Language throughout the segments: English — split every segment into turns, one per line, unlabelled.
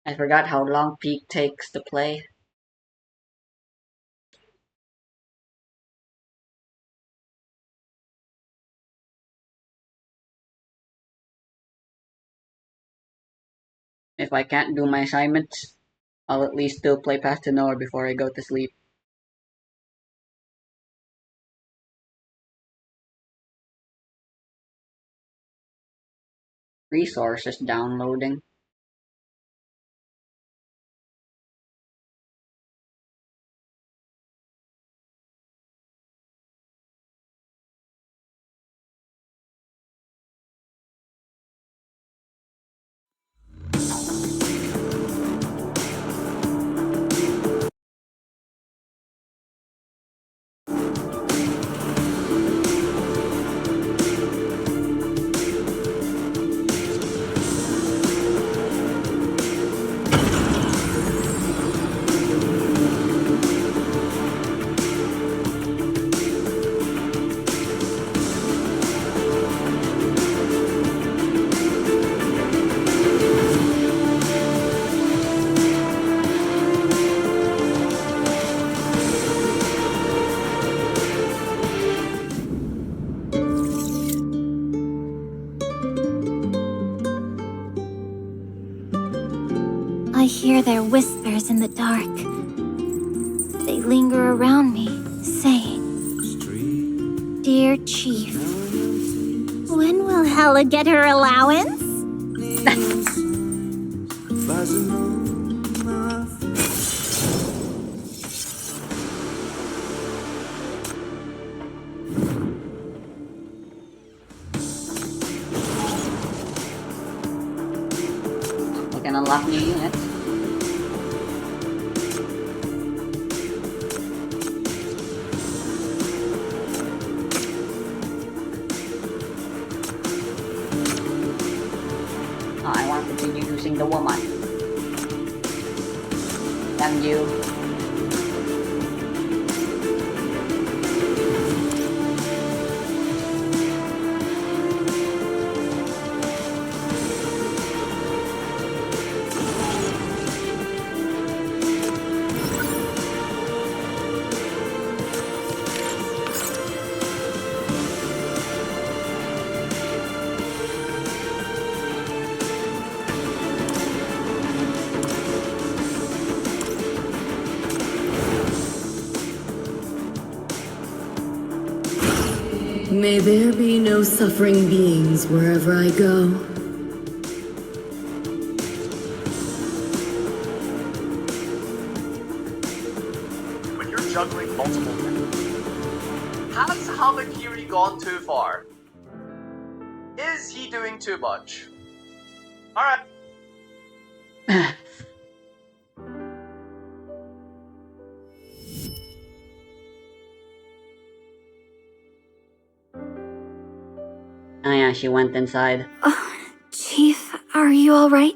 I forgot how long Peak takes to play. If I can't do my assignments, I'll at least still play past an hour before I go to sleep. Resources downloading.
I hear their whispers in the dark. They linger around me, saying, "Dear Chief, when will Hella get her allowance?"
We can unlock new units. Oh, I want to continue using the woman. Damn you.
May there be no suffering beings wherever I go.
When you're juggling multiple things, has Hamakiri gone too far? Is he doing too much? Alright.
Oh yeah, she went inside.
Chief, are you alright?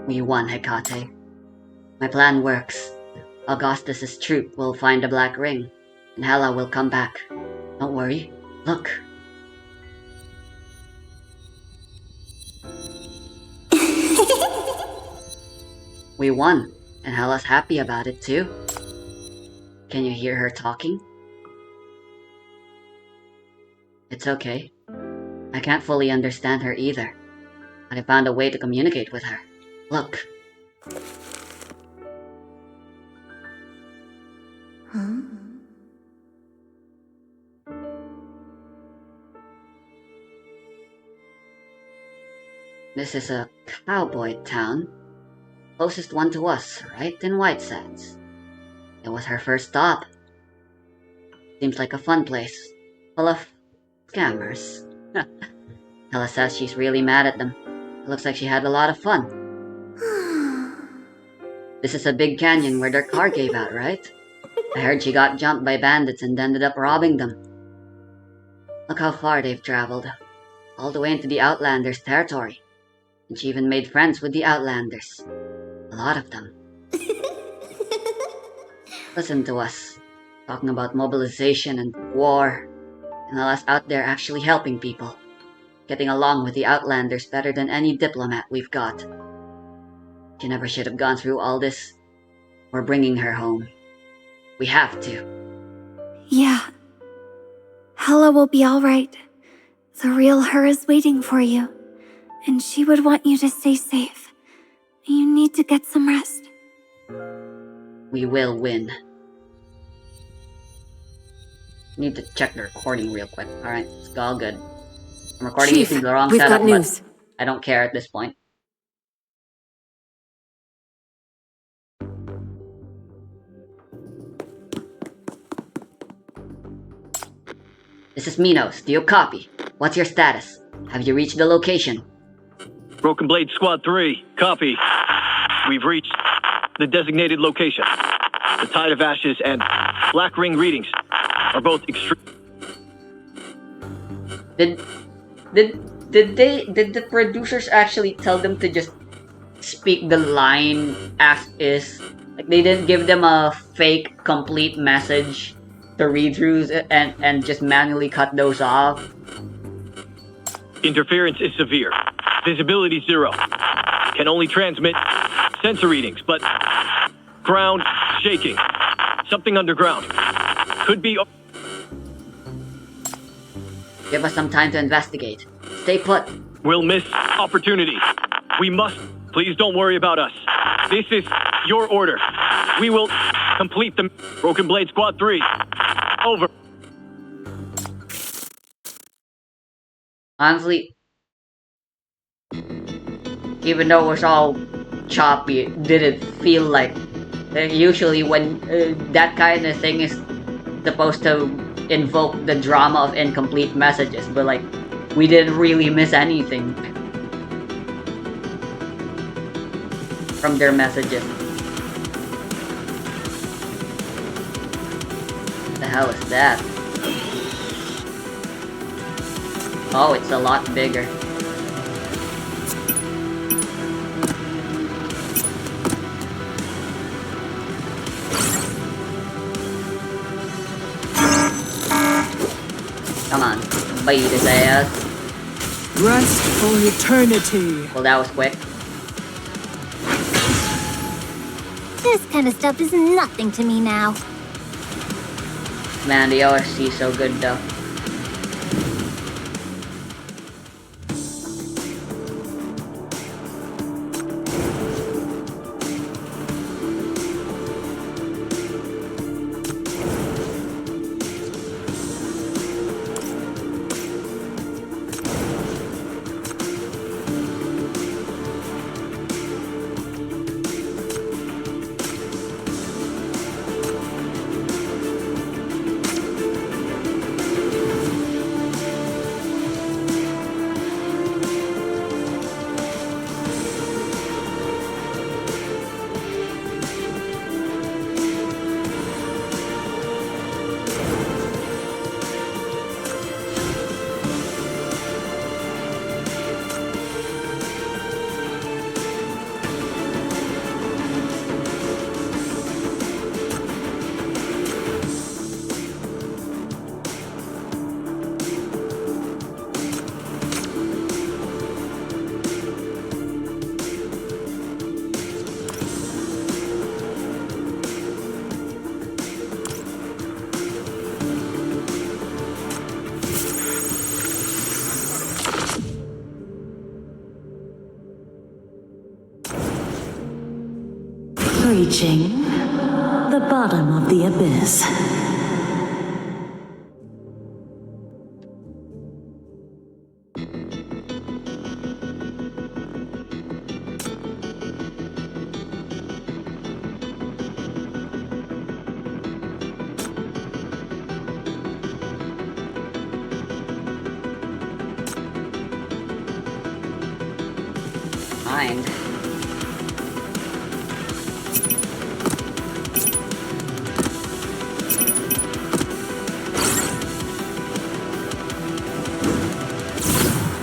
We won, Hecate. My plan works. Augustus's troop will find the Black Ring, and Hela will come back. Don't worry. Look. We won, and Hela's happy about it too. Can you hear her talking? It's okay. I can't fully understand her either, but I found a way to communicate with her. Look.
Huh?
This is a cowboy town. Closest one to us, right in White Sands. It was her first stop. Seems like a fun place. Full of scammers. Ella says she's really mad at them. It looks like she had a lot of fun. This is a big canyon where their car gave out, right? I heard she got jumped by bandits and ended up robbing them. Look how far they've traveled. All the way into the Outlanders' territory. And she even made friends with the Outlanders. A lot of them. Listen to us. talking about mobilization and war, and us out there actually helping people, getting along with the Outlanders better than any diplomat we've got. She never should have gone through all this. We're bringing her home. We have to.
Yeah. Hella will be alright. The real her is waiting for you, and she would want you to stay safe. You need to get some rest.
We will win. Need to check the recording real quick. Alright, it's all good. I'm recording
Chief,
using the wrong
we've
setup,
got news.
but I don't care at this point. This is Minos. Do you copy? What's your status? Have you reached the location?
Broken Blade Squad 3, copy. We've reached the designated location. The Tide of Ashes and Black Ring readings are both extreme.
Did the producers actually tell them to just speak the line as is? Like, they didn't give them a fake complete message to read throughs and just manually cut those off?
Interference is severe. Visibility 0. Can only transmit sensor readings, but ground shaking. Something underground. Could be.
Give us some time to investigate. Stay put.
We'll miss opportunity. We must. Please don't worry about us. This is your order. We will complete the Broken Blade Squad 3. Over.
Honestly, even though it was all choppy, it didn't feel like... usually when that kind of thing is supposed to invoke the drama of incomplete messages, but like, we didn't really miss anything from their messages. What the hell is that? Oh, it's a lot bigger. Come on, bite his ass.
Rest for eternity.
Well, that was quick.
This kind of stuff is nothing to me now.
Man, the OSC is so good though.
Reaching the bottom of the abyss.
Mind.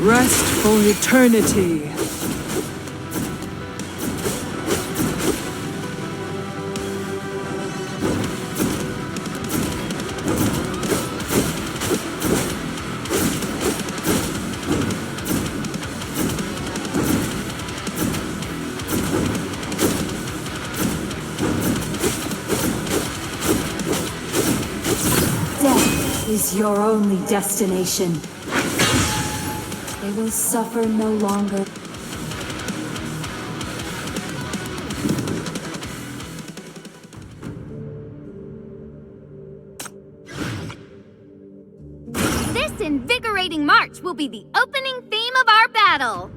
Rest for eternity.
Death is your only destination. They will suffer no longer.
This invigorating march will be the opening theme of our battle.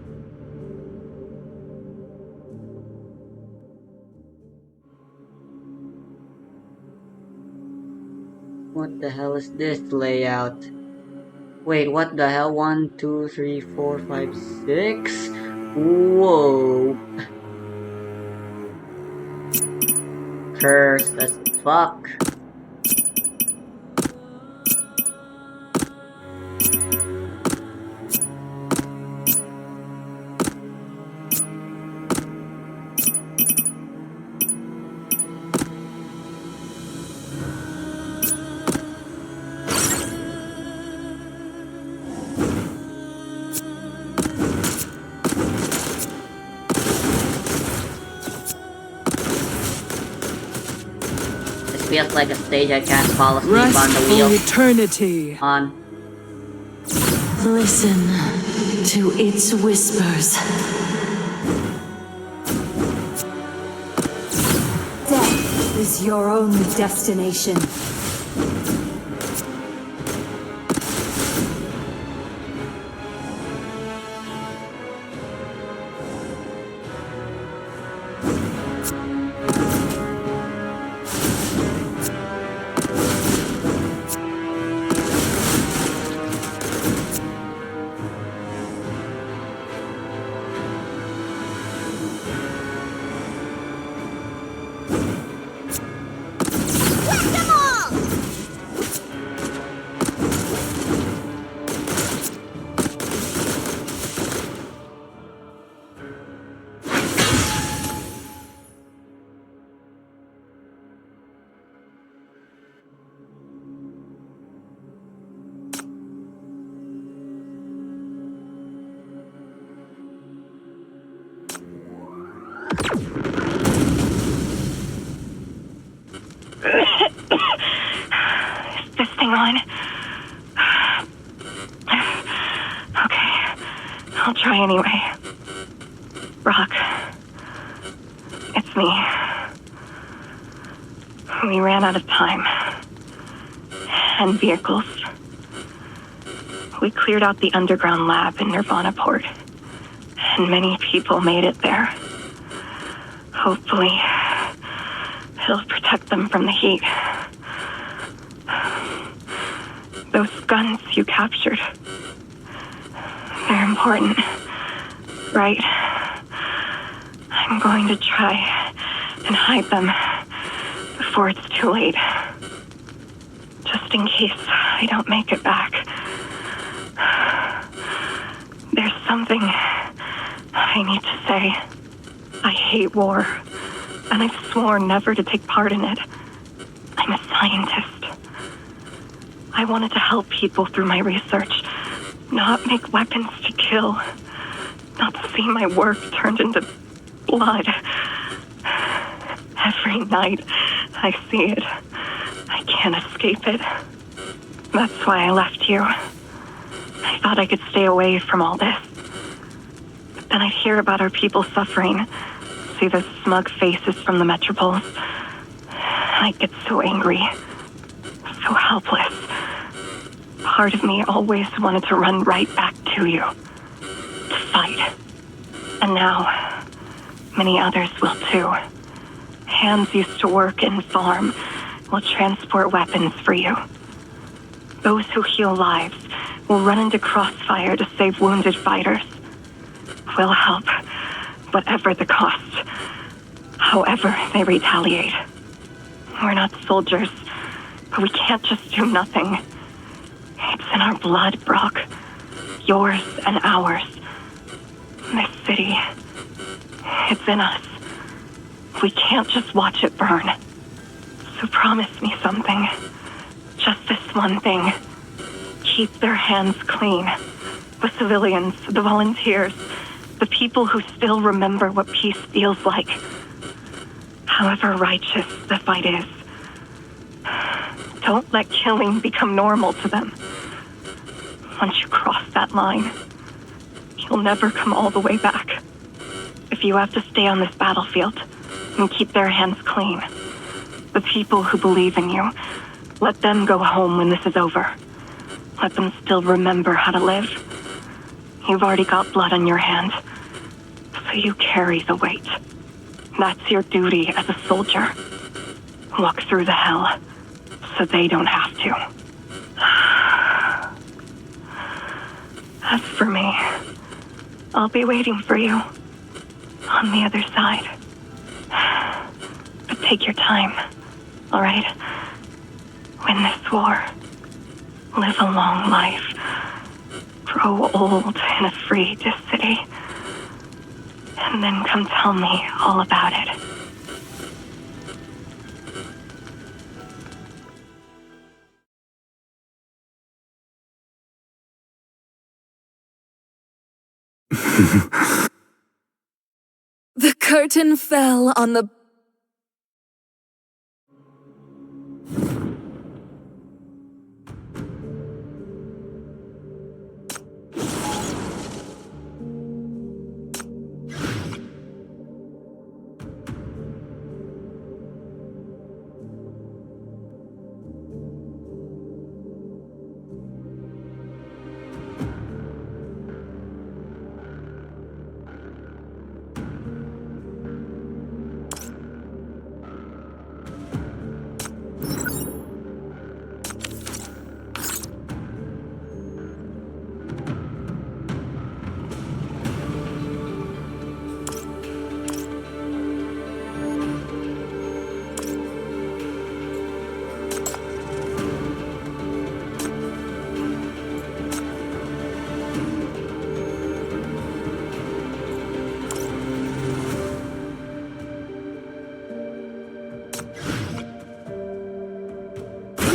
What the hell is this layout? Wait, what the hell? 1, 2, 3, 4, 5, 6? Whoa. Cursed as fuck. Feels like a stage I can't fall asleep
Rest
on the
for
wheel.
eternity.
On.
Listen to its whispers.
Death is your only destination.
Is this thing on? Okay, I'll try anyway. Brock, it's me. We ran out of time. And vehicles. We cleared out the underground lab in Nirvana Port. And many people made it there. Hopefully, it'll protect them from the heat. Those guns you captured, they're important, right? I'm going to try and hide them before it's too late. Just in case I don't make it back. There's something I need to say. I hate war, and I've sworn never to take part in it. I'm a scientist. I wanted to help people through my research, not make weapons to kill, not see my work turned into blood. Every night I see it. I can't escape it. That's why I left you. I thought I could stay away from all this. But then I'd hear about our people suffering, see those smug faces from the metropoles. I'd get so angry, so helpless. Part of me always wanted to run right back to you, to fight. And now, many others will too. Hands used to work and farm will transport weapons for you. Those who heal lives will run into crossfire to save wounded fighters. We'll help, whatever the cost, however they retaliate. We're not soldiers, but we can't just do nothing. It's in our blood, Brock. Yours and ours. This city, it's in us. We can't just watch it burn. So promise me something. Just this one thing. Keep their hands clean. The civilians, the volunteers, the people who still remember what peace feels like. However righteous the fight is. Don't let killing become normal to them. Once you cross that line, you'll never come all the way back. If you have to stay on this battlefield and keep their hands clean, the people who believe in you, let them go home when this is over. Let them still remember how to live. You've already got blood on your hand, so you carry the weight. That's your duty as a soldier. Walk through the hell, so they don't have to. As for me, I'll be waiting for you on the other side. But take your time, all right? Win this war. Live a long life. Grow old in a free city. And then come tell me all about it.
The curtain fell on the...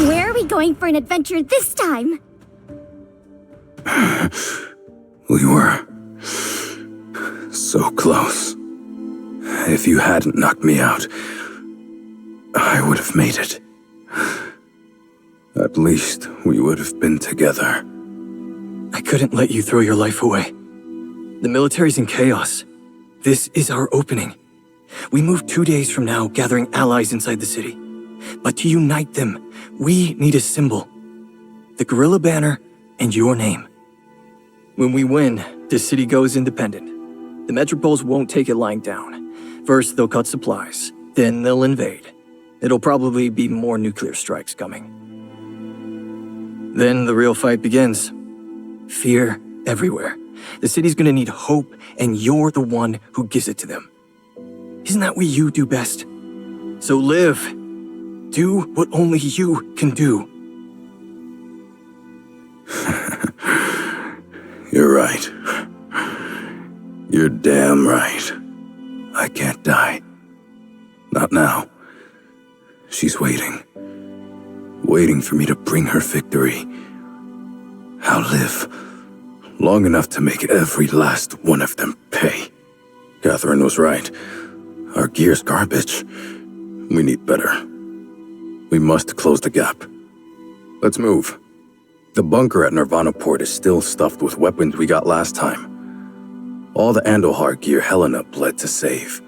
Where are we going for an adventure this time?
We were so close. If you hadn't knocked me out, I would have made it. At least we would have been together.
I couldn't let you throw your life away. The military's in chaos. This is our opening. We move 2 days from now, gathering allies inside the city. But to unite them, we need a symbol. The gorilla banner and your name. When we win, the city goes independent. The metropoles won't take it lying down. First, they'll cut supplies. Then they'll invade. It'll probably be more nuclear strikes coming. Then the real fight begins. Fear everywhere. The city's gonna need hope, and you're the one who gives it to them. Isn't that what you do best? So live. Do what only you can do.
You're right. You're damn right. I can't die. Not now. She's waiting. Waiting for me to bring her victory. I'll live long enough to make every last one of them pay. Catherine was right. Our gear's garbage. We need better. We must close the gap. Let's move. The bunker at Nirvana Port is still stuffed with weapons we got last time. All the Andohar gear Helena bled to save.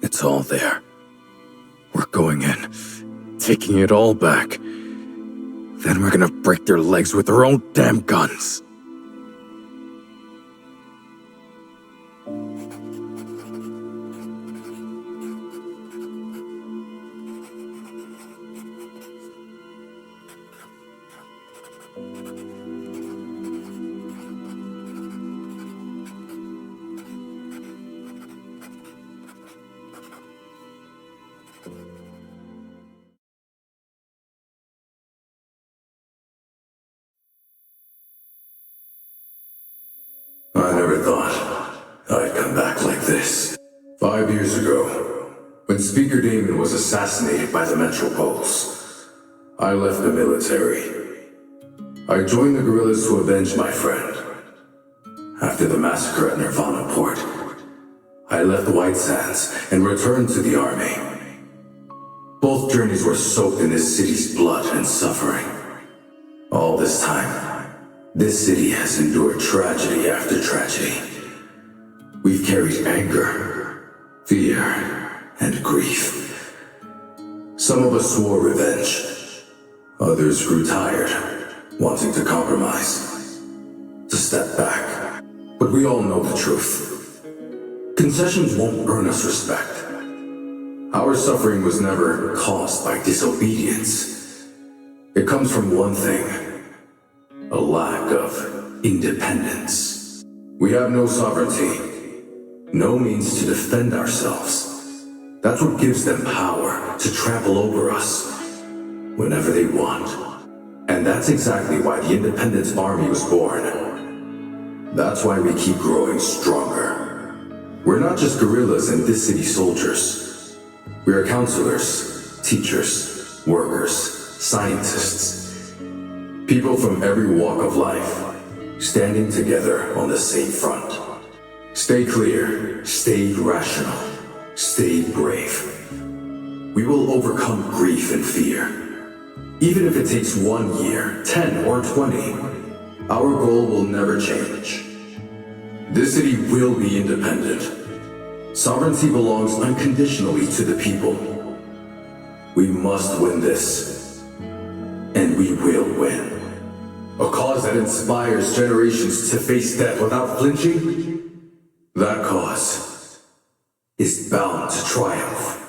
It's all there. We're going in, taking it all back. Then we're gonna break their legs with their own damn guns. I never thought I'd come back like this. 5 years ago, when Speaker Damon was assassinated by the Metropoles, I left the military. I joined the guerrillas to avenge my friend. After the massacre at Nirvana Port, I left the White Sands and returned to the army. Both journeys were soaked in this city's blood and suffering. All this time, this city has endured tragedy after tragedy. We've carried anger, fear, and grief. Some of us swore revenge. Others grew tired, wanting to compromise, to step back. But we all know the truth. Concessions won't earn us respect. Our suffering was never caused by disobedience. It comes from one thing: a lack of independence. We have no sovereignty, no means to defend ourselves. That's what gives them power to trample over us whenever they want. And that's exactly why the Independence Army was born. That's why we keep growing stronger. We're not just guerrillas and this city soldiers. We are counselors, teachers, workers, scientists. People from every walk of life, standing together on the same front. Stay clear, stay rational, stay brave. We will overcome grief and fear. Even if it takes 1 year, 10 or 20, our goal will never change. This city will be independent. Sovereignty belongs unconditionally to the people. We must win this, and we will win. A cause that inspires generations to face death without flinching, that cause is bound to triumph.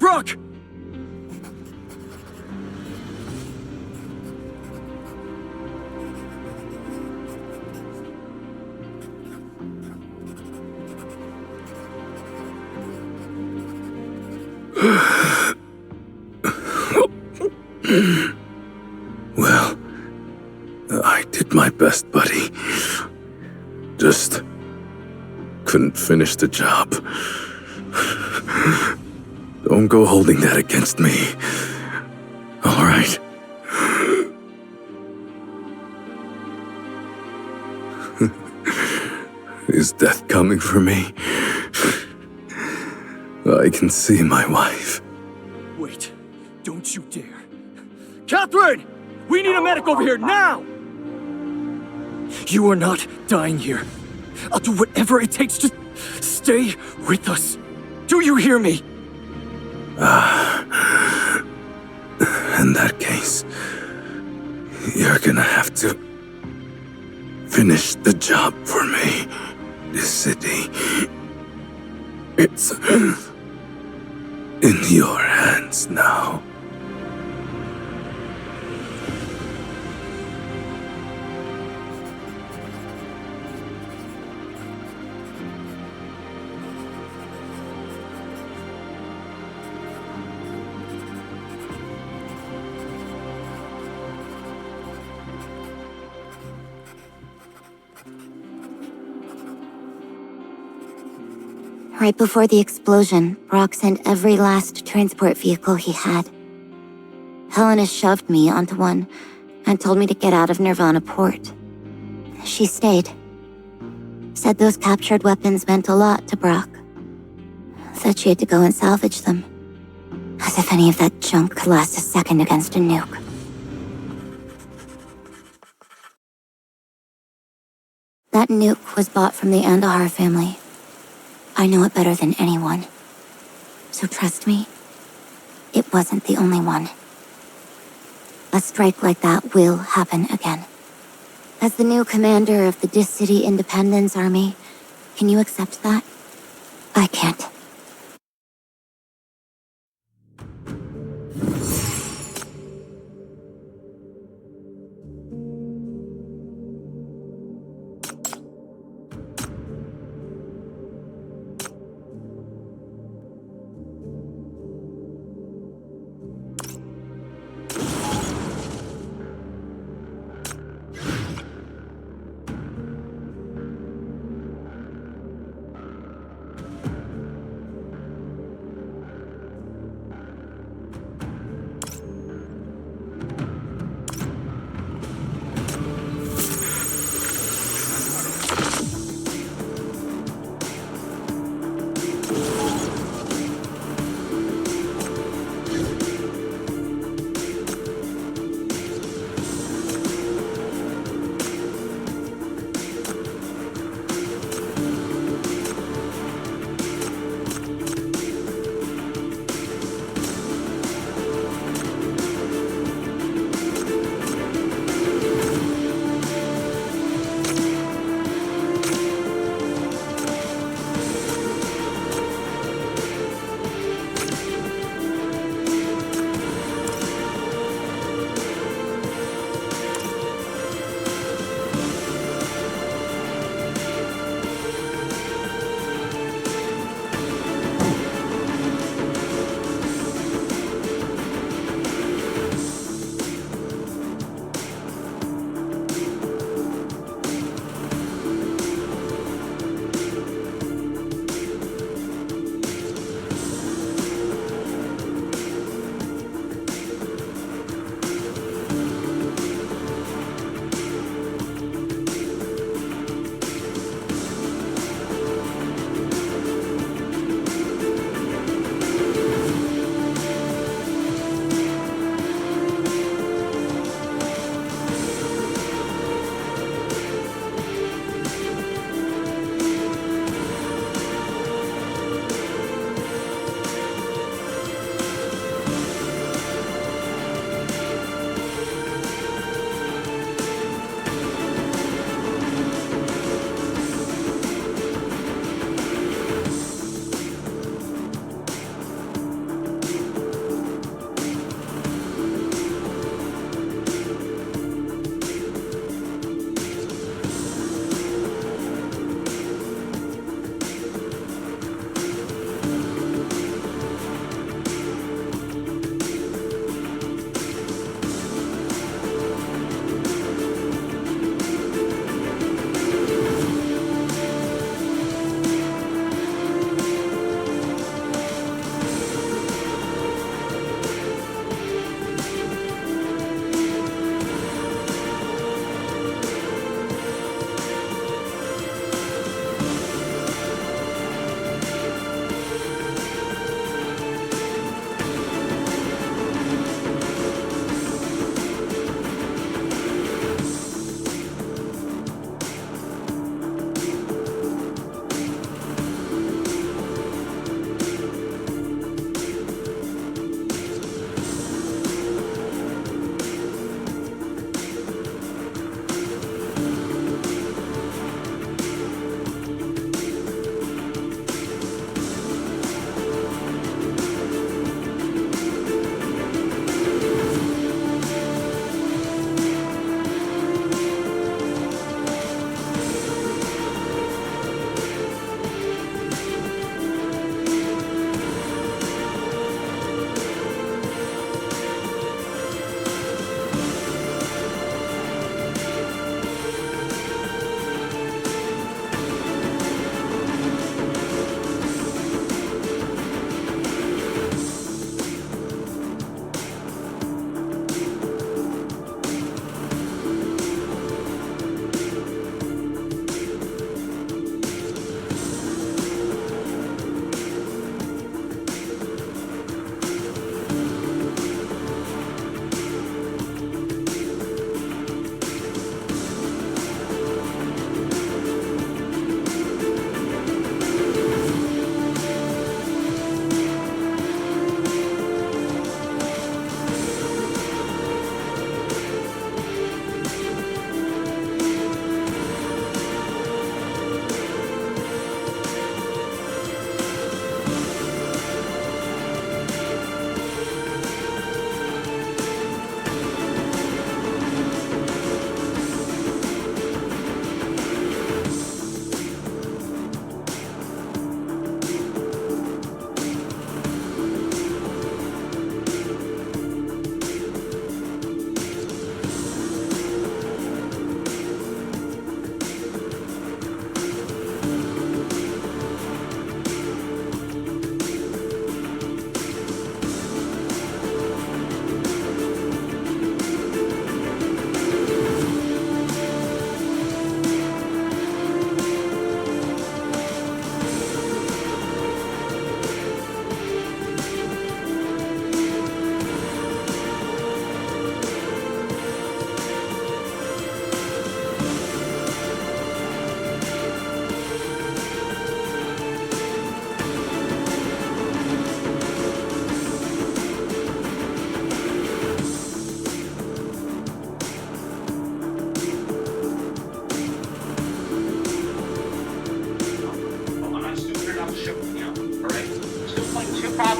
Brock!
Well, I did my best, buddy. Just couldn't finish the job. Don't go holding that against me. All right? Is death coming for me? I can see my wife.
Wait, don't you dare. Catherine! We need a medic over here now! You are not dying here. I'll do whatever it takes to stay with us. Do you hear me?
In that case, you're gonna have to finish the job for me. This city, it's in your hands now.
Right before the explosion, Brock sent every last transport vehicle he had. Helena shoved me onto one and told me to get out of Nirvana Port. She stayed. Said those captured weapons meant a lot to Brock. Said she had to go and salvage them. As if any of that junk could last a second against a nuke. That nuke was bought from the Andahar family. I know it better than anyone. So trust me, it wasn't the only one. A strike like that will happen again. As the new commander of the Dis City Independence Army, can you accept that? I can't.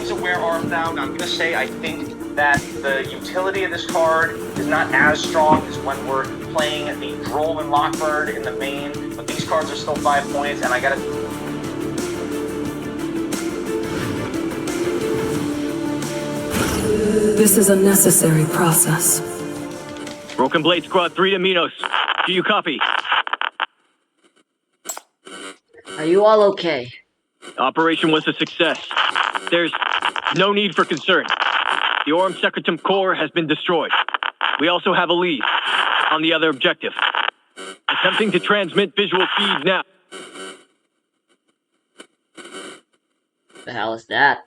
he's aware arm down. I'm gonna say I think that the utility of this card is not as strong as when we're playing the Droll and Lockbird in the main, but these cards are still 5 points, and I gotta...
This is a necessary process.
Broken Blade Squad 3 to Minos. Do you copy?
Are you all okay?
Operation was a success. There's no need for concern. The Aurum Secretum core has been destroyed. We also have a lead on the other objective. Attempting to transmit visual feed now.
The hell is that?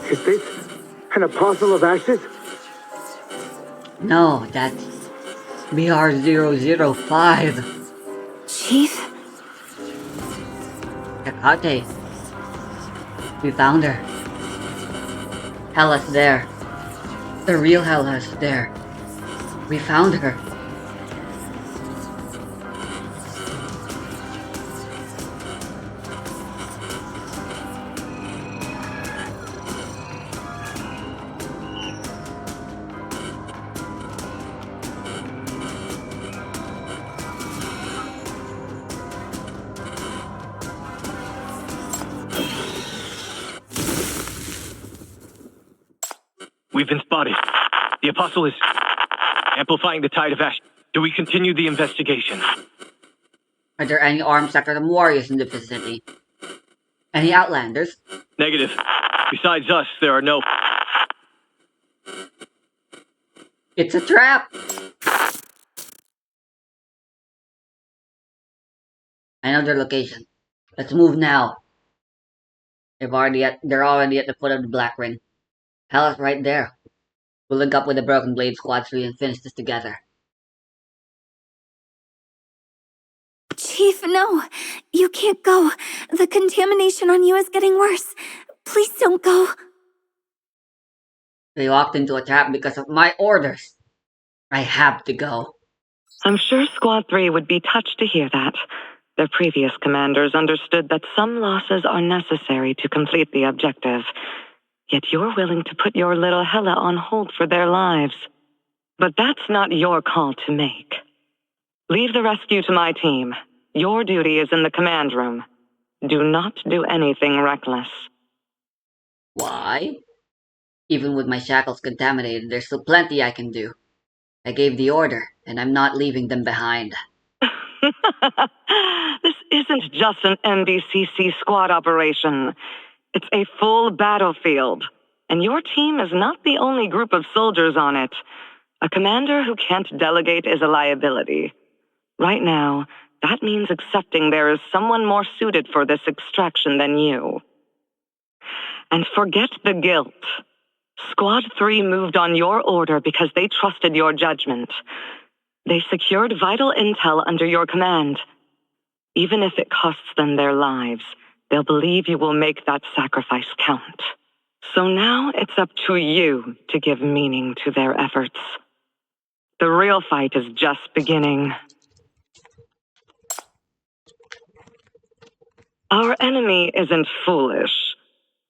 Is this an apostle of ashes?
No, that's BR005.
Chief?
Hecate. We found her. Hellas there. The real Hellas there. We found her.
We've been spotted. The Apostle is amplifying the tide of ash. Do we continue the investigation?
Are there any armed Secretum warriors in the vicinity? Any outlanders?
Negative. Besides us, there are no...
It's a trap! I know their location. Let's move now. They're already at the foot of the Black Ring. Hellas right there. We'll link up with the Broken Blade Squad 3 and finish this together.
Chief, no. You can't go. The contamination on you is getting worse. Please don't go.
They walked into a trap because of my orders. I have to go.
I'm sure Squad 3 would be touched to hear that. Their previous commanders understood that some losses are necessary to complete the objective. Yet you're willing to put your little Hela on hold for their lives. But that's not your call to make. Leave the rescue to my team. Your duty is in the command room. Do not do anything reckless.
Why? Even with my shackles contaminated, there's still plenty I can do. I gave the order, and I'm not leaving them behind.
This isn't just an NBCC squad operation. It's a full battlefield, and your team is not the only group of soldiers on it. A commander who can't delegate is a liability. Right now, that means accepting there is someone more suited for this extraction than you. And forget the guilt. Squad 3 moved on your order because they trusted your judgment. They secured vital intel under your command. Even if it costs them their lives, they'll believe you will make that sacrifice count. So now it's up to you to give meaning to their efforts. The real fight is just beginning. Our enemy isn't foolish.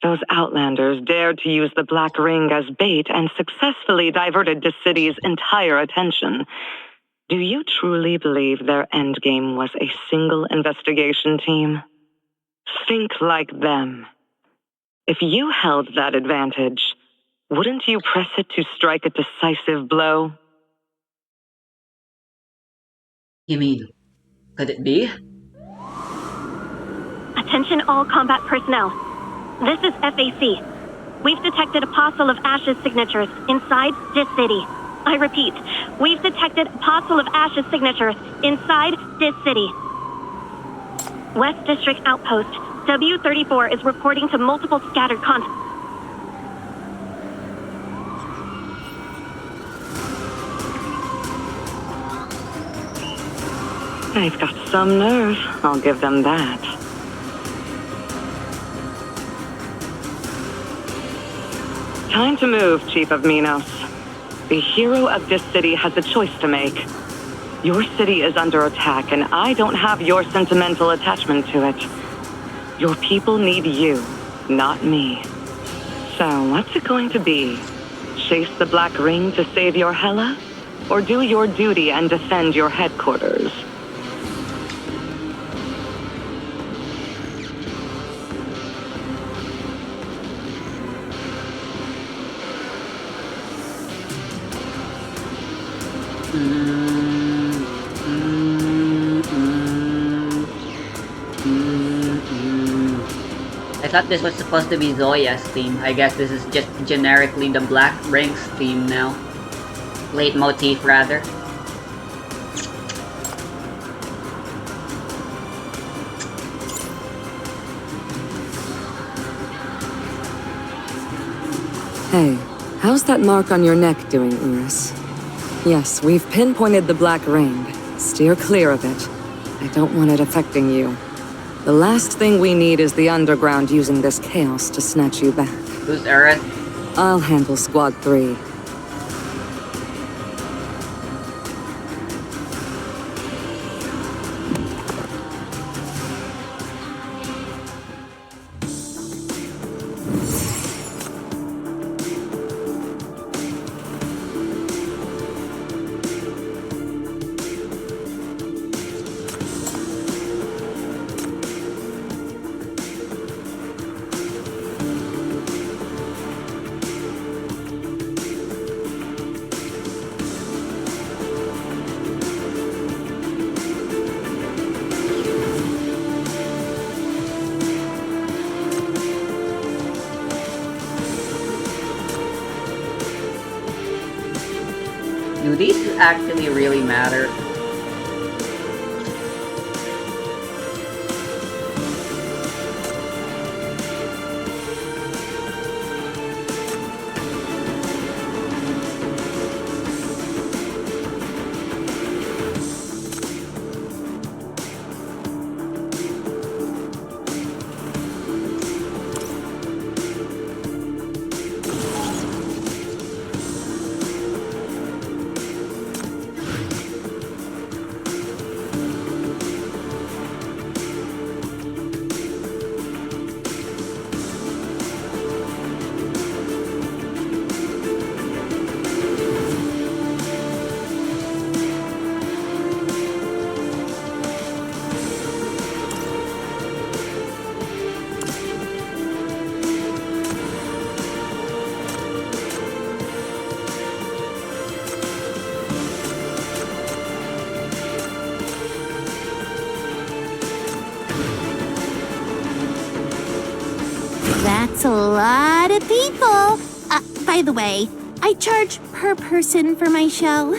Those outlanders dared to use the Black Ring as bait and successfully diverted the city's entire attention. Do you truly believe their endgame was a single investigation team? Think like them. If you held that advantage, wouldn't you press it to strike a decisive blow?
You mean, could it be?
Attention all combat personnel. This is FAC. We've detected Apostle of Ashes signatures inside this city. I repeat, we've detected Apostle of Ashes signatures inside this city. West District Outpost, W34 is reporting to multiple scattered
They've got some nerve, I'll give them that. Time to move, Chief of Minos. The hero of this city has a choice to make. Your city is under attack, and I don't have your sentimental attachment to it. Your people need you, not me. So, what's it going to be? Chase the Black Ring to save your Hela? Or do your duty and defend your headquarters?
I thought this was supposed to be Zoya's theme. I guess this is just generically the Black Rings theme now. Leitmotif, rather.
Hey, how's that mark on your neck doing, Urus? Yes, we've pinpointed the Black Ring. Steer clear of it. I don't want it affecting you. The last thing we need is the Underground using this chaos to snatch you back.
Who's Aerith?
I'll handle Squad 3.
Do these actually really matter?
That's a lot of people. By the way, I charge per person for my show.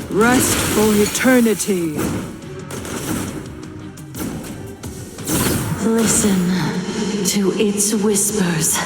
Rest for eternity.
Listen to its whispers.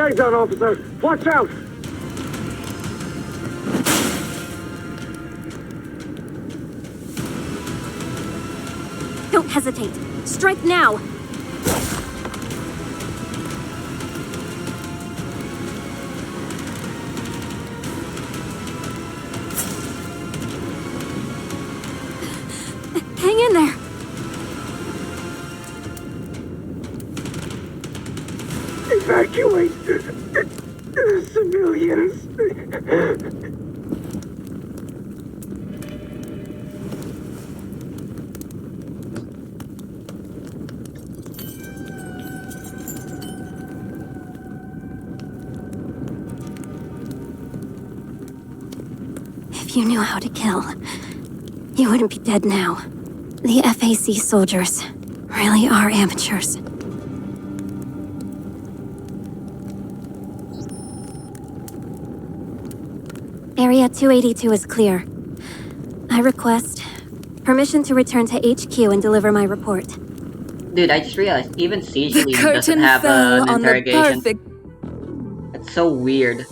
Liaison officer, watch out!
Don't hesitate. Strike now!
Hang in there.
Evacuate civilians.
If you knew how to kill, you wouldn't be dead now. The FAC soldiers really are amateurs. Area 282 is clear. I request permission to return to HQ and deliver my report.
Dude, I just realized even Siege
The
Leader doesn't
curtain
have
fell
an
on the
interrogation.
perfect.
That's so weird.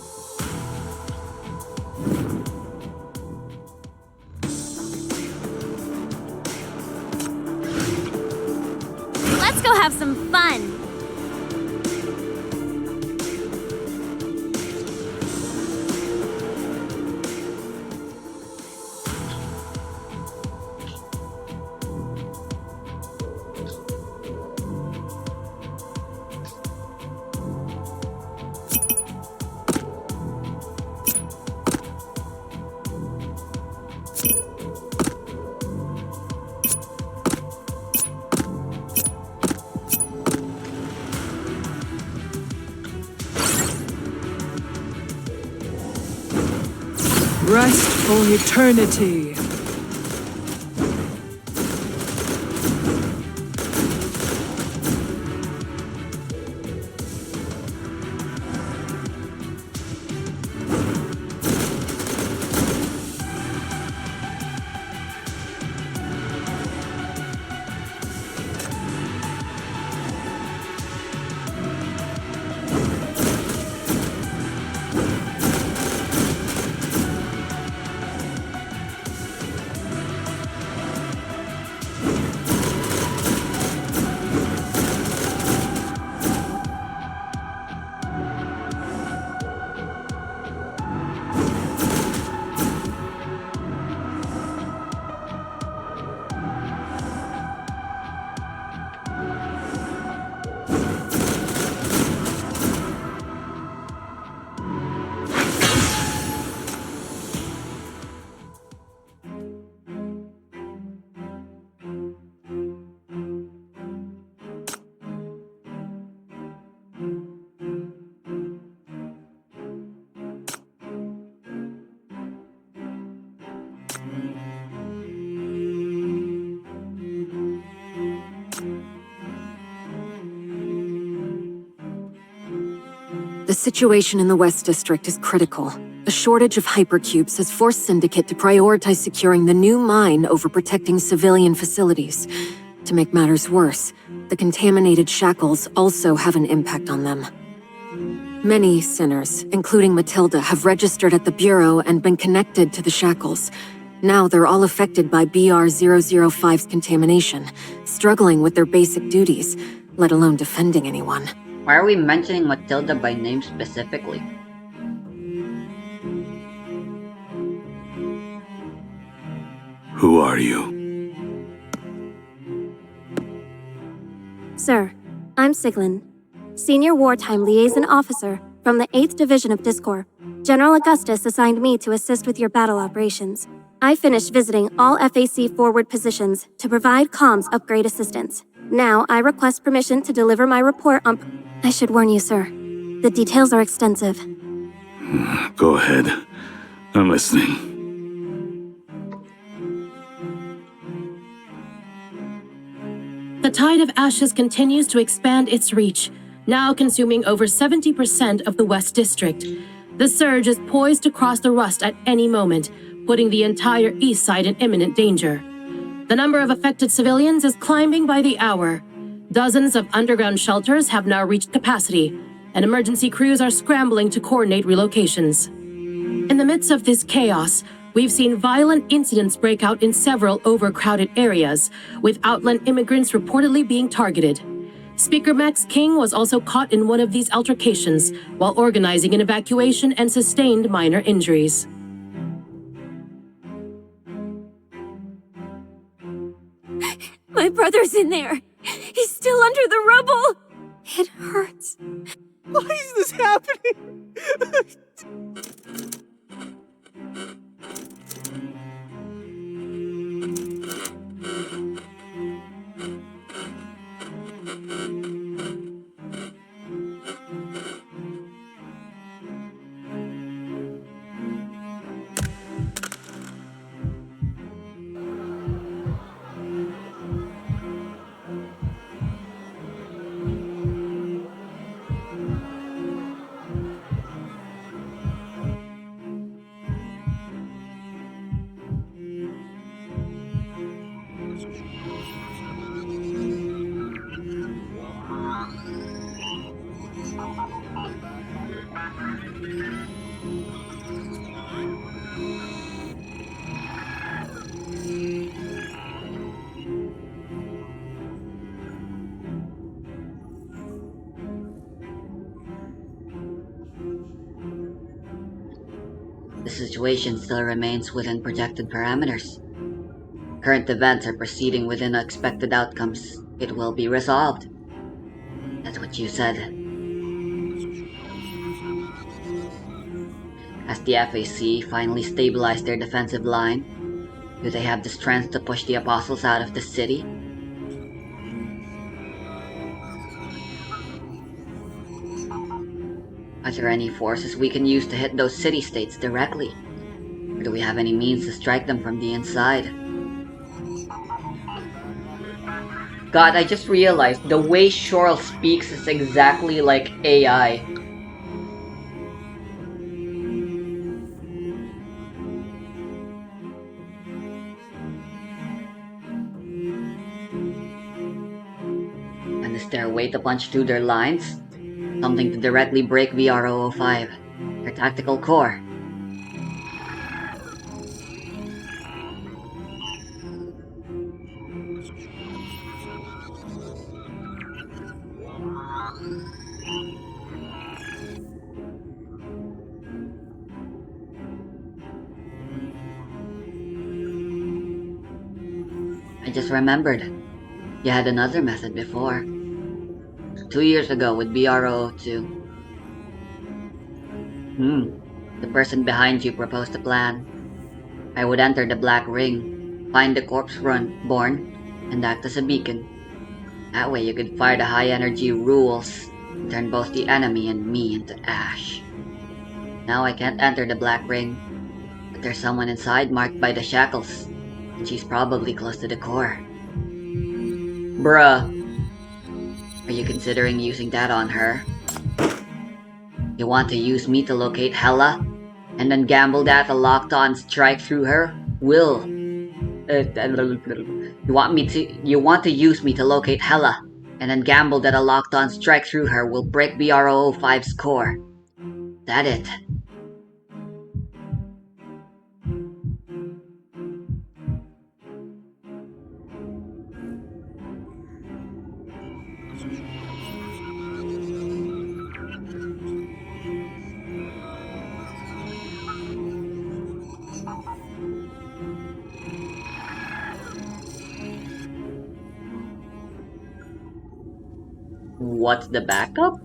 Let's go have some fun!
Rest for eternity.
The situation in the West District is critical. A shortage of hypercubes has forced Syndicate to prioritize securing the new mine over protecting civilian facilities. To make matters worse, the contaminated shackles also have an impact on them. Many sinners, including Matilda, have registered at the Bureau and been connected to the shackles. Now they're all affected by BR-005's contamination, struggling with their basic duties, let alone defending anyone.
Why are we mentioning Matilda by name specifically?
Who are you?
Sir, I'm Siglin, Senior Wartime Liaison Officer from the 8th Division of Discor. General Augustus assigned me to assist with your battle operations. I finished visiting all FAC forward positions to provide comms upgrade assistance. Now, I request permission to deliver my report on... I should warn you, sir. The details are extensive.
Go ahead. I'm listening.
The tide of ashes continues to expand its reach, now consuming over 70% of the West District. The surge is poised to cross the rust at any moment, putting the entire east side in imminent danger. The number of affected civilians is climbing by the hour. Dozens of underground shelters have now reached capacity, and emergency crews are scrambling to coordinate relocations. In the midst of this chaos, we've seen violent incidents break out in several overcrowded areas, with outland immigrants reportedly being targeted. Speaker Max King was also caught in one of these altercations while organizing an evacuation and sustained minor injuries.
My brother's in there. He's still under the rubble. It hurts.
Why is this happening?
The situation still remains within projected parameters. Current events are proceeding within expected outcomes. It will be resolved. That's what you said. Has the FAC finally stabilized their defensive line? Do they have the strength to push the Apostles out of the city? Are there any forces we can use to hit those city-states directly? Or do we have any means to strike them from the inside? God, I just realized the way Shoral speaks is exactly like AI. And is there a way to punch through their lines? Something to directly break VR005, their tactical core. I just remembered. You had another method before. 2 years ago with BR002. The person behind you proposed a plan. I would enter the Black Ring, find the corpse born, and act as a beacon. That way you could fire the high-energy rules, and turn both the enemy and me into ash. Now I can't enter the Black Ring, but there's someone inside marked by the shackles, and she's probably close to the core. Bruh. Are you considering using that on her? You want to use me to locate Hella? And then gamble that a locked-on strike through her will... You want to use me to locate Hella, and then gamble that a locked-on strike through her will break BR005's core. That it? What's the backup?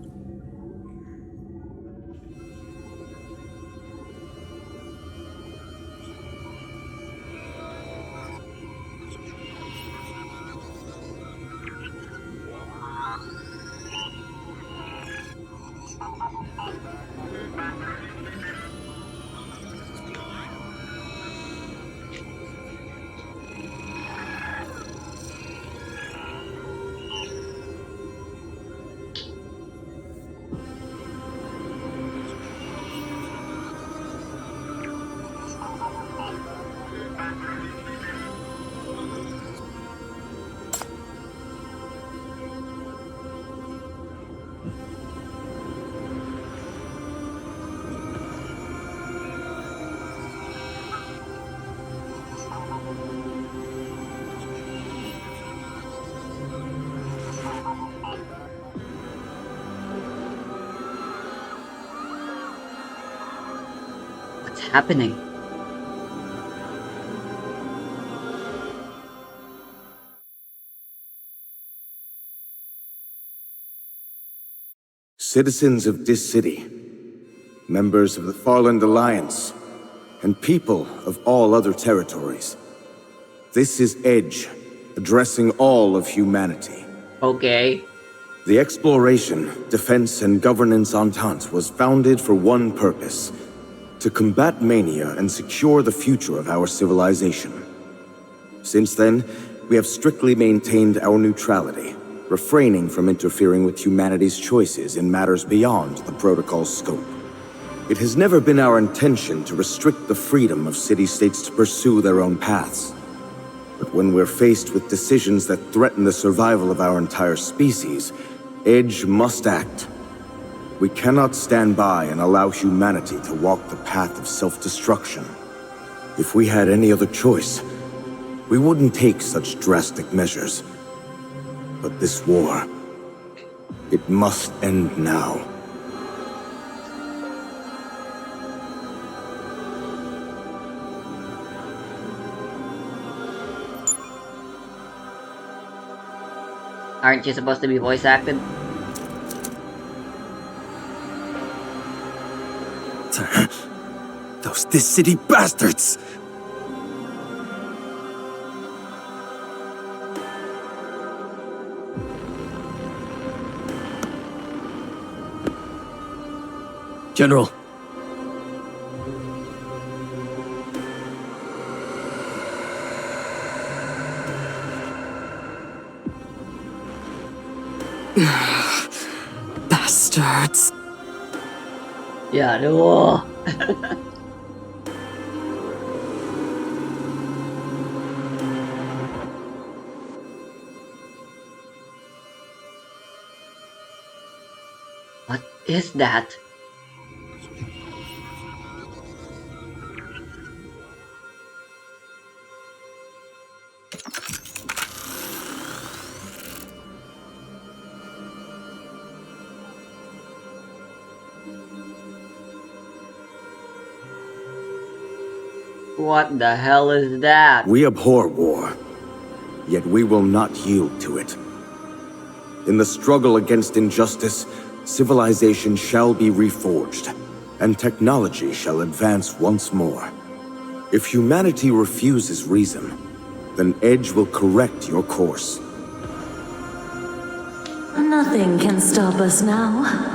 happening?
Citizens of this city, members of the Farland Alliance, and people of all other territories. This is Edge, addressing all of humanity.
Okay.
The Exploration, Defense, and Governance Entente was founded for one purpose: to combat mania and secure the future of our civilization. Since then, we have strictly maintained our neutrality, refraining from interfering with humanity's choices in matters beyond the protocol's scope. It has never been our intention to restrict the freedom of city-states to pursue their own paths. But when we're faced with decisions that threaten the survival of our entire species, Edge must act. We cannot stand by and allow humanity to walk the path of self-destruction. If we had any other choice, we wouldn't take such drastic measures. But this war, it must end now.
Aren't you supposed to be voice acted?
Those this city bastards! General.
Bastards.
Yeah, no. What is that? What the hell is that?
We abhor war, yet we will not yield to it. In the struggle against injustice, civilization shall be reforged, and technology shall advance once more. If humanity refuses reason, then Edge will correct your course.
Nothing can stop us now.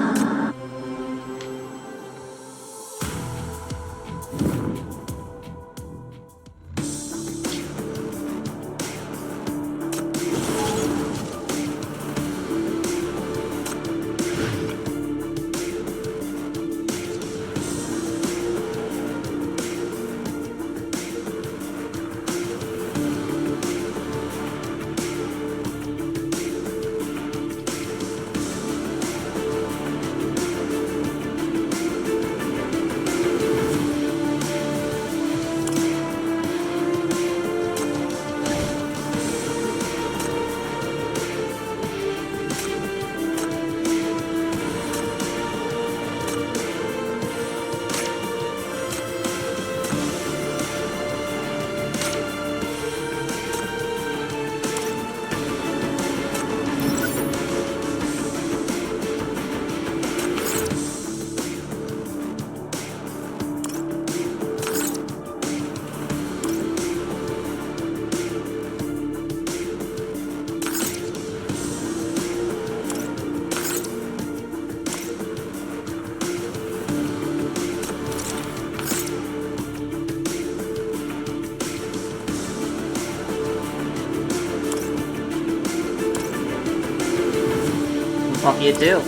Fuck you too.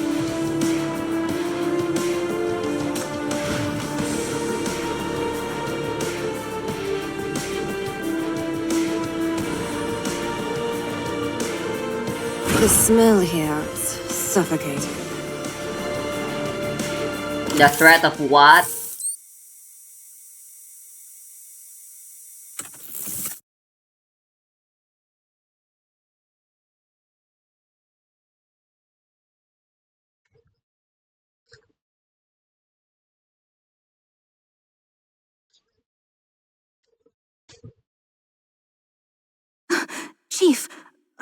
The smell here is suffocating.
The threat of what?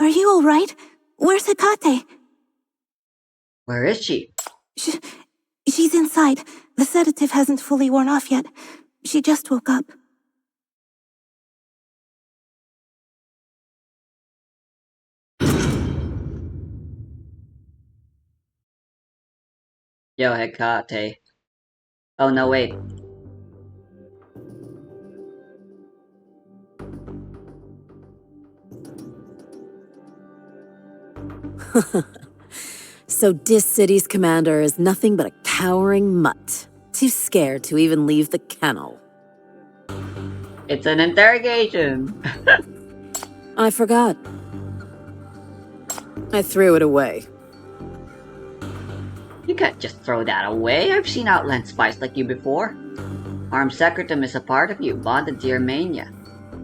Are you alright? Where's Hecate?
Where is she?
She's inside. The sedative hasn't fully worn off yet. She just woke up.
Yo, Hecate. Oh, no, wait.
So Dis City's commander is nothing but a cowering mutt. Too scared to even leave the kennel.
It's an interrogation.
I forgot. I threw it away.
You can't just throw that away. I've seen outland spies like you before. Armed Secretum is a part of you, bonded to your mania.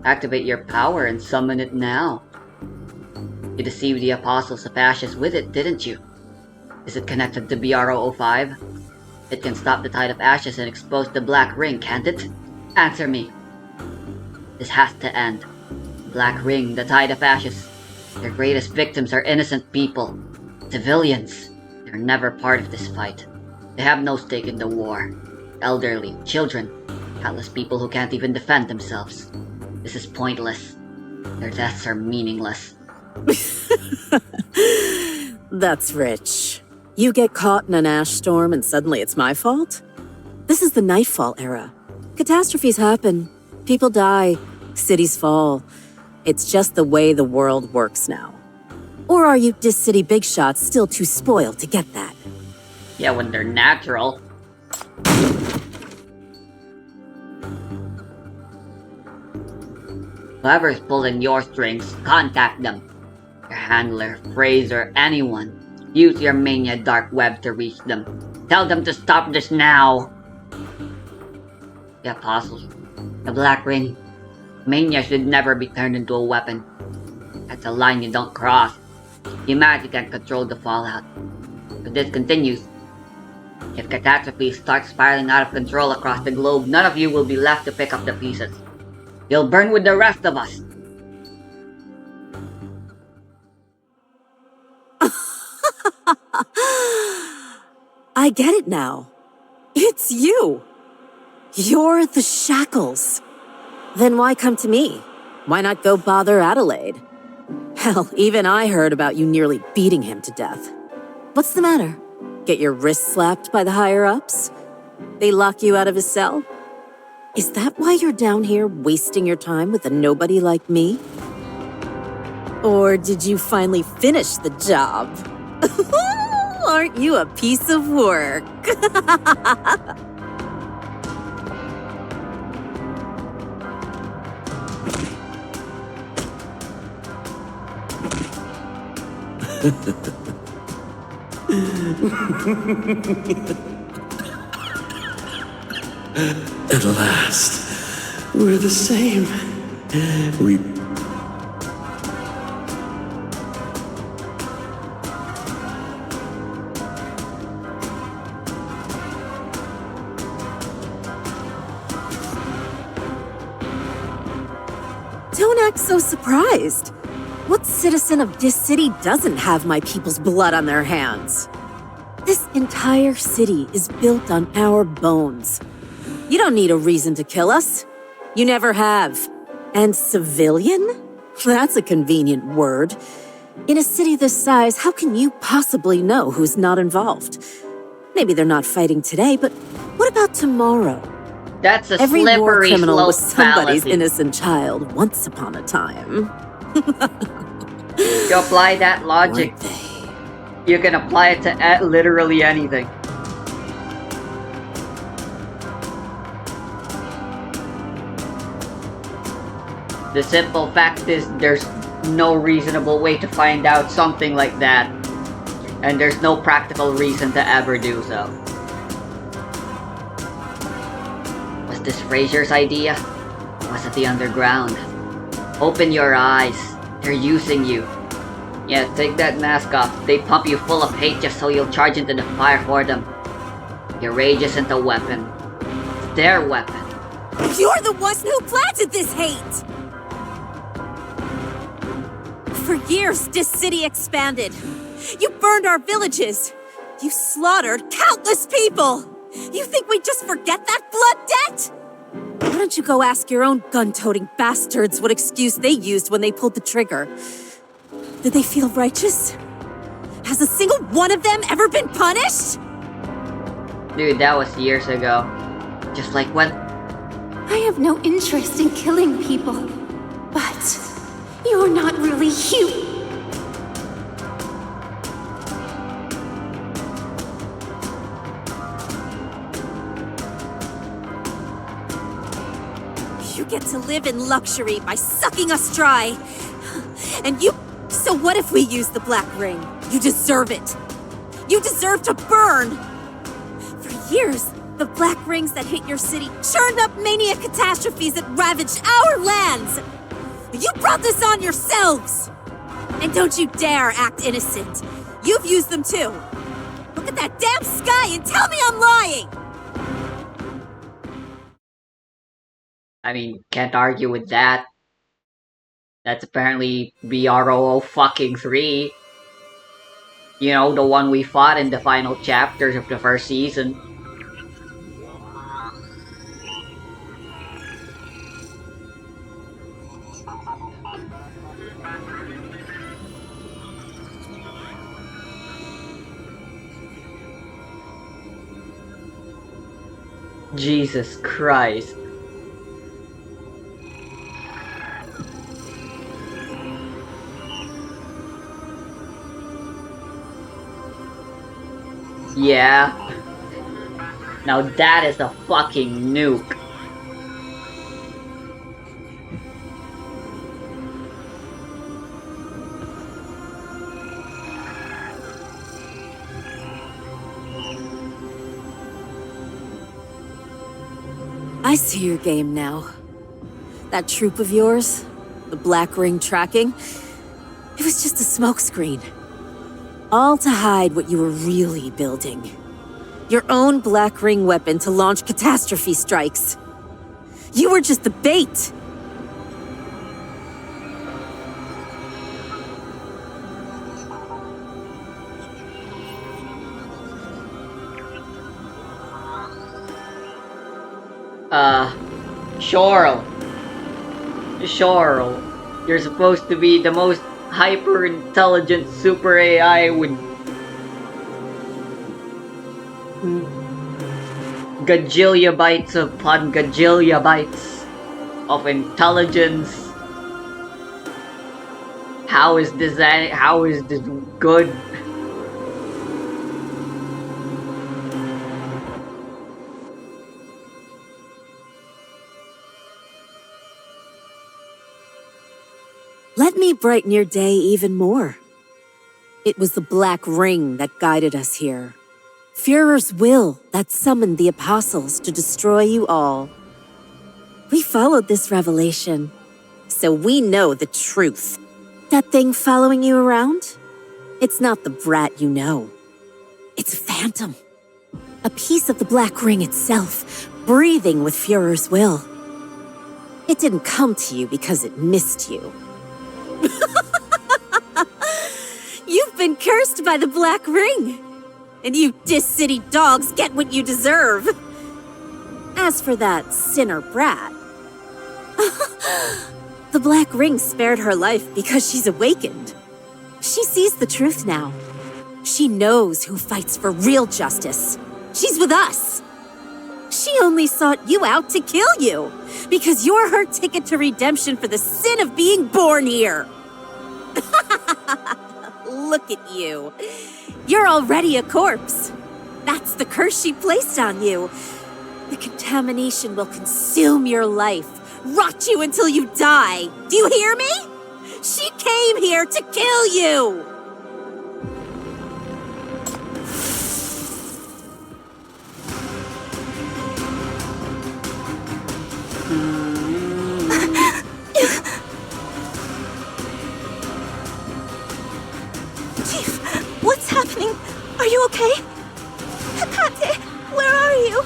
Activate your power and summon it now. You deceived the Apostles of Ashes with it, didn't you? Is it connected to BR-005? It can stop the tide of ashes and expose the Black Ring, can't it? Answer me. This has to end. Black Ring, the tide of ashes. Their greatest victims are innocent people. Civilians. They're never part of this fight. They have no stake in the war. Elderly, children, countless people who can't even defend themselves. This is pointless. Their deaths are meaningless.
That's rich. You get caught in an ash storm and suddenly it's my fault? This is the Nightfall era. Catastrophes happen. People die. Cities fall. It's just the way the world works now. Or are you Dis City big shots still too spoiled to get that?
Yeah, when they're natural. Whoever's pulling your strings, contact them. Your handler, Fraser, anyone. Use your Mania dark web to reach them. Tell them to stop this now. The Apostles. The Black Ring. Mania should never be turned into a weapon. That's a line you don't cross. Humanity can't control the fallout. If this continues, if catastrophes start spiraling out of control across the globe, none of you will be left to pick up the pieces. You'll burn with the rest of us.
I get it now. It's you. You're the Shackles. Then why come to me? Why not go bother Adelaide? Hell, even I heard about you nearly beating him to death. What's the matter? Get your wrist slapped by the higher-ups? They lock you out of his cell? Is that why you're down here wasting your time with a nobody like me? Or did you finally finish the job? Aren't you a piece of work?
At last, we're the same. We...
Don't act so surprised. What citizen of Dis City doesn't have my people's blood on their hands? This entire city is built on our bones. You don't need a reason to kill us. You never have. And civilian? That's a convenient word. In a city this size, how can you possibly know who's not involved? Maybe they're not fighting today, but what about tomorrow?
That's a
Every war
slippery
criminal
slope
was somebody's
fallacy.
innocent child once upon a time.
You apply that logic, you can apply it to literally anything. The simple fact is there's no reasonable way to find out something like that, and there's no practical reason to ever do so. Was this Fraser's idea? Or was it the underground? Open your eyes. They're using you. Yeah, take that mask off. They pump you full of hate just so you'll charge into the fire for them. Your rage isn't a weapon. It's their weapon.
You're the one who planted this hate! For years, this city expanded. You burned our villages. You slaughtered countless people. You think we'd just forget that blood debt? Why don't you go ask your own gun-toting bastards what excuse they used when they pulled the trigger? Did they feel righteous? Has a single one of them ever been punished?
Dude, that was years ago. Just like when...
I have no interest in killing people, but you're not really human.
You get to live in luxury by sucking us dry. And you... So what if we use the Black Ring? You deserve it. You deserve to burn. For years, the Black Rings that hit your city churned up mania catastrophes that ravaged our lands. You brought this on yourselves. And don't you dare act innocent. You've used them too. Look at that damn sky and tell me I'm lying.
I mean, can't argue with that. That's apparently BROO fucking 3. You know, the one we fought in the final chapters of the first season. Jesus Christ. Yeah. Now that is a fucking nuke.
I see your game now. That troop of yours, the Black Ring tracking, it was just a smokescreen. All to hide what you were really building. Your own Black Ring weapon to launch catastrophe strikes. You were just the bait.
Shorl. You're supposed to be the most hyper-intelligent super AI with gajillion bytes upon gajillion bytes of intelligence. How is this good?
Let me brighten your day even more. It was the Black Ring that guided us here. Führer's will that summoned the apostles to destroy you all. We followed this revelation, so we know the truth. That thing following you around? It's not the brat you know. It's a phantom. A piece of the Black Ring itself, breathing with Führer's will. It didn't come to you because it missed you. You've been cursed by the Black Ring. And you dis-city dogs get what you deserve. As for that sinner brat, the Black Ring spared her life because she's awakened. She sees the truth now. She knows who fights for real justice. She's with us. She only sought you out to kill you, because you're her ticket to redemption for the sin of being born here. Look at you. You're already a corpse. That's the curse she placed on you. The contamination will consume your life, rot you until you die. Do you hear me? She came here to kill you.
Chief, what's happening? Are you okay? Hecate, where are you?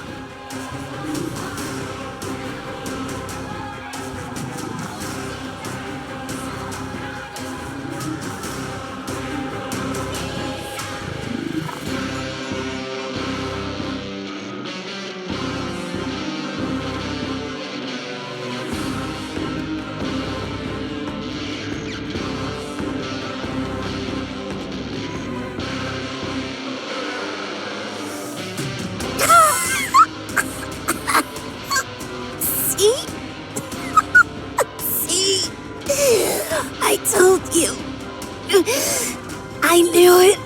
I knew it!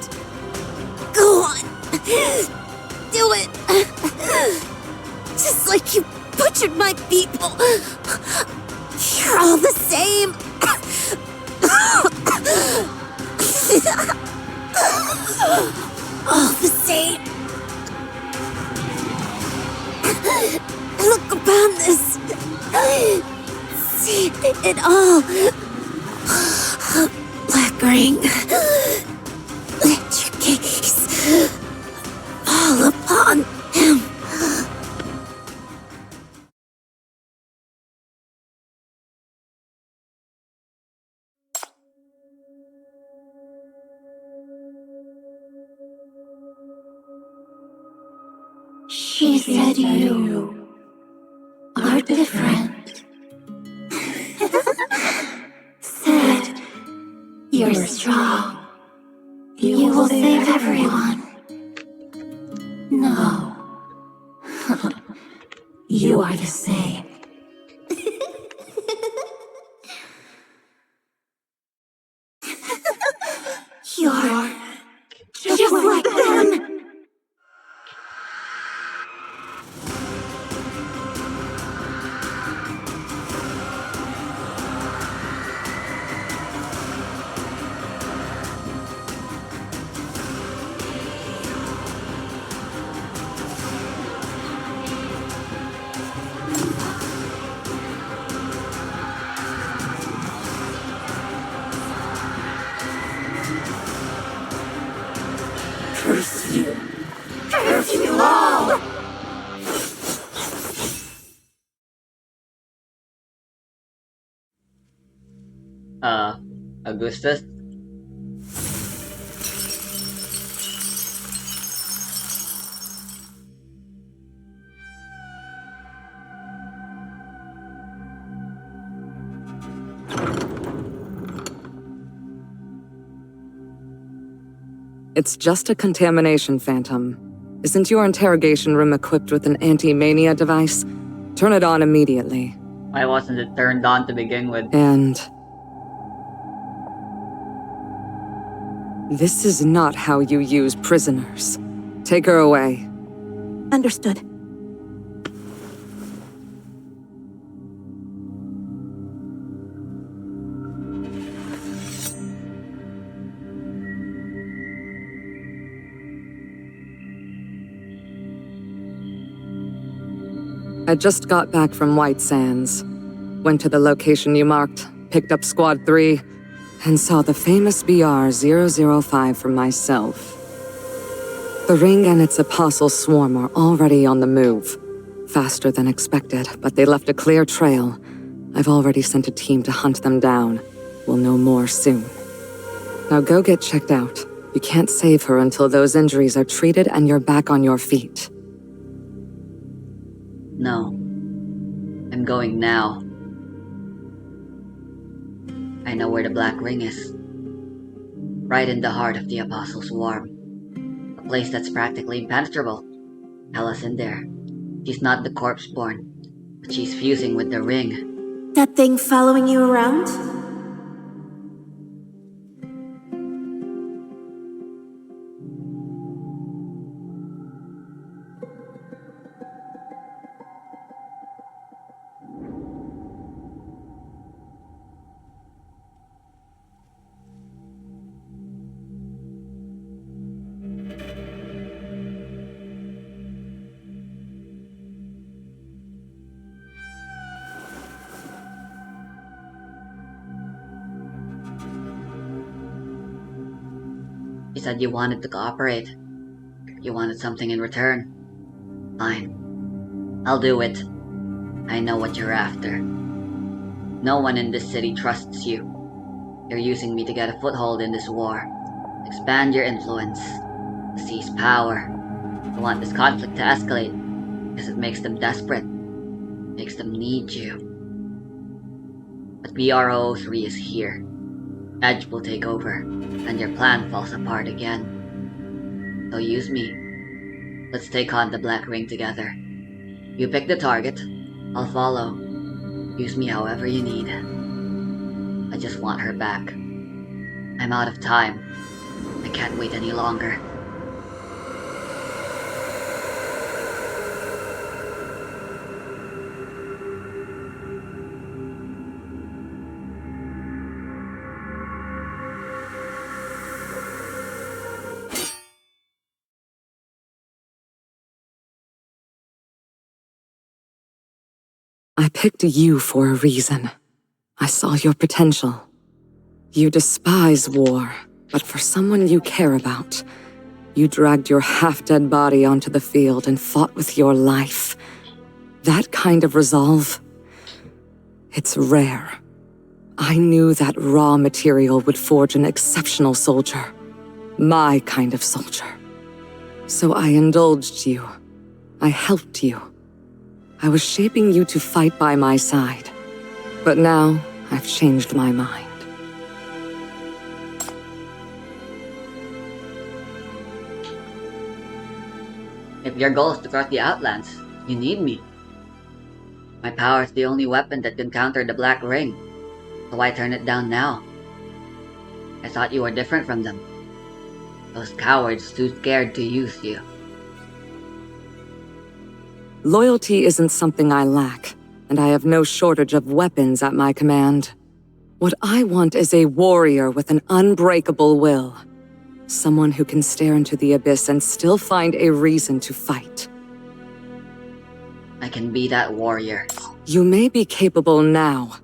Go on! Do it! Just like you butchered my people! You're all the same! All the same! Look upon this! See it all! Black ring. Let your gaze fall upon him. She said you are different. Said you're strong. You will save everyone. No. You are the same. You're just like them. Curse you! Curse you all!
Augustus?
It's just a contamination phantom. Isn't your interrogation room equipped with an anti-mania device? Turn it on immediately.
Why wasn't it turned on to begin with?
And... this is not how you use prisoners. Take her away.
Understood.
I just got back from White Sands. Went to the location you marked, picked up Squad 3, and saw the famous BR-005 for myself. The ring and its apostle swarm are already on the move. Faster than expected, but they left a clear trail. I've already sent a team to hunt them down. We'll know more soon. Now go get checked out. You can't save her until those injuries are treated and you're back on your feet.
No. I'm going now. I know where the Black Ring is. Right in the heart of the Apostle Swarm. A place that's practically impenetrable. Ella's in there. She's not the corpse-born, but she's fusing with the ring.
That thing following you around?
You said you wanted to cooperate. You wanted something in return. Fine. I'll do it. I know what you're after. No one in this city trusts you. You're using me to get a foothold in this war. Expand your influence. Seize power. You want this conflict to escalate because it makes them desperate. Makes them need you. But BR-003 is here. Edge will take over, and your plan falls apart again. So use me. Let's take on the Black Ring together. You pick the target, I'll follow. Use me however you need. I just want her back. I'm out of time. I can't wait any longer.
I picked you for a reason. I saw your potential. You despise war, but for someone you care about, you dragged your half-dead body onto the field and fought with your life. That kind of resolve, it's rare. I knew that raw material would forge an exceptional soldier. My kind of soldier. So I indulged you. I helped you. I was shaping you to fight by my side. But now, I've changed my mind.
If your goal is to cross the Outlands, you need me. My power is the only weapon that can counter the Black Ring, so why turn it down now? I thought you were different from them. Those cowards too scared to use you.
Loyalty isn't something I lack, and I have no shortage of weapons at my command. What I want is a warrior with an unbreakable will. Someone who can stare into the abyss and still find a reason to fight.
I can be that warrior.
You may be capable now,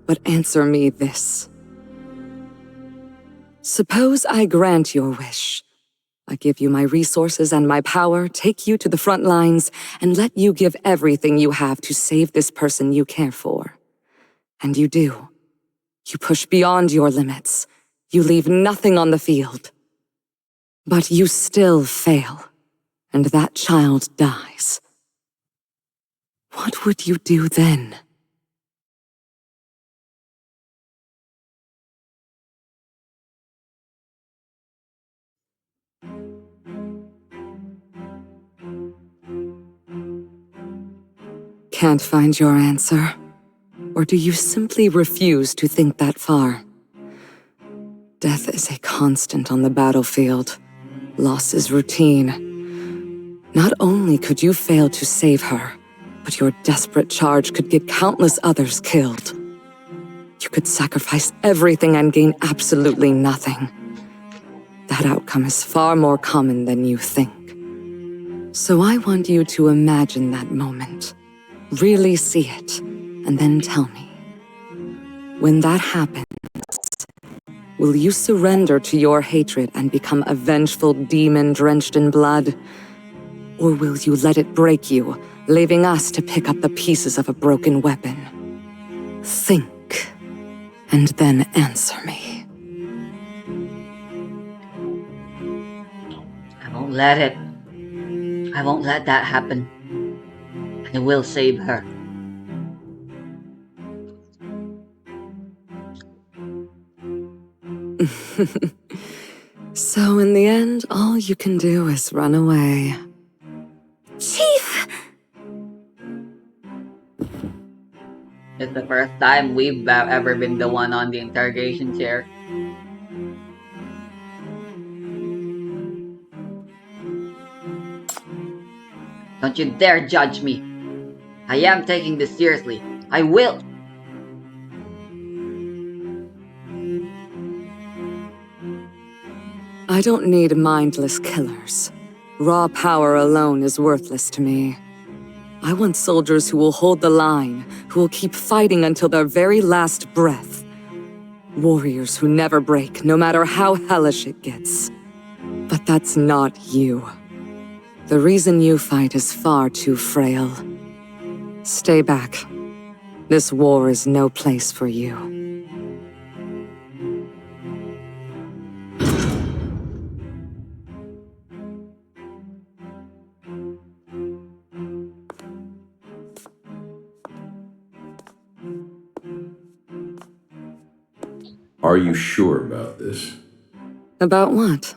but answer me this. Suppose I grant your wish. I give you my resources and my power, take you to the front lines, and let you give everything you have to save this person you care for. And you do. You push beyond your limits. You leave nothing on the field. But you still fail, and that child dies. What would you do then? Can't find your answer? Or do you simply refuse to think that far? Death is a constant on the battlefield. Loss is routine. Not only could you fail to save her, but your desperate charge could get countless others killed. You could sacrifice everything and gain absolutely nothing. That outcome is far more common than you think. So I want you to imagine that moment. Really see it, and then tell me. When that happens, will you surrender to your hatred and become a vengeful demon drenched in blood? Or will you let it break you, leaving us to pick up the pieces of a broken weapon? Think, and then answer me.
I won't let it. I won't let that happen. I will save her.
So in the end, all you can do is run away.
Chief!
It's the first time we've ever been the one on the interrogation chair. Don't you dare judge me. I am taking this seriously. I will.
I don't need mindless killers. Raw power alone is worthless to me. I want soldiers who will hold the line, who will keep fighting until their very last breath. Warriors who never break, no matter how hellish it gets. But that's not you. The reason you fight is far too frail. Stay back. This war is no place for you.
Are you sure about this?
About what?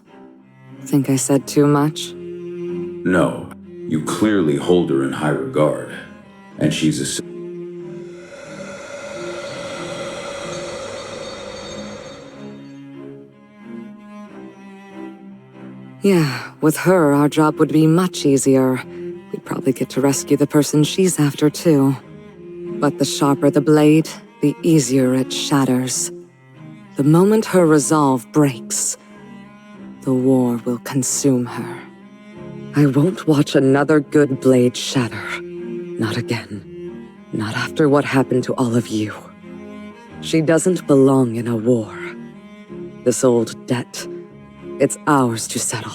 Think I said too much?
No. You clearly hold her in high regard. And she's a...
Yeah, with her, our job would be much easier. We'd probably get to rescue the person she's after, too. But the sharper the blade, the easier it shatters. The moment her resolve breaks, the war will consume her. I won't watch another good blade shatter. Not again. Not after what happened to all of you. She doesn't belong in a war. This old debt, it's ours to settle.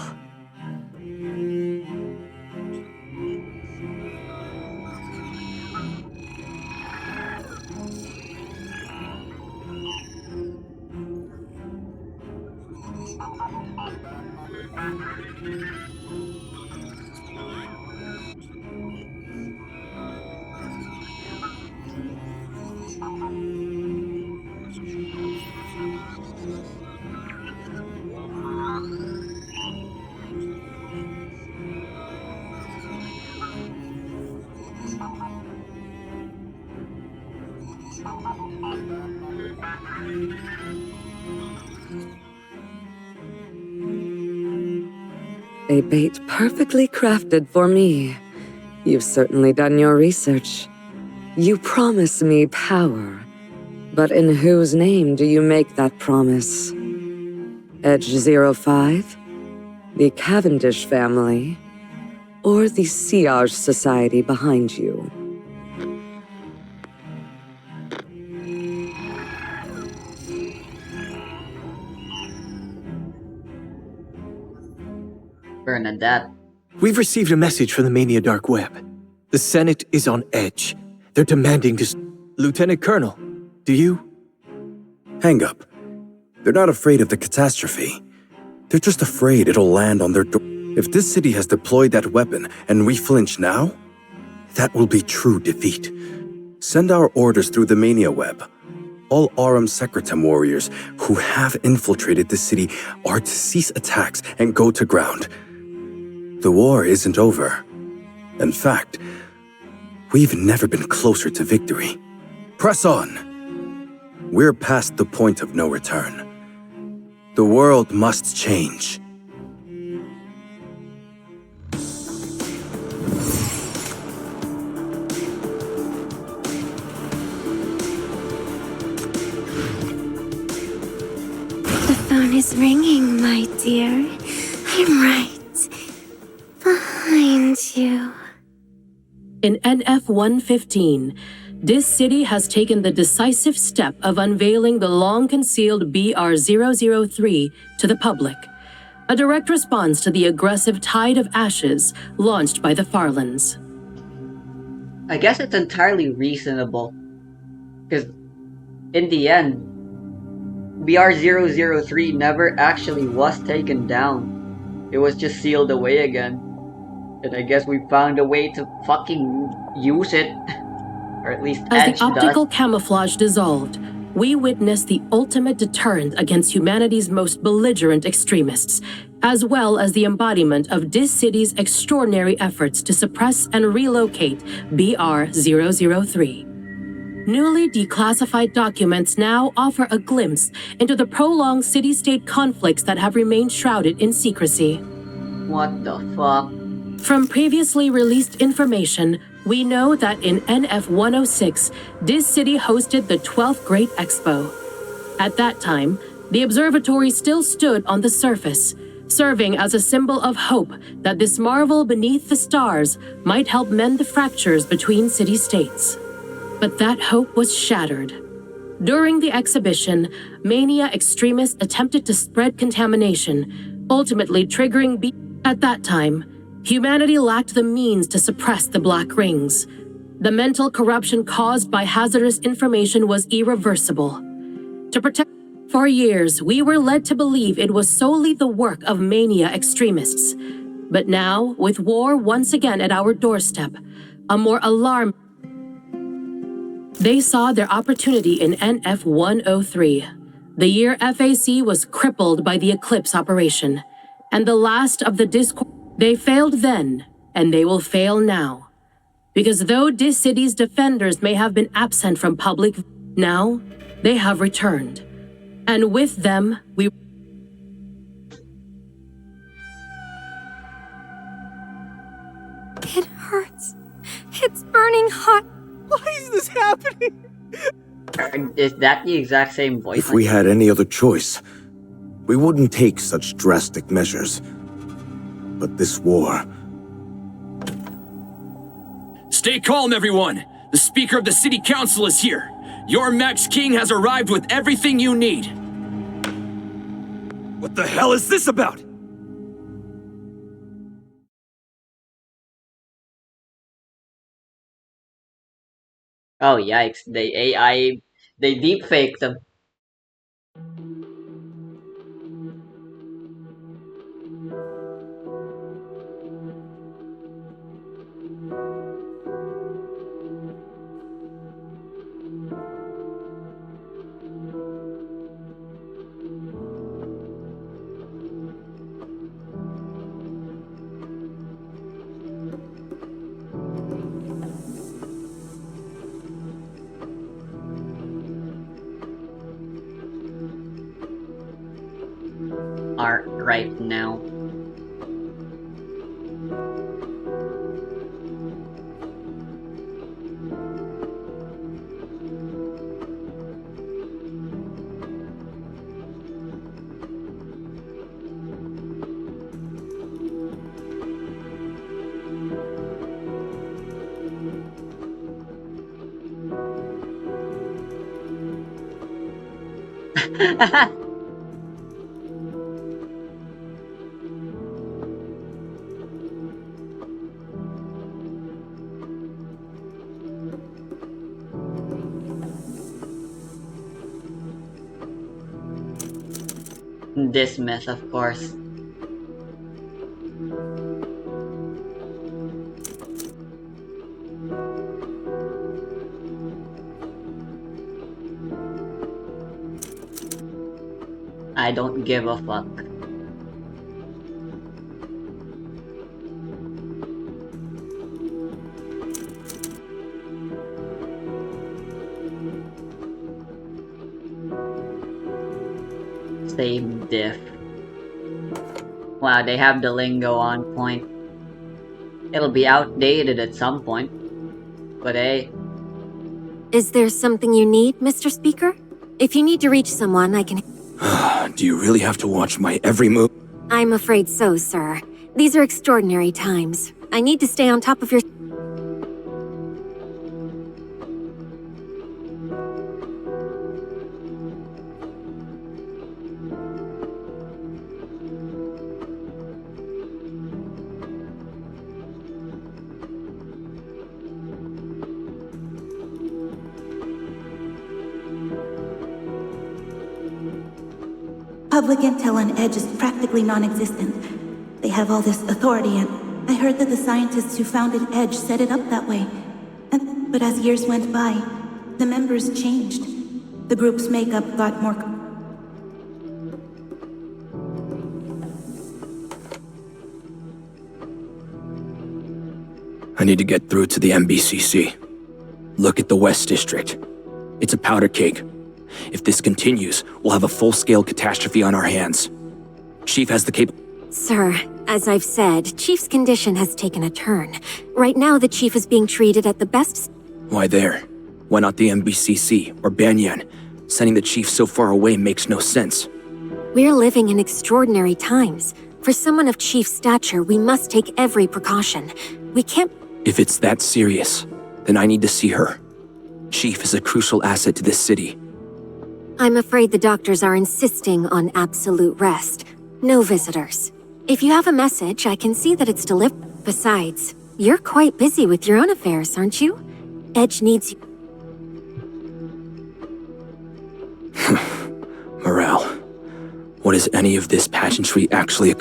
A bait perfectly crafted for me. You've certainly done your research. You promise me power, but in whose name do you make that promise? Edge 05? The Cavendish family? Or the Siage Society behind you?
Bernadette.
We've received a message from the Mania Dark Web. The Senate is on edge. They're demanding to... Lieutenant Colonel, do you?
Hang up. They're not afraid of the catastrophe. They're just afraid it'll land on their door. If this city has deployed that weapon and we flinch now, that will be true defeat. Send our orders through the Mania Web. All Aurum Secretum warriors who have infiltrated the city are to cease attacks and go to ground. The war isn't over. In fact, we've never been closer to victory. Press on! We're past the point of no return. The world must change.
The phone is ringing, my dear. I'm right behind you.
In NF-115, this city has taken the decisive step of unveiling the long-concealed BR-003 to the public, a direct response to the aggressive tide of ashes launched by the Farlands.
I guess it's entirely reasonable, because in the end, BR-003 never actually was taken down. It was just sealed away again. And I guess we found a way to fucking use it. Or at least
As
Edge
the optical
does.
camouflage dissolved, we witnessed the ultimate deterrent against humanity's most belligerent extremists, as well as the embodiment of this city's extraordinary efforts to suppress and relocate BR-003. Newly declassified documents now offer a glimpse into the prolonged city-state conflicts that have remained shrouded in secrecy.
What the fuck?
From previously released information, we know that in NF-106, this city hosted the 12th Great Expo. At that time, the observatory still stood on the surface, serving as a symbol of hope that this marvel beneath the stars might help mend the fractures between city-states. But that hope was shattered. During the exhibition, Mania extremists attempted to spread contamination, ultimately triggering At that time, humanity lacked the means to suppress the Black Rings. The mental corruption caused by hazardous information was irreversible. To protect For years, we were led to believe it was solely the work of Mania extremists. But now, with war once again at our doorstep, a more alarming They saw their opportunity in NF-103. The year FAC was crippled by the Eclipse operation, and the last of the discord. They failed then, and they will fail now. Because though this city's defenders may have been absent from public, now they have returned. And with them,
hurts. It's burning hot.
Why is this happening?
Is that the exact same voice?
If we had any other choice, we wouldn't take such drastic measures. But this war...
Stay calm, everyone! The Speaker of the City Council is here! Your Max King has arrived with everything you need!
What the hell is this about?
Oh yikes, they deepfaked them. Art right now. This mess, of course. I don't give a fuck. Same diff. Wow, they have the lingo on point. It'll be outdated at some point. But hey.
Is there something you need, Mr. Speaker? If you need to reach someone, I can...
Do you really have to watch my every move?
I'm afraid so, sir. These are extraordinary times. I need to stay on top of your...
Public intel on Edge is practically non-existent. They have all this authority, and I heard that the scientists who founded Edge set it up that way. But as years went by, the members changed. The group's makeup got more...
I need to get through to the MBCC. Look at the West District. It's a powder keg. If this continues, we'll have a full-scale catastrophe on our hands. Chief has the
Sir, as I've said, Chief's condition has taken a turn. Right now, the Chief is being treated at the best...
Why there? Why not the MBCC or Banyan? Sending the Chief so far away makes no sense.
We're living in extraordinary times. For someone of Chief's stature, we must take every precaution. We can't...
If it's that serious, then I need to see her. Chief is a crucial asset to this city.
I'm afraid the doctors are insisting on absolute rest. No visitors. If you have a message, I can see that it's delivered. Besides, you're quite busy with your own affairs, aren't you? Edge needs you.
Morale. What is any of this pageantry actually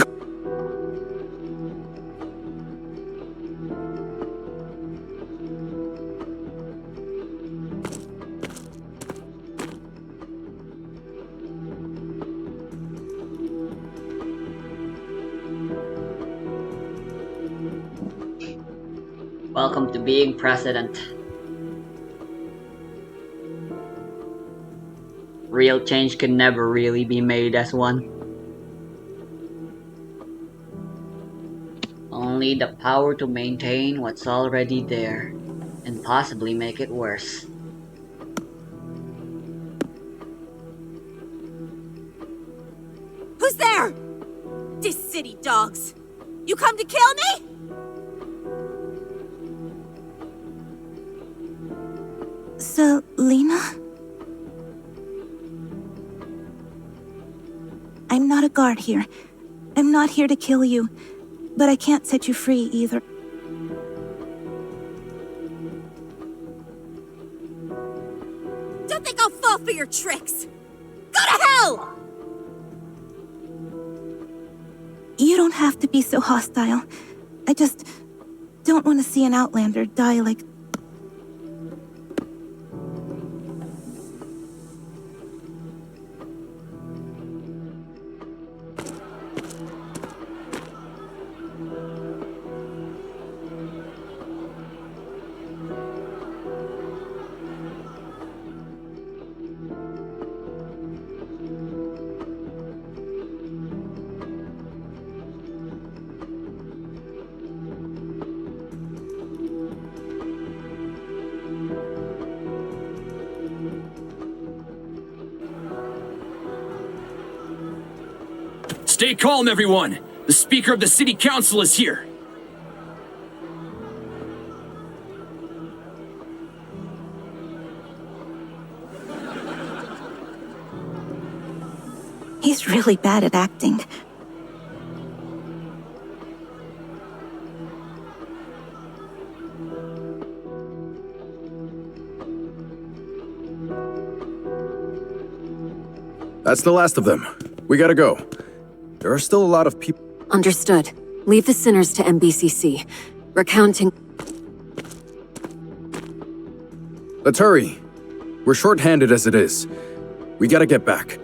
Welcome to being president. Real change can never really be made as one. Only only the power to maintain what's already there, and possibly make it worse.
Who's there? This city dogs. You come to kill me?
Selena? I'm not a guard here. I'm not here to kill you, but I can't set you free either.
Don't think I'll fall for your tricks. Go to hell!
You don't have to be so hostile. I just don't want to see an Outlander die like...
Stay calm, everyone! The Speaker of the City Council is here!
He's really bad at acting.
That's the last of them. We gotta go. There are still a lot of people.
Understood. Leave the sinners to MBCC. Recounting...
Let's hurry. We're short-handed as it is. We gotta get back.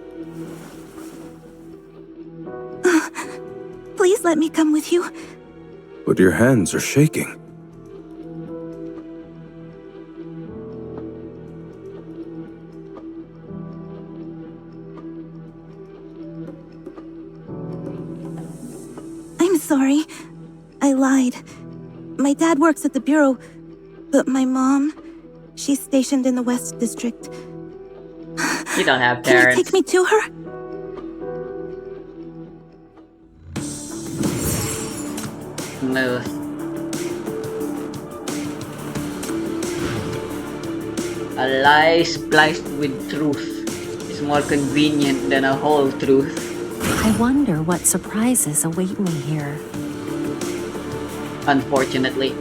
Please let me come with you.
But your hands are shaking.
I'm sorry. I lied. My dad works at the Bureau, but my mom, she's stationed in the West District.
You don't have
Can you
parents.
take me to her?
Smooth. A lie spliced with truth is more convenient than a whole truth.
I wonder what surprises await me here.
Unfortunately.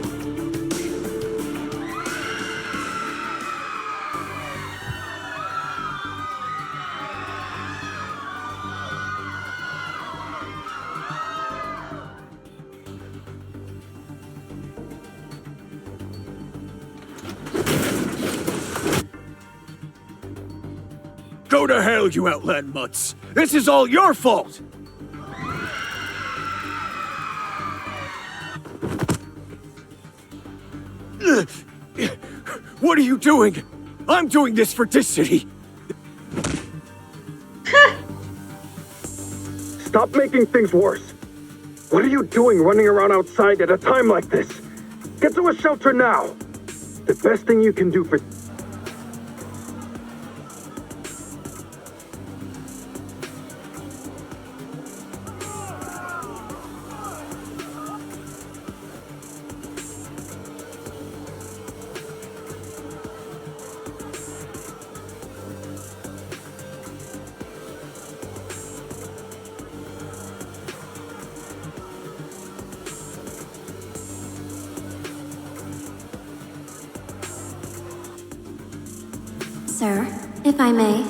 Go to hell, you outland mutts! This is all your fault! What are you doing? I'm doing this for this city!
Stop making things worse. What are you doing running around outside at a time like this? Get to a shelter now. The best thing you can do for...
Sir, if I may,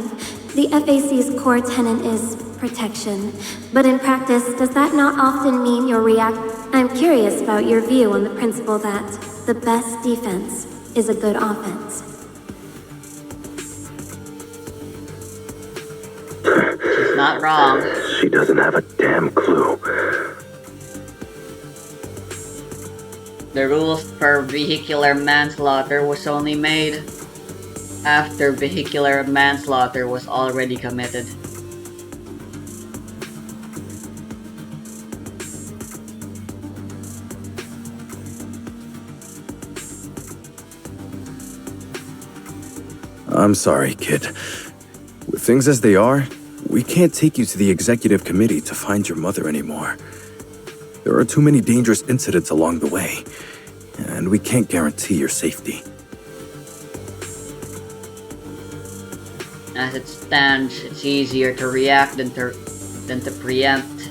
the FAC's core tenet is protection, but in practice, does that not often mean your react? I'm curious about your view on the principle that the best defense is a good offense.
She's not wrong.
She doesn't have a damn clue.
The rules for vehicular manslaughter was only made after vehicular manslaughter was already committed.
I'm sorry, kid. With things as they are, we can't take you to the executive committee to find your mother anymore. There are too many dangerous incidents along the way, and we can't guarantee your safety.
As it stands, it's easier to react than to preempt.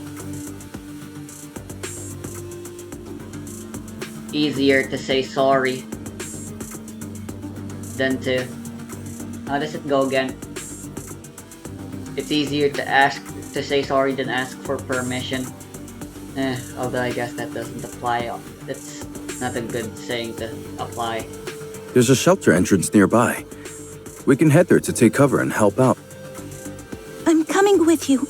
Easier to say sorry than to... How does it go again? It's easier to say sorry than ask for permission. Although I guess that doesn't apply. That's not a good saying to apply.
There's a shelter entrance nearby. We can head there to take cover and help out.
I'm coming with you.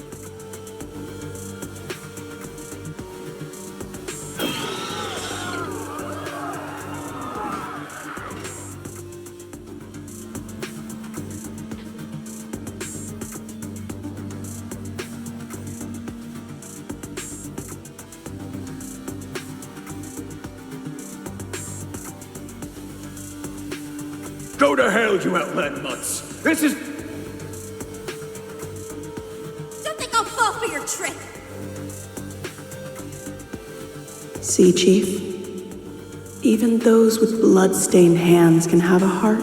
Go to hell, you outland mutts! This is...
Don't think I'll fall for your trick!
See, Chief? Even those with blood-stained hands can have a heart.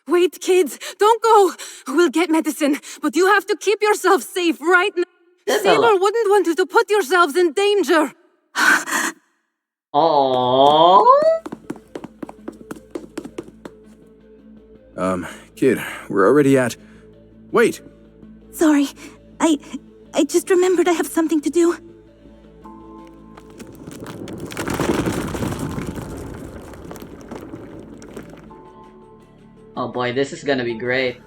Wait, kids, don't go. We'll get medicine, but you have to keep yourself safe right now. Sailor wouldn't want you to put yourselves in danger.
Aww.
Kid, we're already at... Wait!
Sorry, I just remembered I have something to do.
Oh boy, this is gonna be great.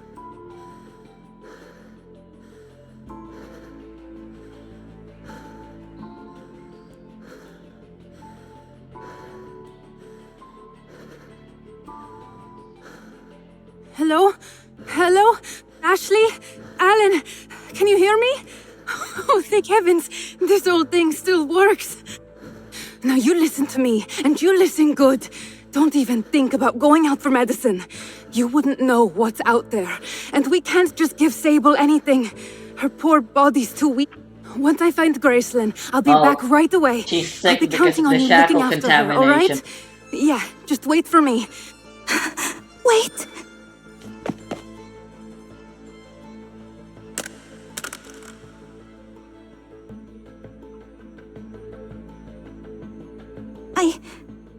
Hello? Hello? Ashley? Alan? Can you hear me? Oh, thank heavens, this old thing still works. Now you listen to me, and you listen good. Don't even think about going out for medicine. You wouldn't know what's out there, and we can't just give Sable anything. Her poor body's too weak. Once I find Gracelyn, I'll be back right away.
She's sick
I'll be
because
counting
of
on
the
you looking
shackle
after her, all
contamination.
right? Yeah, just wait for me.
Wait!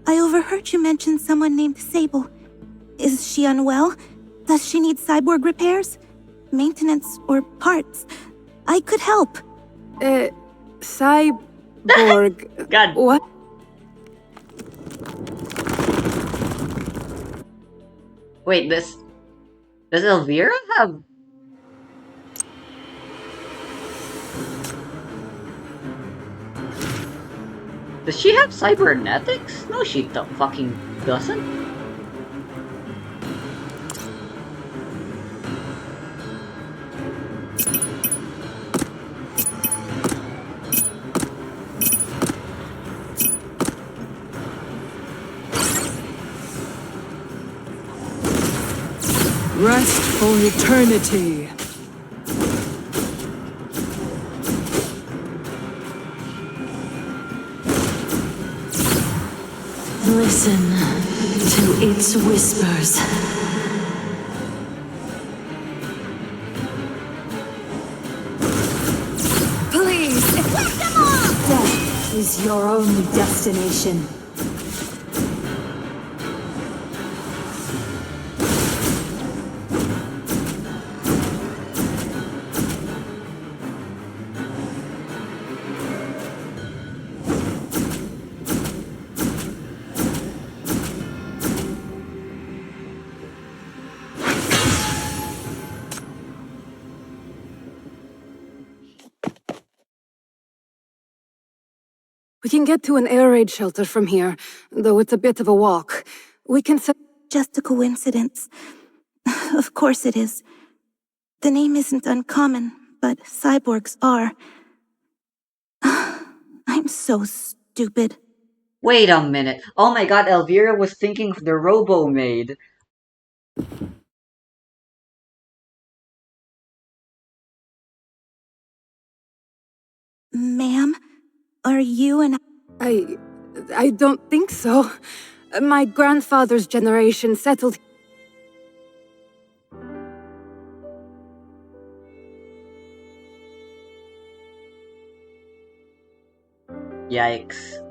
I overheard you mention someone named Sable. Is she unwell? Does she need cyborg repairs? Maintenance or parts? I could help.
Cyborg...
God.
What?
Wait, does Elvira have... Does she have cybernetics? No, she fucking doesn't.
Rest for eternity.
Listen to its whispers.
Please! Wake them off!
Death is your only destination.
We can get to an air raid shelter from here, though it's a bit of a walk. We can
Just a coincidence. Of course it is. The name isn't uncommon, but cyborgs are. I'm so stupid.
Wait a minute. Oh my god, Elvira was thinking of the Robo-Maid.
Ma'am, are you an...
I don't think so. My grandfather's generation settled...
Yikes.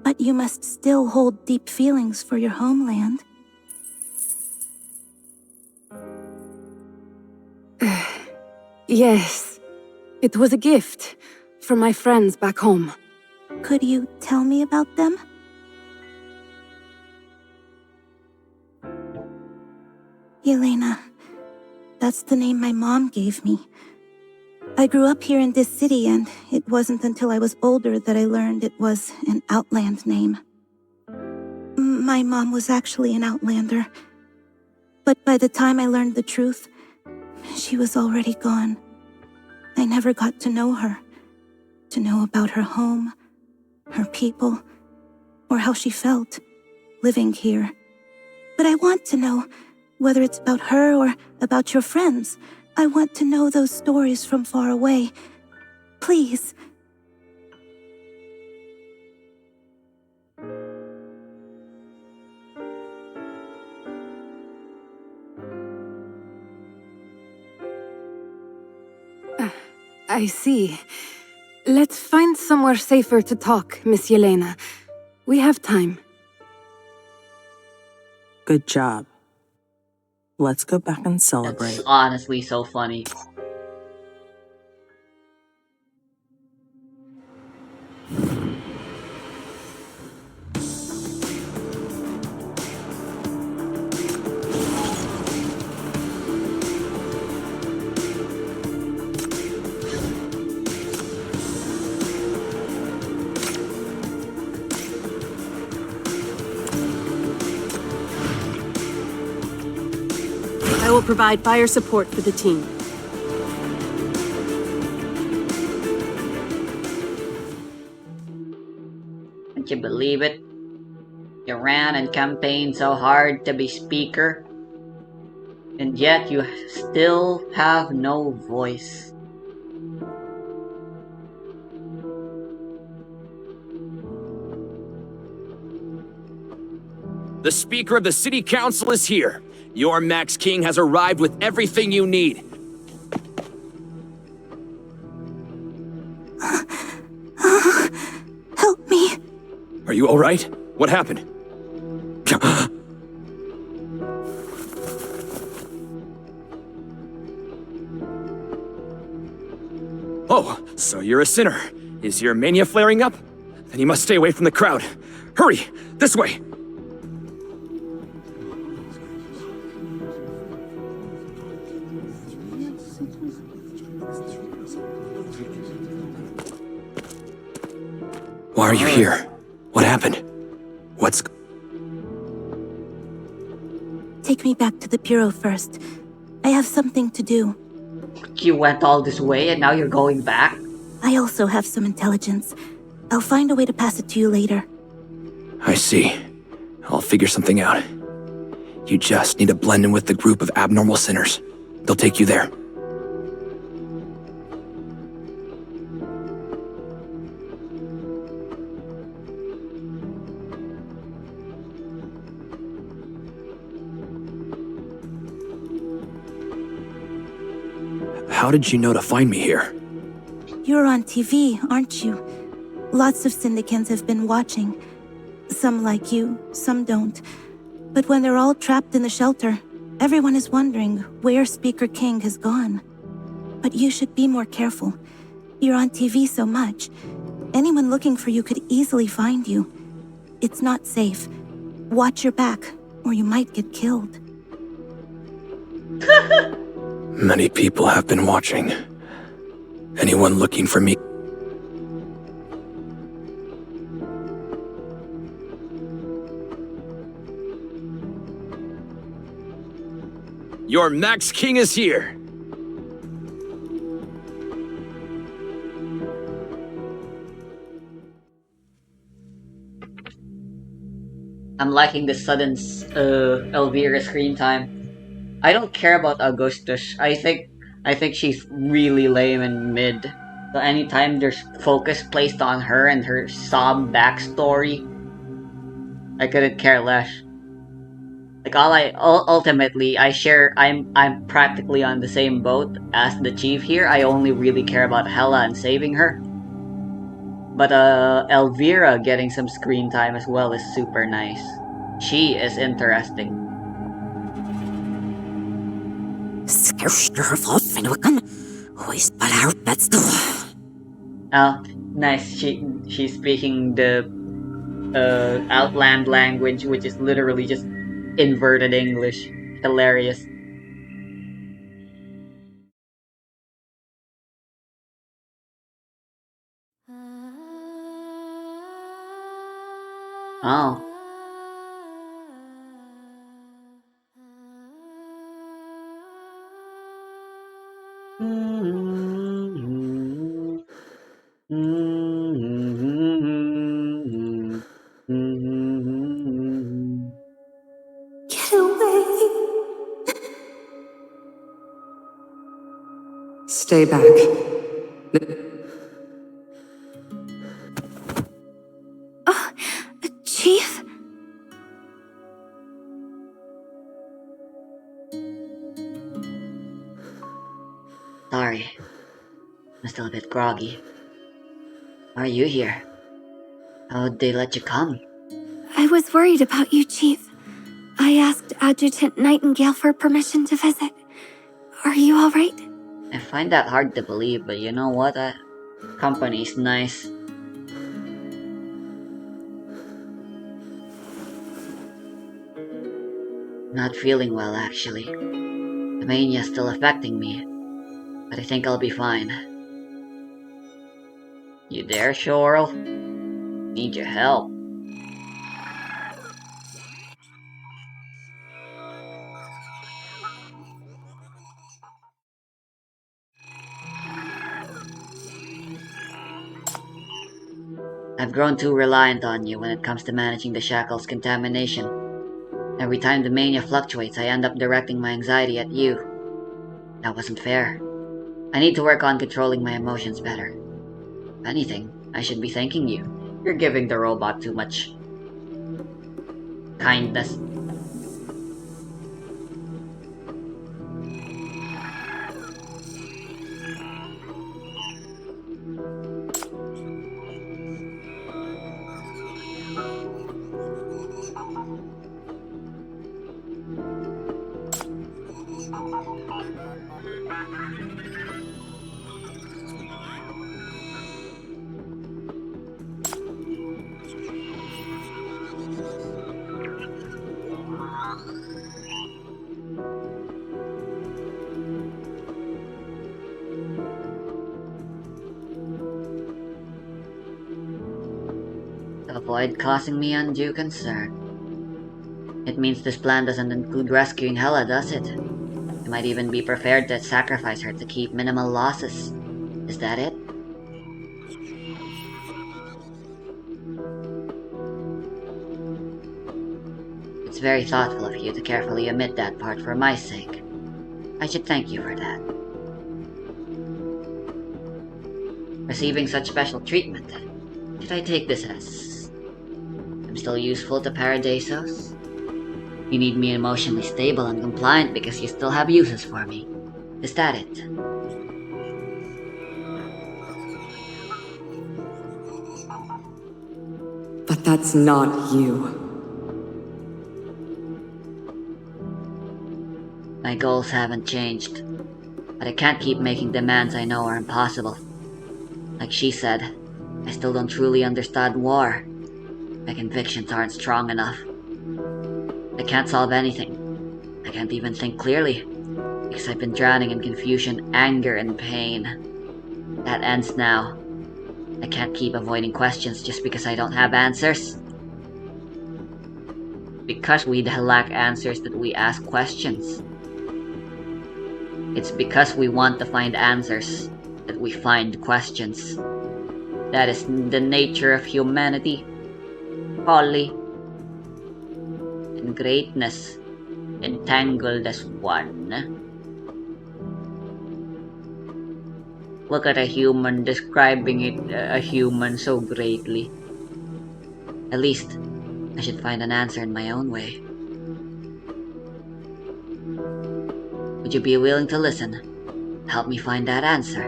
But you must still hold deep feelings for your homeland.
Yes. It was a gift from my friends back home.
Could you tell me about them? Yelena. That's the name my mom gave me. I grew up here in this city, and it wasn't until I was older that I learned it was an Outland name. My mom was actually an Outlander. But by the time I learned the truth, she was already gone. I never got to know her, to know about her home, her people, or how she felt living here. But I want to know, whether it's about her or about your friends. I want to know those stories from far away. Please.
I see. Let's find somewhere safer to talk, Miss Yelena. We have time.
Good job. Let's go back and celebrate.
That's honestly so funny.
I will provide fire support for the team.
Can't you believe it? You ran and campaigned so hard to be speaker, and yet you still have no voice.
The Speaker of the City Council is here. Your Max King has arrived with everything you need.
Help me.
Are you all right? What happened? Oh, so you're a sinner. Is your mania flaring up? Then you must stay away from the crowd. Hurry! This way! Why are you here? What happened? What's...
Take me back to the Bureau first. I have something to do.
You went all this way and now you're going back?
I also have some intelligence. I'll find a way to pass it to you later.
I see. I'll figure something out. You just need to blend in with the group of abnormal sinners. They'll take you there. How did you know to find me here?
You're on TV, aren't you? Lots of syndicants have been watching. Some like you, some don't. But when they're all trapped in the shelter, everyone is wondering where Speaker King has gone. But you should be more careful. You're on TV so much. Anyone looking for you could easily find you. It's not safe. Watch your back, or you might get killed.
Many people have been watching. Anyone looking for me? Your Max King is here!
I'm liking the sudden Elvira screen time. I don't care about Augustus. I think she's really lame and mid. So anytime there's focus placed on her and her sob backstory, I couldn't care less. Like ultimately I'm practically on the same boat as the chief here. I only really care about Hela and saving her. But Elvira getting some screen time as well is super nice. She is interesting. Oh, nice. She's speaking the Outland language, which is literally just inverted English. Hilarious. Oh.
Get away.
Stay back.
Oh, Chief?
Sorry. I'm still a bit groggy. Why are you here? How'd they let you come?
I was worried about you, Chief. I asked Adjutant Nightingale for permission to visit. Are you alright?
I find that hard to believe, but you know what? Company's nice. Not feeling well, actually. The mania's still affecting me, but I think I'll be fine. You there, Shorel? Need your help. I've grown too reliant on you when it comes to managing the Shackle's contamination. Every time the mania fluctuates, I end up directing my anxiety at you. That wasn't fair. I need to work on controlling my emotions better. If anything, I should be thanking you. You're giving the robot too much kindness. To avoid causing me undue concern. It means this plan doesn't include rescuing Hela, does it? You might even be prepared to sacrifice her to keep minimal losses. Is that it? It's very thoughtful of you to carefully omit that part for my sake. I should thank you for that. Receiving such special treatment. Should I take this as I'm still useful to Paradisos? You need me emotionally stable and compliant because you still have uses for me. Is that it?
But that's not you.
My goals haven't changed, but I can't keep making demands I know are impossible. Like she said, I still don't truly understand war. My convictions aren't strong enough. I can't solve anything. I can't even think clearly. Because I've been drowning in confusion, anger, and pain. That ends now. I can't keep avoiding questions just because I don't have answers. Because we lack answers that we ask questions. It's because we want to find answers that we find questions. That is the nature of humanity. Folly and greatness entangled as one. Look at a human describing a human so greatly. At least, I should find an answer in my own way. Would you be willing to listen? Help me find that answer.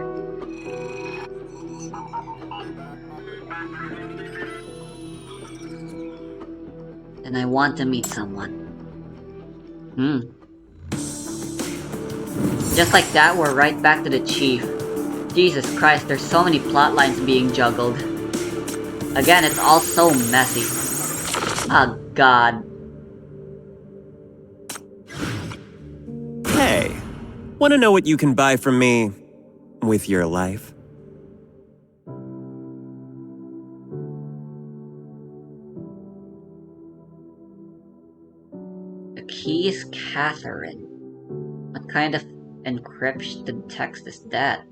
Then I want to meet someone. Just like that, we're right back to the chief. Jesus Christ, there's so many plot lines being juggled. Again, it's all so messy. Oh god.
Hey, wanna know what you can buy from me with your life?
The key is Catherine. What kind of encrypted text is that?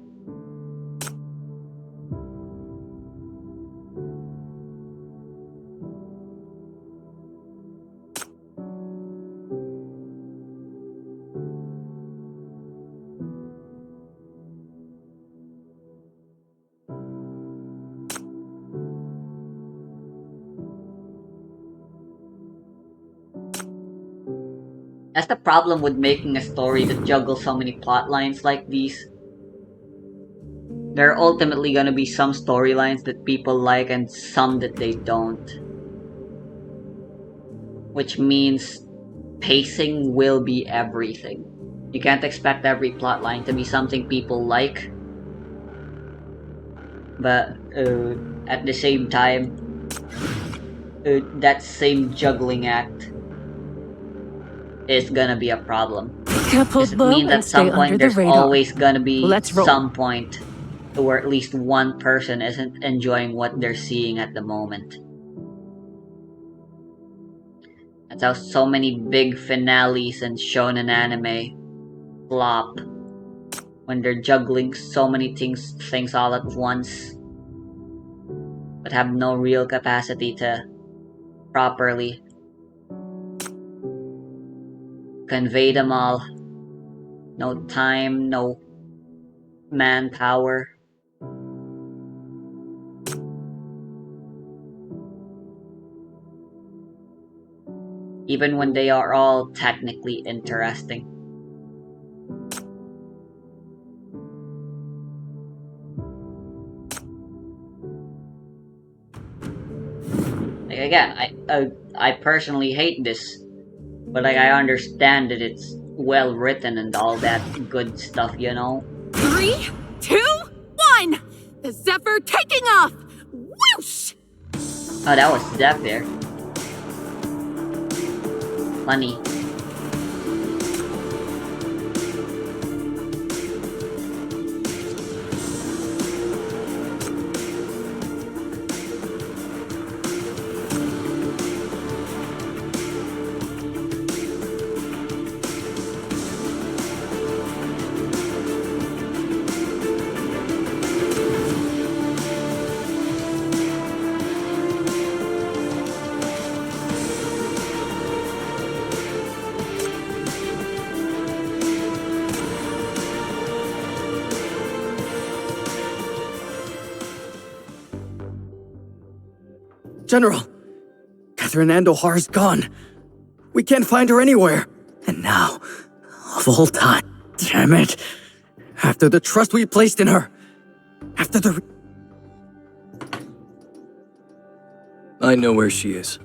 That's the problem with making a story that juggles so many plot lines like these. There are ultimately gonna be some storylines that people like and some that they don't. Which means pacing will be everything. You can't expect every plotline to be something people like. But at the same time, that same juggling act is gonna be a problem. Because it means at some point there's always gonna be some point where at least one person isn't enjoying what they're seeing at the moment. That's how so many big finales in shonen anime flop. When they're juggling so many things all at once, but have no real capacity to properly convey them all. No time, no manpower. Even when they are all technically interesting. Like, again, I personally hate this, but like I understand that it's well written and all that good stuff, you know?
3, 2, 1! The Zephyr taking off! Whoosh!
Oh, that was Zephyr. Funny.
General! Catherine Andohar is gone. We can't find her anywhere. And now, of all time, damn it. After the trust we placed in her. After the... I know where she is.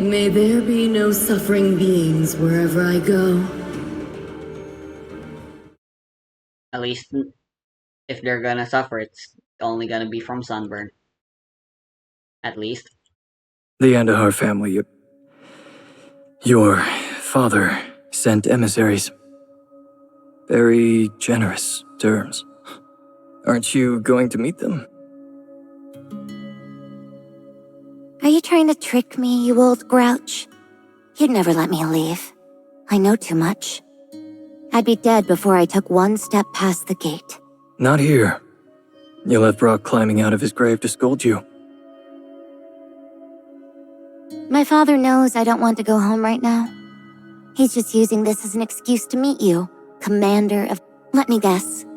May there be no suffering beings wherever I go.
At least, if they're gonna suffer, it's only gonna be from sunburn. At least.
The Andahar family, your father sent emissaries. Very generous terms. Aren't you going to meet them?
Are you trying to trick me, you old grouch? You'd never let me leave. I know too much. I'd be dead before I took one step past the gate.
Not here. You left Brock climbing out of his grave to scold you.
My father knows I don't want to go home right now. He's just using this as an excuse to meet you, Commander of... Let me guess.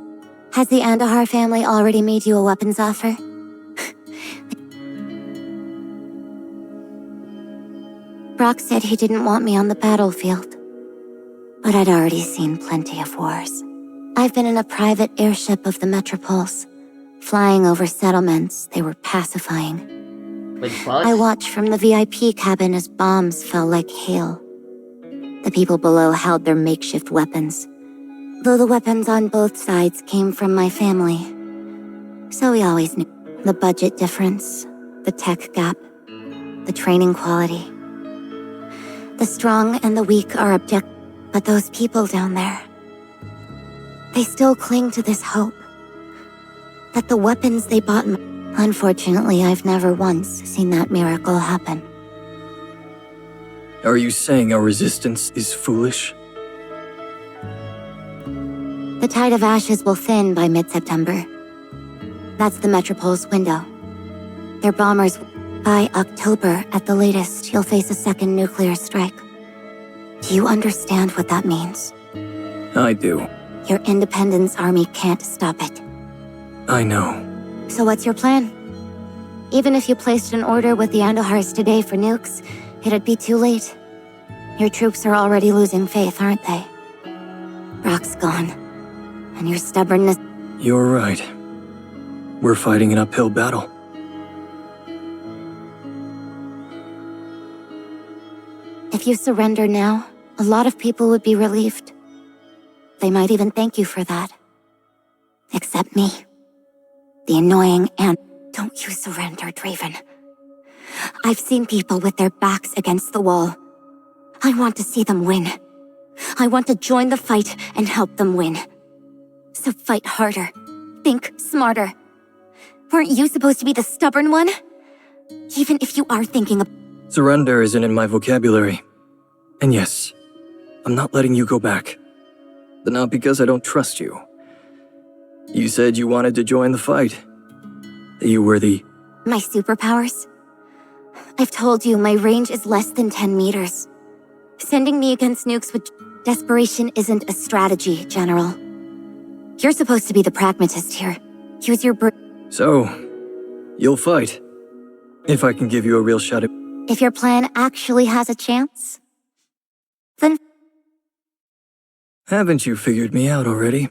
Has the Andahar family already made you a weapons offer? Brock said he didn't want me on the battlefield. But I'd already seen plenty of wars. I've been in a private airship of the Metropoles, flying over settlements they were pacifying. I watched from the VIP cabin as bombs fell like hail. The people below held their makeshift weapons, though the weapons on both sides came from my family. So we always knew the budget difference, the tech gap, the training quality. The strong and the weak are object, but those people down there, they still cling to this hope that the weapons they bought. Unfortunately, I've never once seen that miracle happen.
Are you saying our resistance is foolish?
The tide of ashes will thin by mid-September. That's the Metropole's window. Their bombers... By October, at the latest, you'll face a second nuclear strike. Do you understand what that means?
I do.
Your Independence Army can't stop it.
I know.
So what's your plan? Even if you placed an order with the Andahars today for nukes, it'd be too late. Your troops are already losing faith, aren't they? Brock's gone. And your stubbornness...
You're right. We're fighting an uphill battle.
If you surrender now, a lot of people would be relieved. They might even thank you for that. Except me. The annoying and... Don't you surrender, Draven. I've seen people with their backs against the wall. I want to see them win. I want to join the fight and help them win. So fight harder. Think smarter. Weren't you supposed to be the stubborn one? Even if you are thinking of...
Surrender isn't in my vocabulary. And yes, I'm not letting you go back. But not because I don't trust you. You said you wanted to join the fight. That you were the...
My superpowers? I've told you my range is less than 10 meters. Sending me against nukes with desperation isn't a strategy, General. You're supposed to be the pragmatist here. Use your
So, you'll fight. If I can give you a real shot at...
If your plan actually has a chance, then...
Haven't you figured me out already?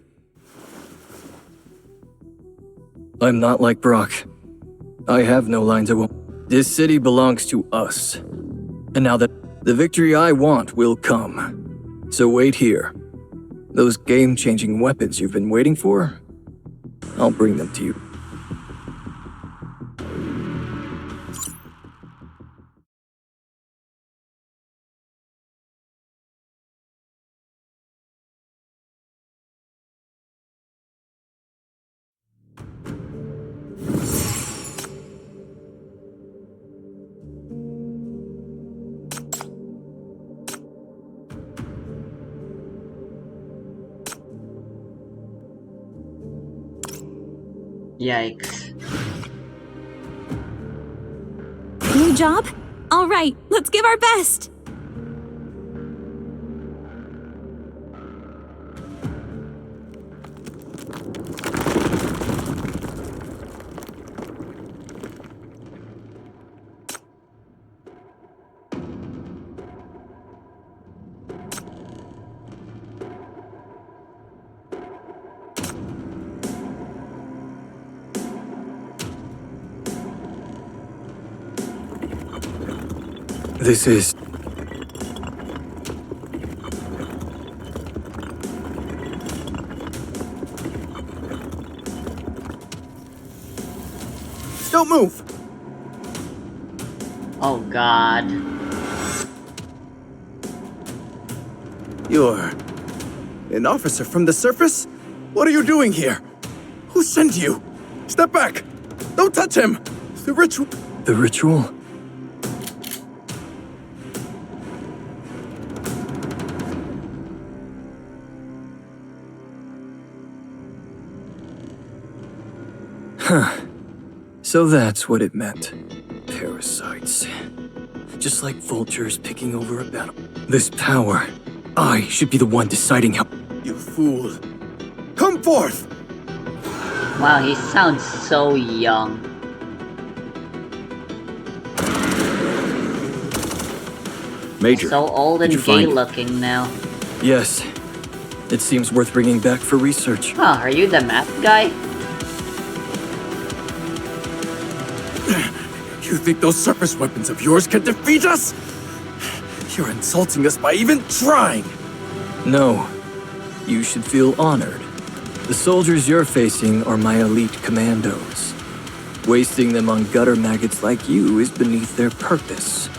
I'm not like Brock. I have no lines I won't... This city belongs to us. And now that the victory I want will come. So wait here. Those game-changing weapons you've been waiting for, I'll bring them to you.
Yikes.
New job? All right, let's give our best.
This is...
Don't move!
Oh god.
You're... an officer from the surface? What are you doing here? Who sent you? Step back! Don't touch him! The ritual...
The ritual? Huh. So that's what it meant. Parasites. Just like vultures picking over a battle. This power, I should be the one deciding how...
You fool! Come forth!
Wow, he sounds so young.
Major,
so old and gay looking now.
Yes. It seems worth bringing back for research.
Huh, are you the math guy?
You think those surface weapons of yours can defeat us? You're insulting us by even trying!
No. You should feel honored. The soldiers you're facing are my elite commandos. Wasting them on gutter maggots like you is beneath their purpose.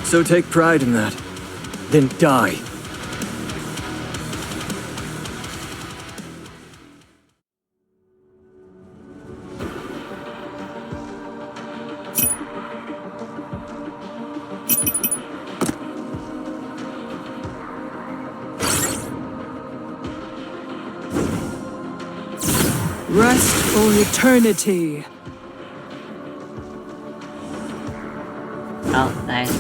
So take pride in that. Then die.
Rest for eternity.
Oh, nice.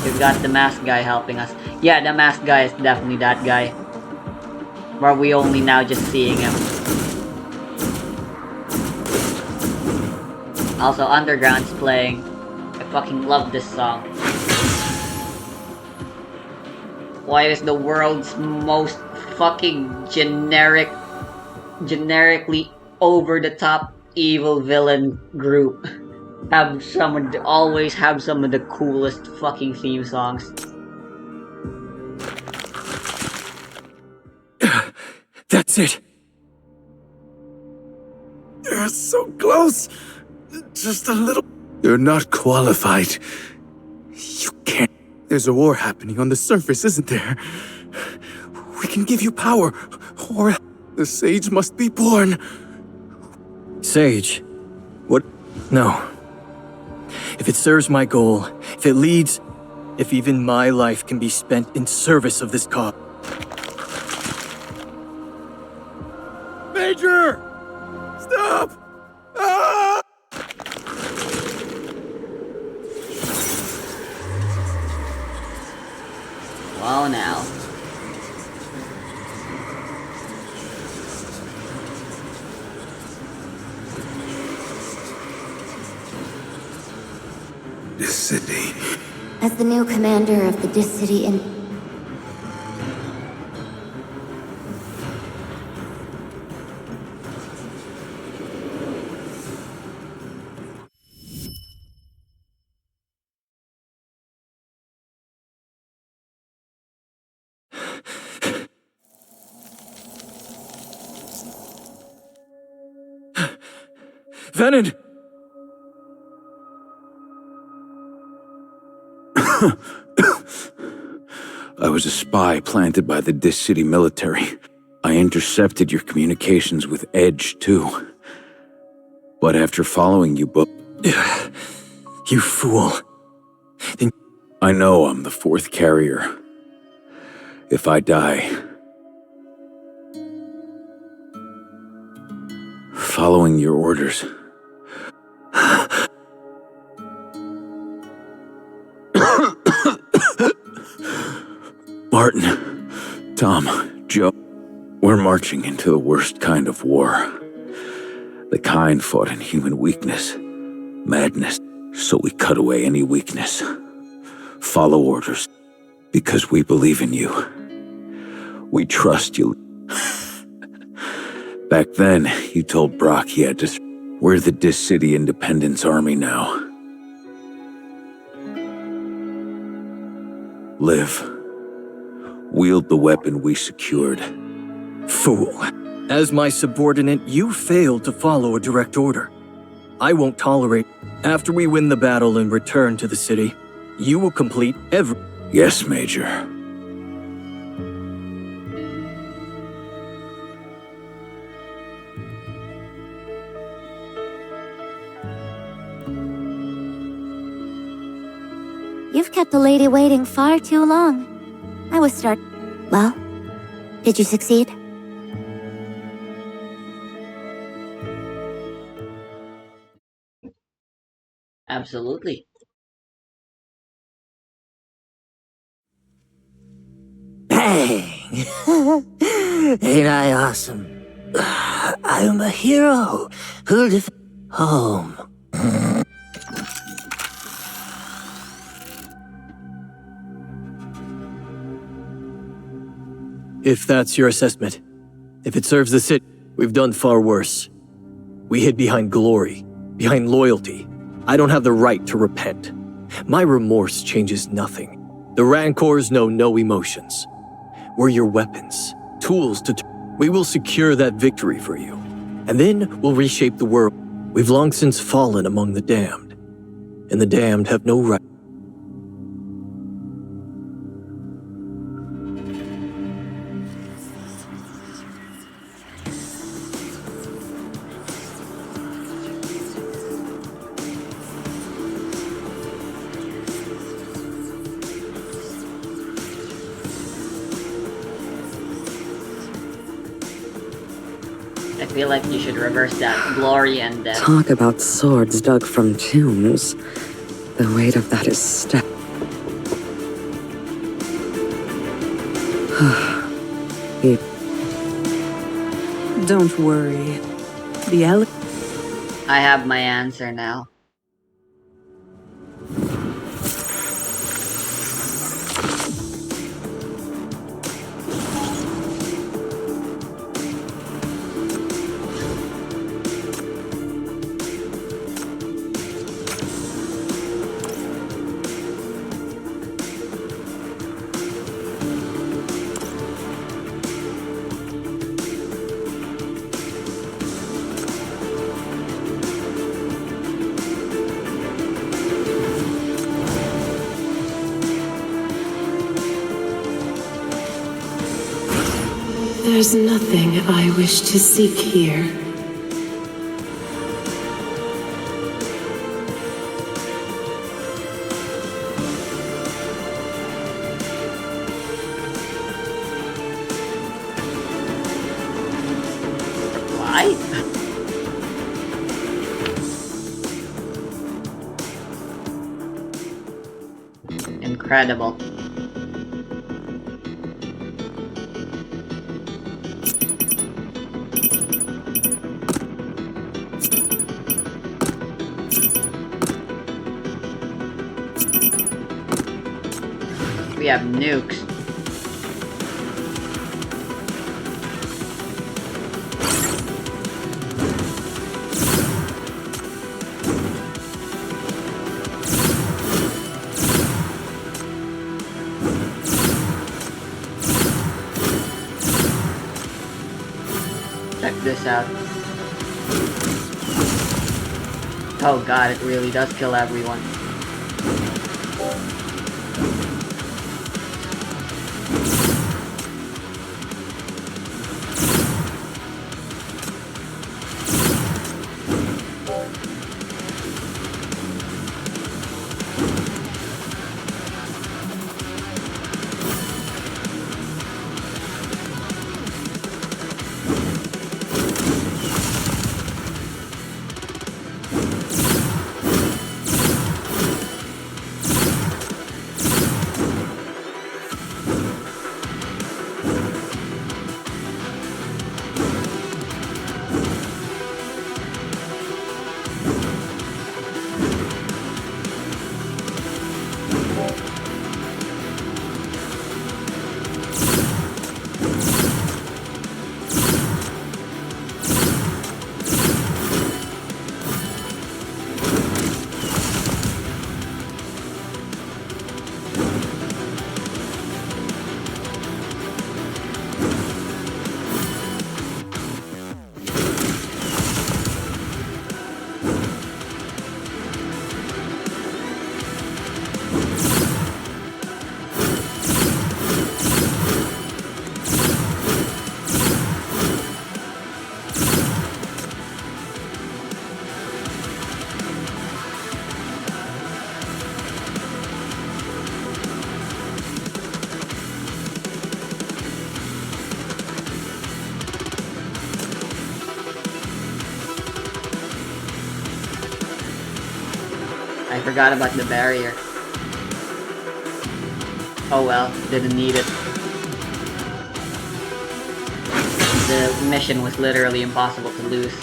We've got the masked guy helping us. Yeah, the masked guy is definitely that guy. Where we only now just seeing him. Also, Underground's playing. I fucking love this song. Why is the world's most fucking generically over-the-top evil villain group always have some of the coolest fucking theme songs?
That's it.
You're so close. Just a little... You're not qualified. You can't... There's a war happening on the surface, isn't there? We can give you power, or... The Sage must be born.
Sage? What? No. If it serves my goal, if it leads, if even my life can be spent in service of this cause.
Major! Stop! Ah!
Wow, now.
This city.
As the new commander of the Dis City in...
Venom!
I was a spy planted by the Dis City military. I intercepted your communications with Edge, too. But after following you both...
You fool. Then...
I know I'm the fourth carrier. If I die... following your orders... Martin, Tom, Joe, we're marching into the worst kind of war. The kind fought in human weakness, madness, so we cut away any weakness. Follow orders, because we believe in you. We trust you. Back then, you told Brock he had to... We're the Dis City Independence Army now. Live. Wield the weapon we secured.
Fool. As my subordinate, you failed to follow a direct order. I won't tolerate. After we win the battle and return to the city, you will complete every...
Yes, Major.
You've kept the lady waiting far too long. I was Well, did you succeed?
Absolutely.
Bang! Ain't I awesome? I'm a hero who'll home.
If that's your assessment, if it serves the city, we've done far worse. We hid behind glory, behind loyalty. I don't have the right to repent. My remorse changes nothing. The Rancors know no emotions. We're your weapons, tools to... We will secure that victory for you. And then we'll reshape the world. We've long since fallen among the damned. And the damned have no right...
I feel like you should reverse that glory and death.
Talk about swords dug from tombs. The weight of that is stuck.
Don't worry.
I have my answer now.
There's nothing I wish to seek here.
Why? Incredible. We have nukes. Check this out. Oh god, it really does kill everyone. forgot about the barrier. Oh well, didn't need it. The mission was literally impossible to lose.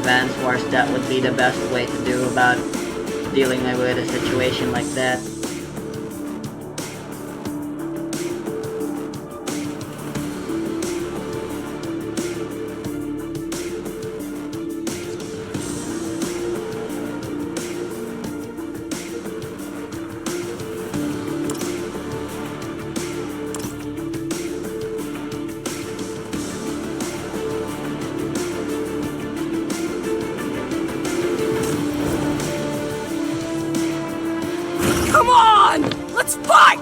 Advance wars, that would be the best way to do about dealing with a situation like that.
Come on! Let's fight!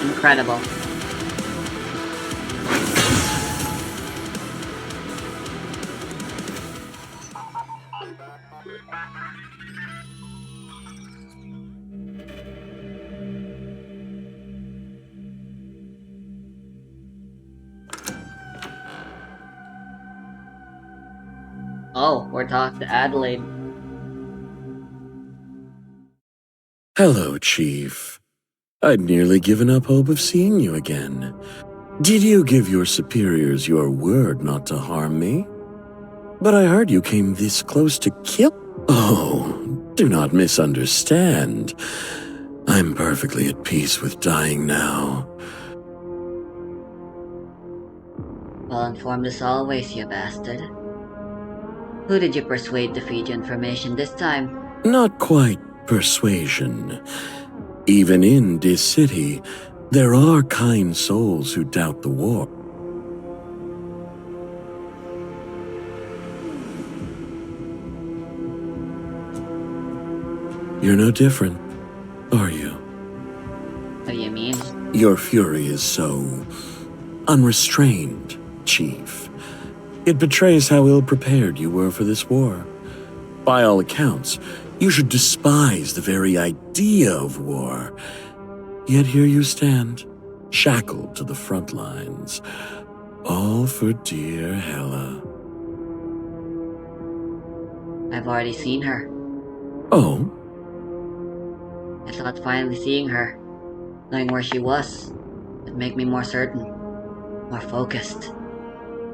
Incredible. Oh, we're talking to Adelaide.
Hello, Chief. I'd nearly given up hope of seeing you again. Did you give your superiors your word not to harm me? But I heard you came this close to kill— Oh, do not misunderstand. I'm perfectly at peace with dying now.
Well informed as always, you bastard. Who did you persuade to feed you information this time?
Not quite persuasion. Even in this city, there are kind souls who doubt the war. You're no different, are you?
What do you mean?
Your fury is so unrestrained, Chief. It betrays how ill-prepared you were for this war. By all accounts, you should despise the very idea of war. Yet here you stand, shackled to the front lines, all for dear Hela.
I've already seen her.
Oh?
I thought finally seeing her, knowing where she was, would make me more certain, more focused.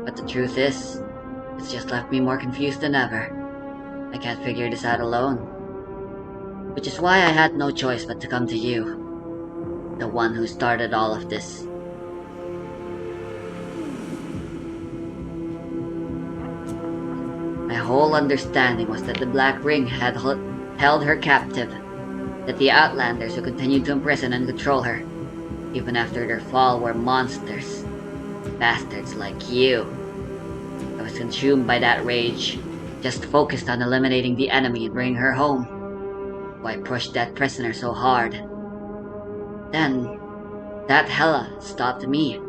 But the truth is, it's just left me more confused than ever. I can't figure this out alone. Which is why I had no choice but to come to you, the one who started all of this. My whole understanding was that the Black Ring had held her captive, that the Outlanders who continued to imprison and control her, even after their fall, were monsters. Bastards like you. I was consumed by that rage, just focused on eliminating the enemy and bringing her home. Why pushed that prisoner so hard? Then, that Hela stopped me.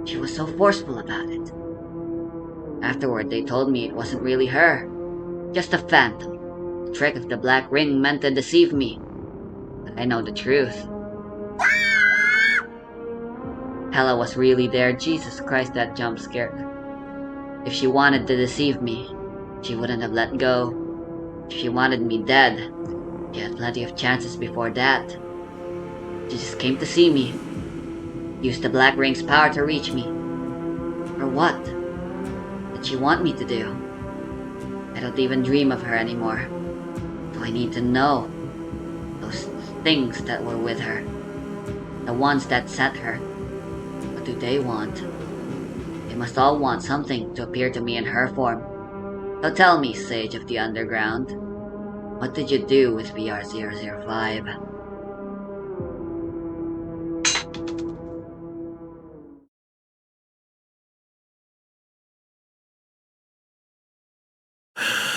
She was so forceful about it. Afterward, they told me it wasn't really her, just a phantom. The trick of the Black Ring meant to deceive me. But I know the truth. Hela was really there. Jesus Christ, that jump scare. If she wanted to deceive me, she wouldn't have let go. If she wanted me dead, she had plenty of chances before that. She just came to see me. Used the Black Ring's power to reach me. For what? Did she want me to do? I don't even dream of her anymore. Do I need to know? Those things that were with her. The ones that sent her. What do they want? They must all want something to appear to me in her form. So tell me, Sage of the Underground, what did you do with VR005?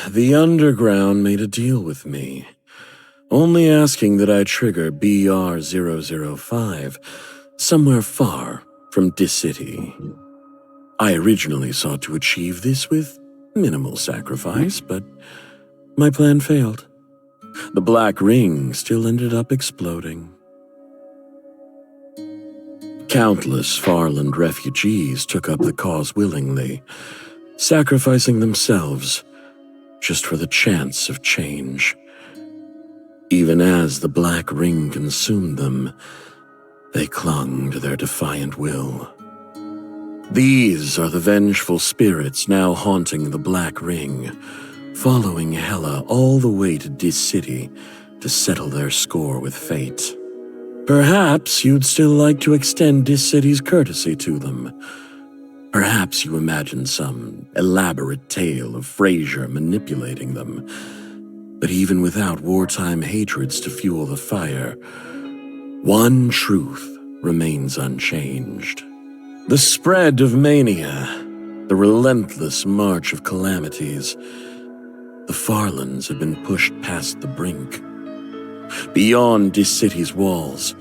The Underground made a deal with me, only asking that I trigger BR005 somewhere far from Dis City. I originally sought to achieve this with minimal sacrifice, but my plan failed. The Black Ring still ended up exploding. Countless Farland refugees took up the cause willingly, sacrificing themselves just for the chance of change. Even as the Black Ring consumed them, they clung to their defiant will. These are the vengeful spirits now haunting the Black Ring, following Hela all the way to Dis City to settle their score with fate. Perhaps you'd still like to extend Dis City's courtesy to them. Perhaps you imagine some elaborate tale of Frazier manipulating them. But even without wartime hatreds to fuel the fire, one truth remains unchanged. The spread of mania, the relentless march of calamities. The Farlands have been pushed past the brink, beyond Dis City's walls,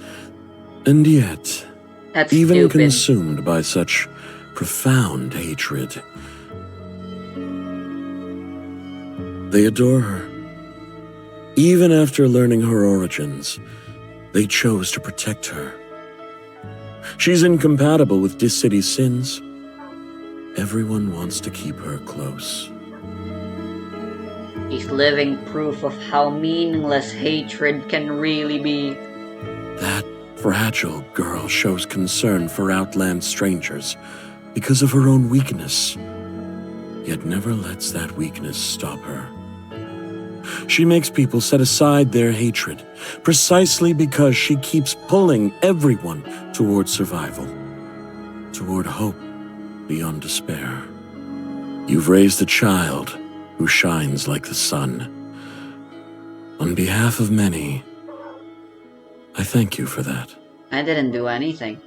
and yet,
That's
even
stupid.
consumed by such profound hatred, they adore her. Even after learning her origins, they chose to protect her. She's incompatible with Dis City's sins. Everyone wants to keep her close.
He's living proof of how meaningless hatred can really be.
That fragile girl shows concern for outland strangers because of her own weakness, yet never lets that weakness stop her. She makes people set aside their hatred precisely because she keeps pulling everyone toward survival, toward hope beyond despair. You've raised a child who shines like the sun. On behalf of many, I thank you for that.
I didn't do anything.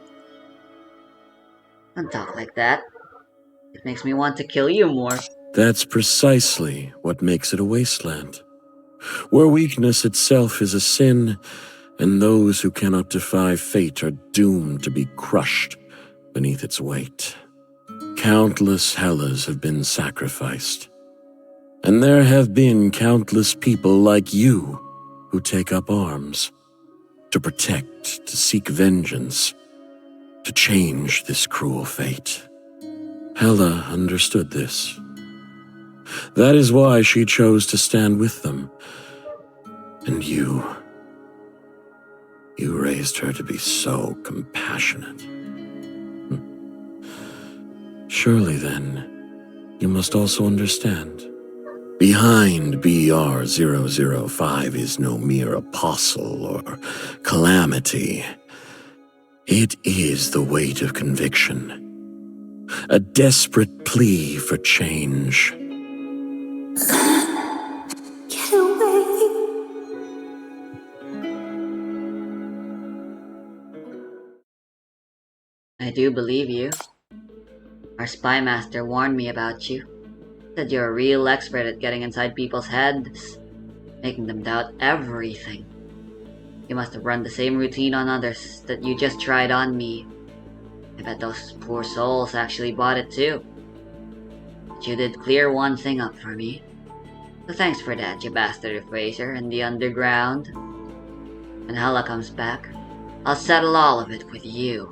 Don't talk like that. It makes me want to kill you more.
That's precisely what makes it a wasteland. where weakness itself is a sin, and those who cannot defy fate are doomed to be crushed beneath its weight. Countless Hellas have been sacrificed, and there have been countless people like you who take up arms to protect, to seek vengeance, to change this cruel fate. Hela understood this. That is why she chose to stand with them. And you raised her to be so compassionate. Surely then, you must also understand. Behind BR-005 is no mere apostle or calamity. It is the weight of conviction. A desperate plea for change.
Get away.
I do believe you. Our spy master warned me about you. Said you're a real expert at getting inside people's heads, making them doubt everything. You must have run the same routine on others that you just tried on me. I bet those poor souls actually bought it too. But you did clear one thing up for me. So thanks for that, you bastard of Fraser and the underground. When Hela comes back, I'll settle all of it with you.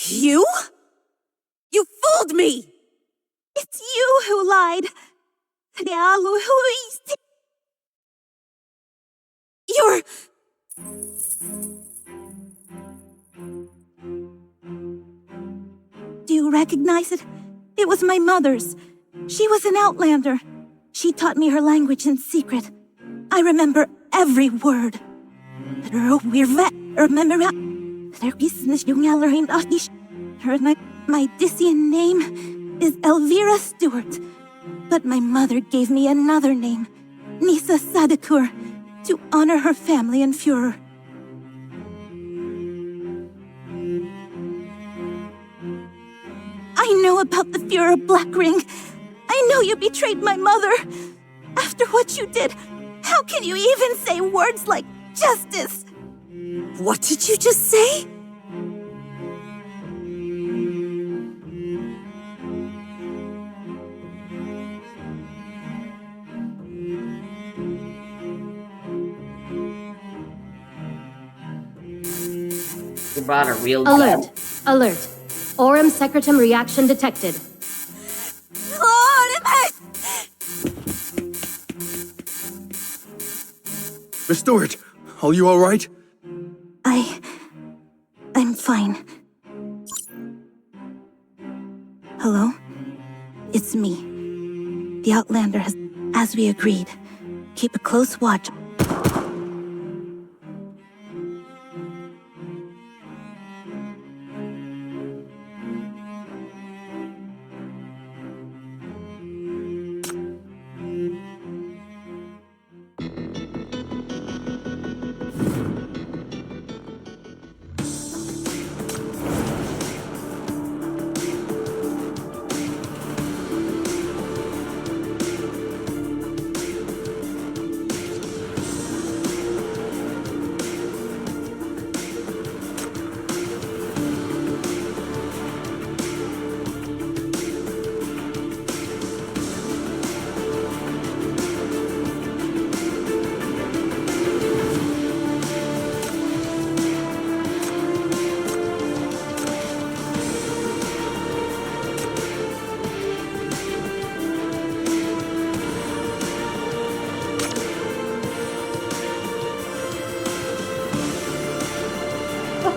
You? You fooled me!
It's you who lied.
You're...
Do you recognize it? It was my mother's. She was an outlander. She taught me her language in secret. I remember every word. My Dissian name is Elvira Stewart, but my mother gave me another name, Nisa Sadakur, to honor her family and Führer. I know about the Führer Black Ring. I know you betrayed my mother. After what you did, how can you even say words like justice?
What did you just say?
We brought a real
Alert! Alert! Aurum secretum reaction detected.
Miss Stewart, are you alright?
I'm fine. Hello? It's me. The Outlander has, as we agreed, keep a close watch.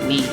Me.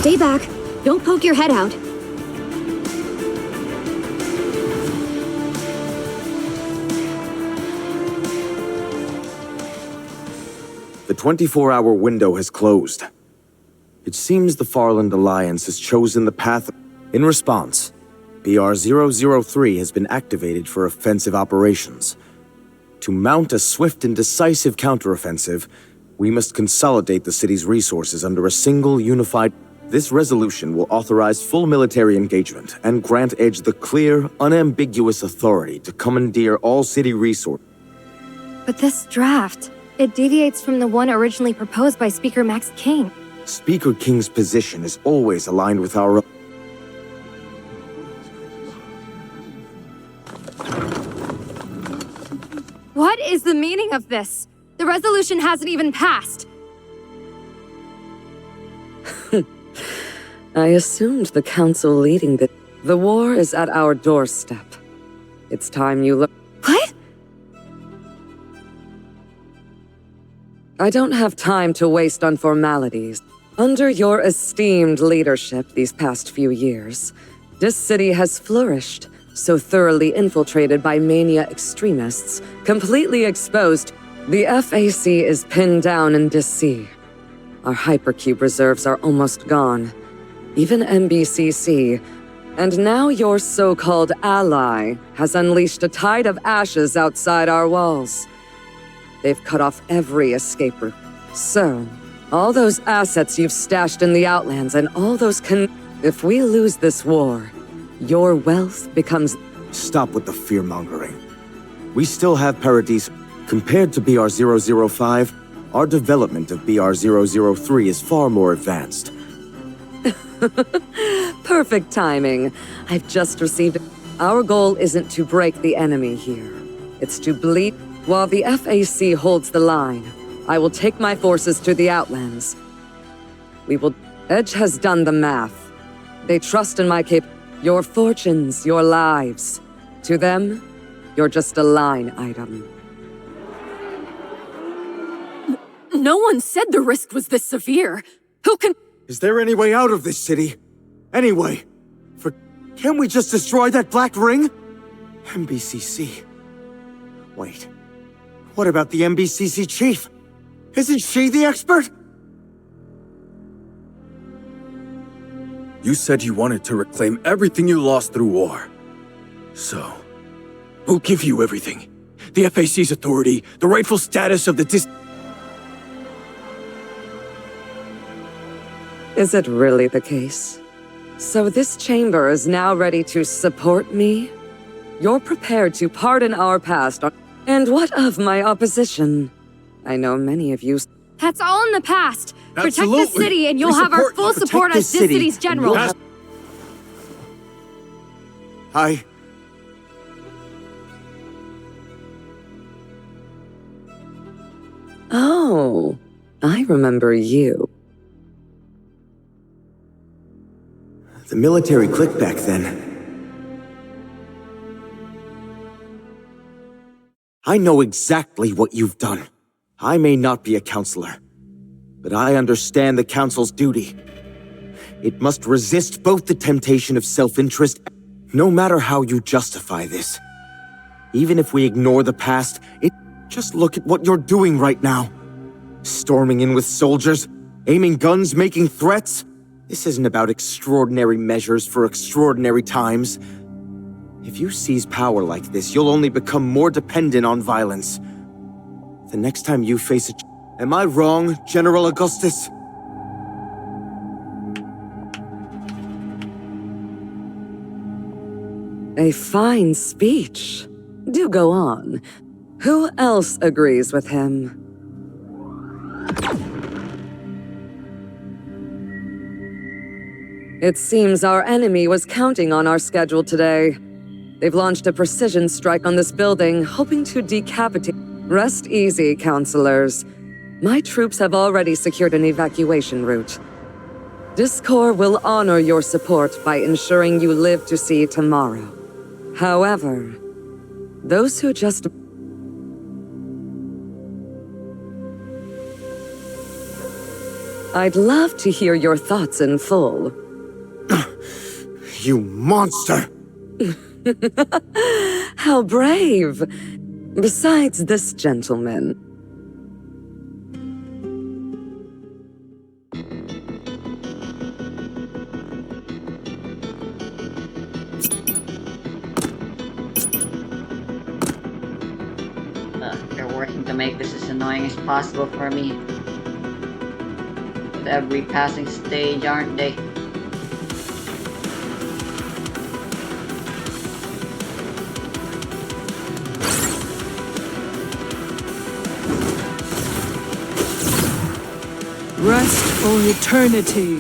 Stay back. Don't poke your head out.
The 24-hour window has closed. It seems the Farland Alliance has chosen the path. In response, BR-003 has been activated for offensive operations. To mount a swift and decisive counteroffensive, we must consolidate the city's resources under a single unified. This resolution will authorize full military engagement and grant Edge the clear, unambiguous authority to commandeer all city resources.
But this draft, it deviates from the one originally proposed by Speaker Max King.
Speaker King's position is always aligned with our.
What is the meaning of this? The resolution hasn't even passed.
I assumed the council leading the war is at our doorstep. It's time you look.
What?
I don't have time to waste on formalities. Under your esteemed leadership these past few years, this city has flourished, so thoroughly infiltrated by mania extremists, completely exposed. The FAC is pinned down in DC. Our hypercube reserves are almost gone. Even MBCC. And now your so-called ally has unleashed a tide of ashes outside our walls. They've cut off every escape route. So, all those assets you've stashed in the Outlands and all those if we lose this war, your wealth becomes.
Stop with the fear-mongering. We still have Paradise. Compared to BR-005, our development of BR-003 is far more advanced.
Perfect timing. I've just received. Our goal isn't to break the enemy here. It's to bleed. While the FAC holds the line, I will take my forces to the Outlands. We will. Edge has done the math. They trust in my your fortunes, your lives. To them, you're just a line item.
No one said the risk was this severe. Who can—
Is there any way out of this city? Anyway, can't we just destroy that black ring? MBCC. Wait. What about the MBCC chief? Isn't she the expert?
You said you wanted to reclaim everything you lost through war. So,
We'll give you everything. The FAC's authority, the rightful status of the
Is it really the case? So this chamber is now ready to support me? You're prepared to pardon our past, and what of my opposition? I know many of you...
That's all in the past. Protect the
Absolutely.
city and you'll
We
have our
support
full
you.
support
Protect
as
the
this
city,
city's
and
general.
you'll have-
Oh, I remember you.
The military clicked back then. I know exactly what you've done. I may not be a counselor, but I understand the council's duty. It must resist both the temptation of self-interest, no matter how you justify this. Even if we ignore the past, just look at what you're doing right now. Storming in with soldiers, aiming guns, making threats. This isn't about extraordinary measures for extraordinary times. If you seize power like this, you'll only become more dependent on violence. The next time you face a... Am I wrong, General Augustus?
A fine speech. Do go on. Who else agrees with him? It seems our enemy was counting on our schedule today. They've launched a precision strike on this building, hoping to decapitate... Rest easy, counselors. My troops have already secured an evacuation route. Discord will honor your support by ensuring you live to see tomorrow. However, those who just... I'd love to hear your thoughts in full.
You monster!
How brave! Besides this gentleman.
They're working to make this as annoying as possible for me. With every passing stage, aren't they?
Rest for eternity.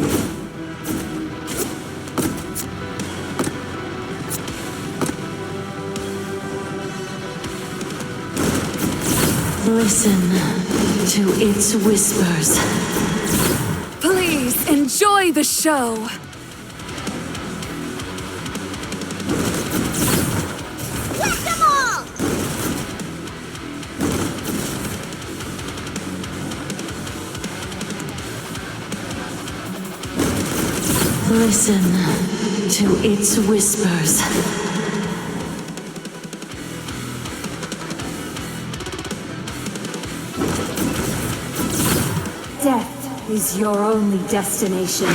Listen to its whispers.
Please enjoy the show.
Whack them all!
Listen to its whispers.
Death is your only destination.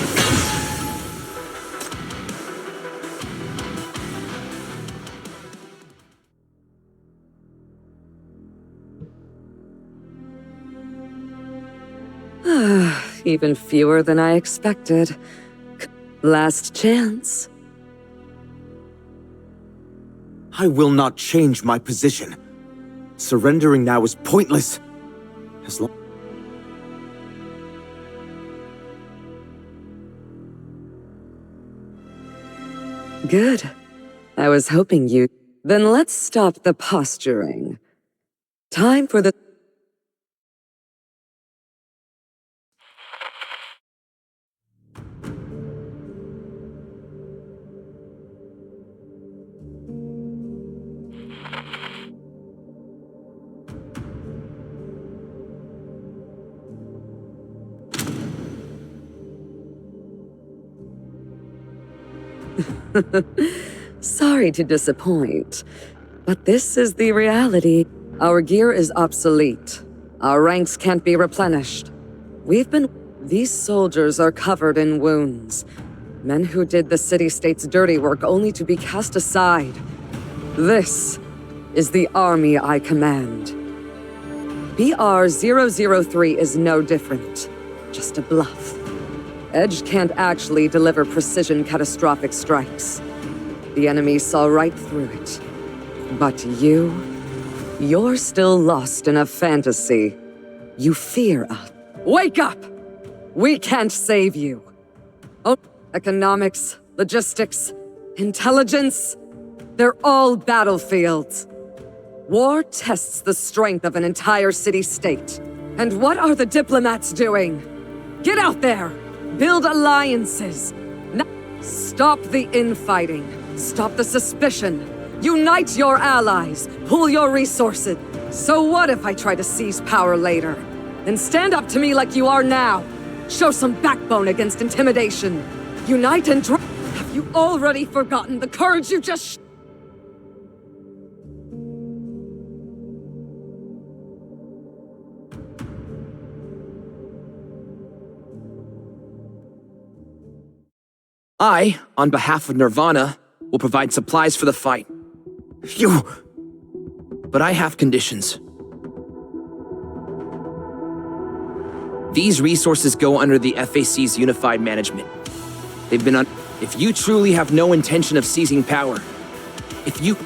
Even fewer than I expected. Last chance.
I will not change my position. Surrendering now is pointless. As long...
Good. I was hoping you... Then let's stop the posturing. Time for the... Sorry to disappoint. But this is the reality. Our gear is obsolete. Our ranks can't be replenished. These soldiers are covered in wounds. Men who did the city-state's dirty work only to be cast aside. This is the army I command. BR-003 is no different. Just a bluff. Edge can't actually deliver precision catastrophic strikes. The enemy saw right through it. But you're still lost in a fantasy. You fear us. Wake up! We can't save you. Oh, economics, logistics, intelligence, they're all battlefields. War tests the strength of an entire city-state. And what are the diplomats doing? Get out there! Build alliances! Stop the infighting. Stop the suspicion. Unite your allies. Pool your resources. So what if I try to seize power later? Then stand up to me like you are now. Show some backbone against intimidation. Unite and Have you already forgotten the courage you just
I, on behalf of Nirvana, will provide supplies for the fight. But I have conditions. These resources go under the FAC's unified management. They've been If you truly have no intention of seizing power, if you...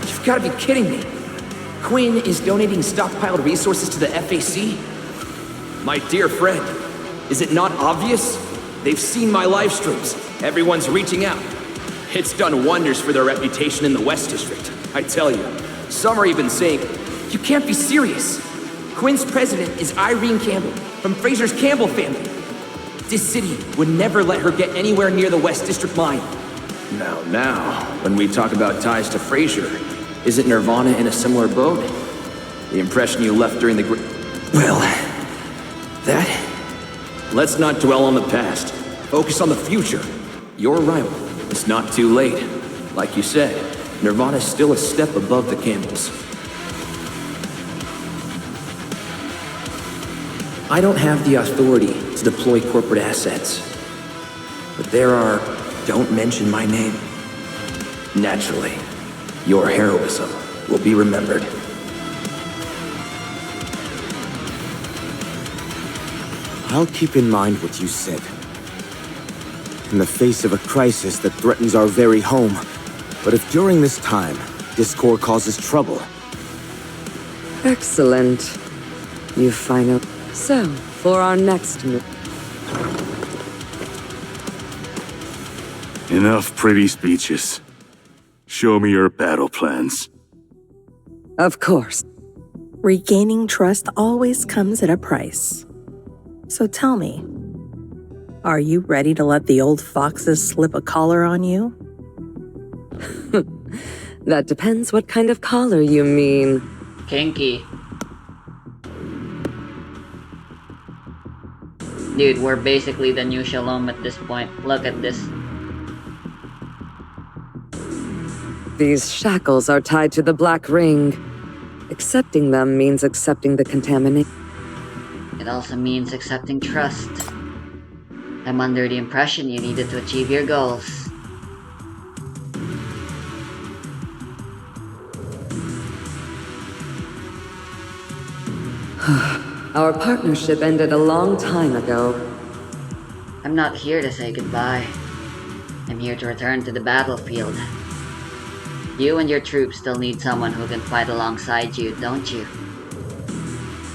You've got to be kidding me. Quinn is donating stockpiled resources to the FAC? My dear friend, is it not obvious? They've seen my live streams. Everyone's reaching out. It's done wonders for their reputation in the West District, I tell you. Some are even saying, you can't be serious. Quinn's president is Irene Campbell, from Fraser's Campbell family. This city would never let her get anywhere near the West District mine. Now, when we talk about ties to Fraser, isn't Nirvana in a similar boat? The impression you left during the Well, that... Let's not dwell on the past. Focus on the future. You're right. It's not too late. Like you said, Nirvana's still a step above the Campbells. I don't have the authority to deploy corporate assets. But there are... Don't mention my name. Naturally, your heroism will be remembered.
I'll keep in mind what you said. In the face of a crisis that threatens our very home, but if during this time, discord causes trouble...
Excellent. You finally... So, for our next move...
Enough pretty speeches. Show me your battle plans.
Of course.
Regaining trust always comes at a price. So tell me, are you ready to let the old foxes slip a collar on you?
That depends what kind of collar you mean.
Kinky. Dude, we're basically the new Shalom at this point. Look at this.
These shackles are tied to the Black Ring. Accepting them means accepting the contamination.
It also means accepting trust. I'm under the impression you needed to achieve your goals.
Our partnership ended a long time ago.
I'm not here to say goodbye. I'm here to return to the battlefield. You and your troops still need someone who can fight alongside you, don't you?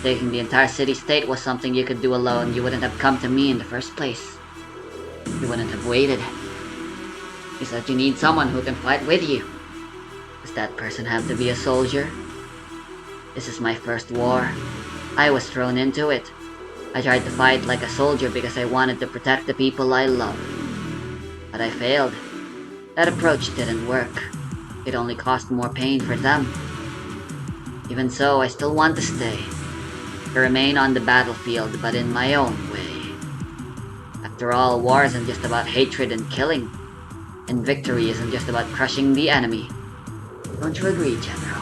Taking the entire city-state was something you could do alone. You wouldn't have come to me in the first place. You wouldn't have waited. You said you need someone who can fight with you. Does that person have to be a soldier? This is my first war. I was thrown into it. I tried to fight like a soldier because I wanted to protect the people I love. But I failed. That approach didn't work. It only caused more pain for them. Even so, I still want to stay. To remain on the battlefield, but in my own way. After all, war isn't just about hatred and killing. And victory isn't just about crushing the enemy. Don't you agree, General?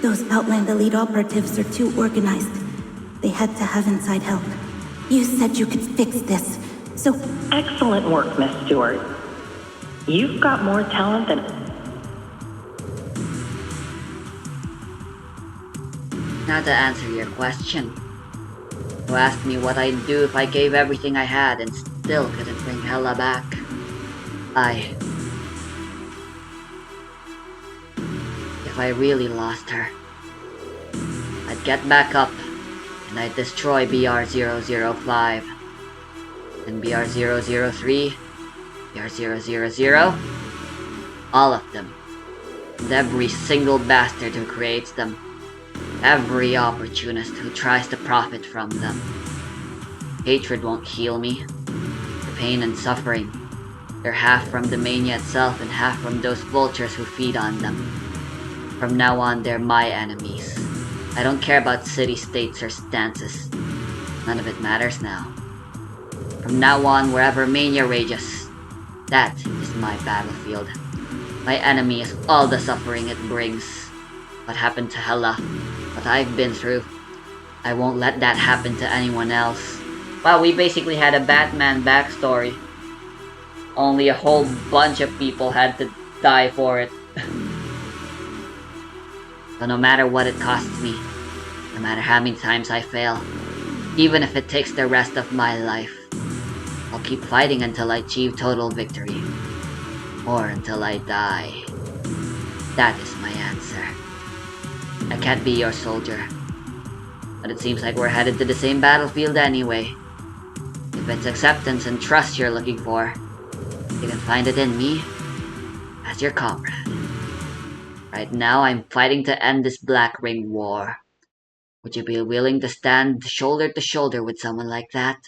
Those Outland Elite operatives are too organized. They had to have inside help. You said you could fix this, so...
Excellent work, Miss Stewart. You've got more talent than...
Now to answer your question. You asked me what I'd do if I gave everything I had and still couldn't bring Hela back. If I really lost her, I'd get back up and I'd destroy BR-005 and BR-003, BR-000, all of them, and every single bastard who creates them, every opportunist who tries to profit from them. Hatred won't heal me. The pain and suffering, they're half from the mania itself and half from those vultures who feed on them. From now on, they're my enemies. I don't care about city-states or stances. None of it matters now. From now on, wherever mania rages, that is my battlefield. My enemy is all the suffering it brings. What happened to Hela, what I've been through, I won't let that happen to anyone else. Wow, we basically had a Batman backstory. Only a whole bunch of people had to die for it. So no matter what it costs me, no matter how many times I fail, even if it takes the rest of my life, I'll keep fighting until I achieve total victory. Or until I die. That is my answer. I can't be your soldier. But it seems like we're headed to the same battlefield anyway. If it's acceptance and trust you're looking for, you can find it in me as your comrade. Right now, I'm fighting to end this Black Ring war. Would you be willing to stand shoulder to shoulder with someone like that?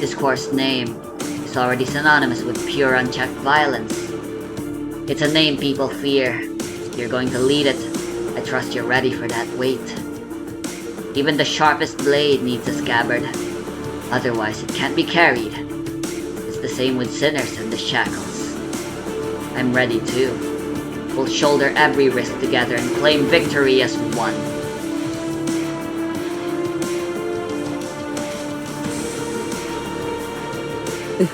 This course name is already synonymous with pure unchecked violence. It's a name people fear. You're going to lead it. I trust you're ready for that weight. Even the sharpest blade needs a scabbard. Otherwise, it can't be carried. It's the same with sinners and the shackles. I'm ready too. We'll shoulder every risk together and claim victory as one.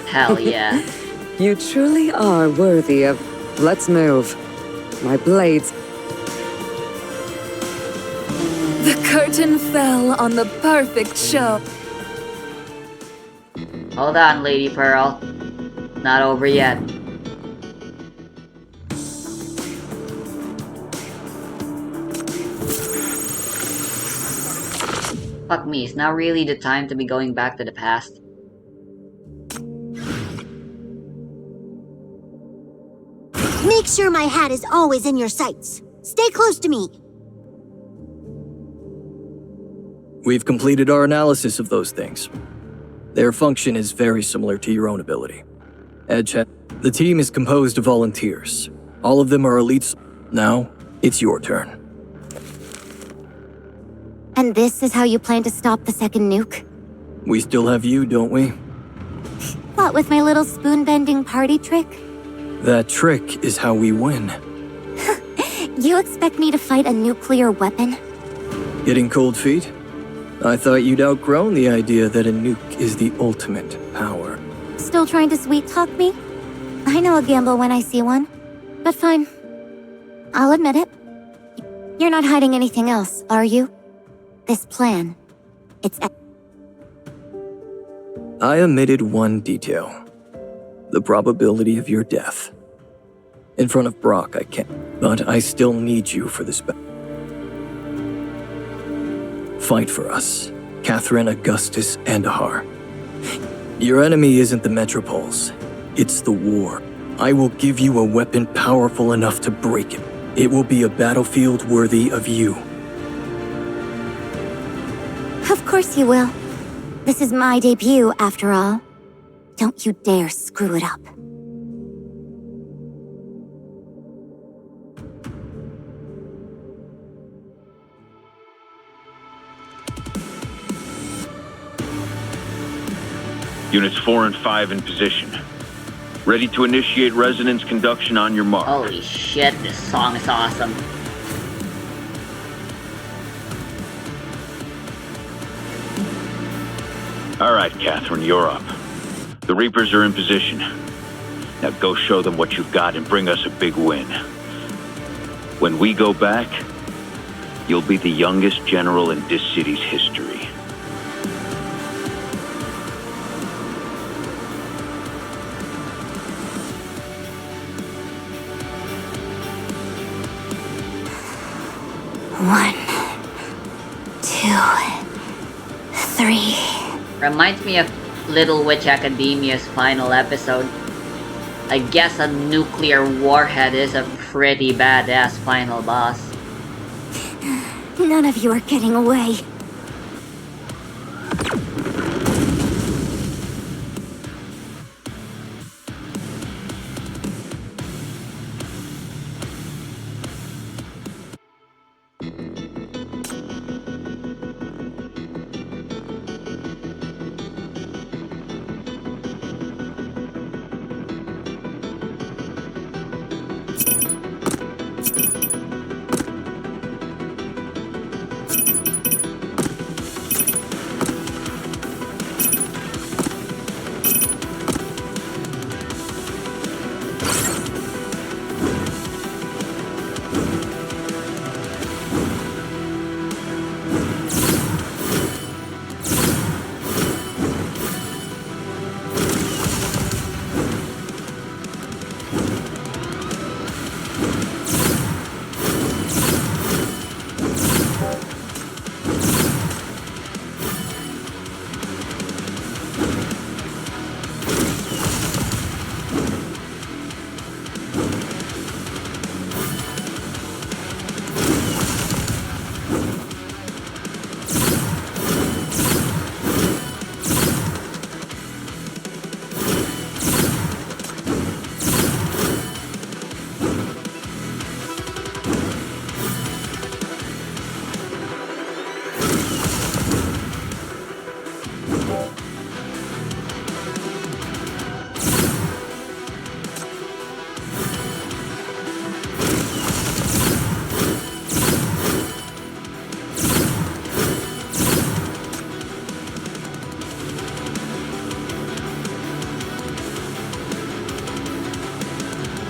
Hell yeah.
You truly are worthy of... Let's move. My blades...
The curtain fell on the perfect show.
Hold on, Lady Pearl. Not over yet. Fuck me, is now really the time to be going back to the past?
Make sure my hat is always in your sights. Stay close to me.
We've completed our analysis of those things. Their function is very similar to your own ability. Edge, the team is composed of volunteers. All of them are elites. Now, it's your turn.
And this is how you plan to stop the second nuke?
We still have you, don't we?
What, with my little spoon-bending party trick?
That trick is how we win.
You expect me to fight a nuclear weapon?
Getting cold feet? I thought you'd outgrown the idea that a nuke is the ultimate power.
Still trying to sweet-talk me? I know a gamble when I see one. But fine. I'll admit it. You're not hiding anything else, are you? This plan, it's...
I omitted one detail. The probability of your death. In front of Brock, I can't. But I still need you for this battle. Fight for us, Catherine, Augustus, and Ahar. Your enemy isn't the Metropoles. It's the war. I will give you a weapon powerful enough to break it. It will be a battlefield worthy of you.
Of course you will. This is my debut, after all. Don't you dare screw it up.
Units 4 and 5 in position. Ready to initiate resonance conduction on your mark.
Holy shit, this song is awesome.
Alright, Catherine, you're up. The Reapers are in position. Now go show them what you've got and bring us a big win. When we go back, you'll be the youngest general in this city's history.
One, 2, 3.
Reminds me of Little Witch Academia's final episode. I guess a nuclear warhead is a pretty badass final boss.
None of you are getting away.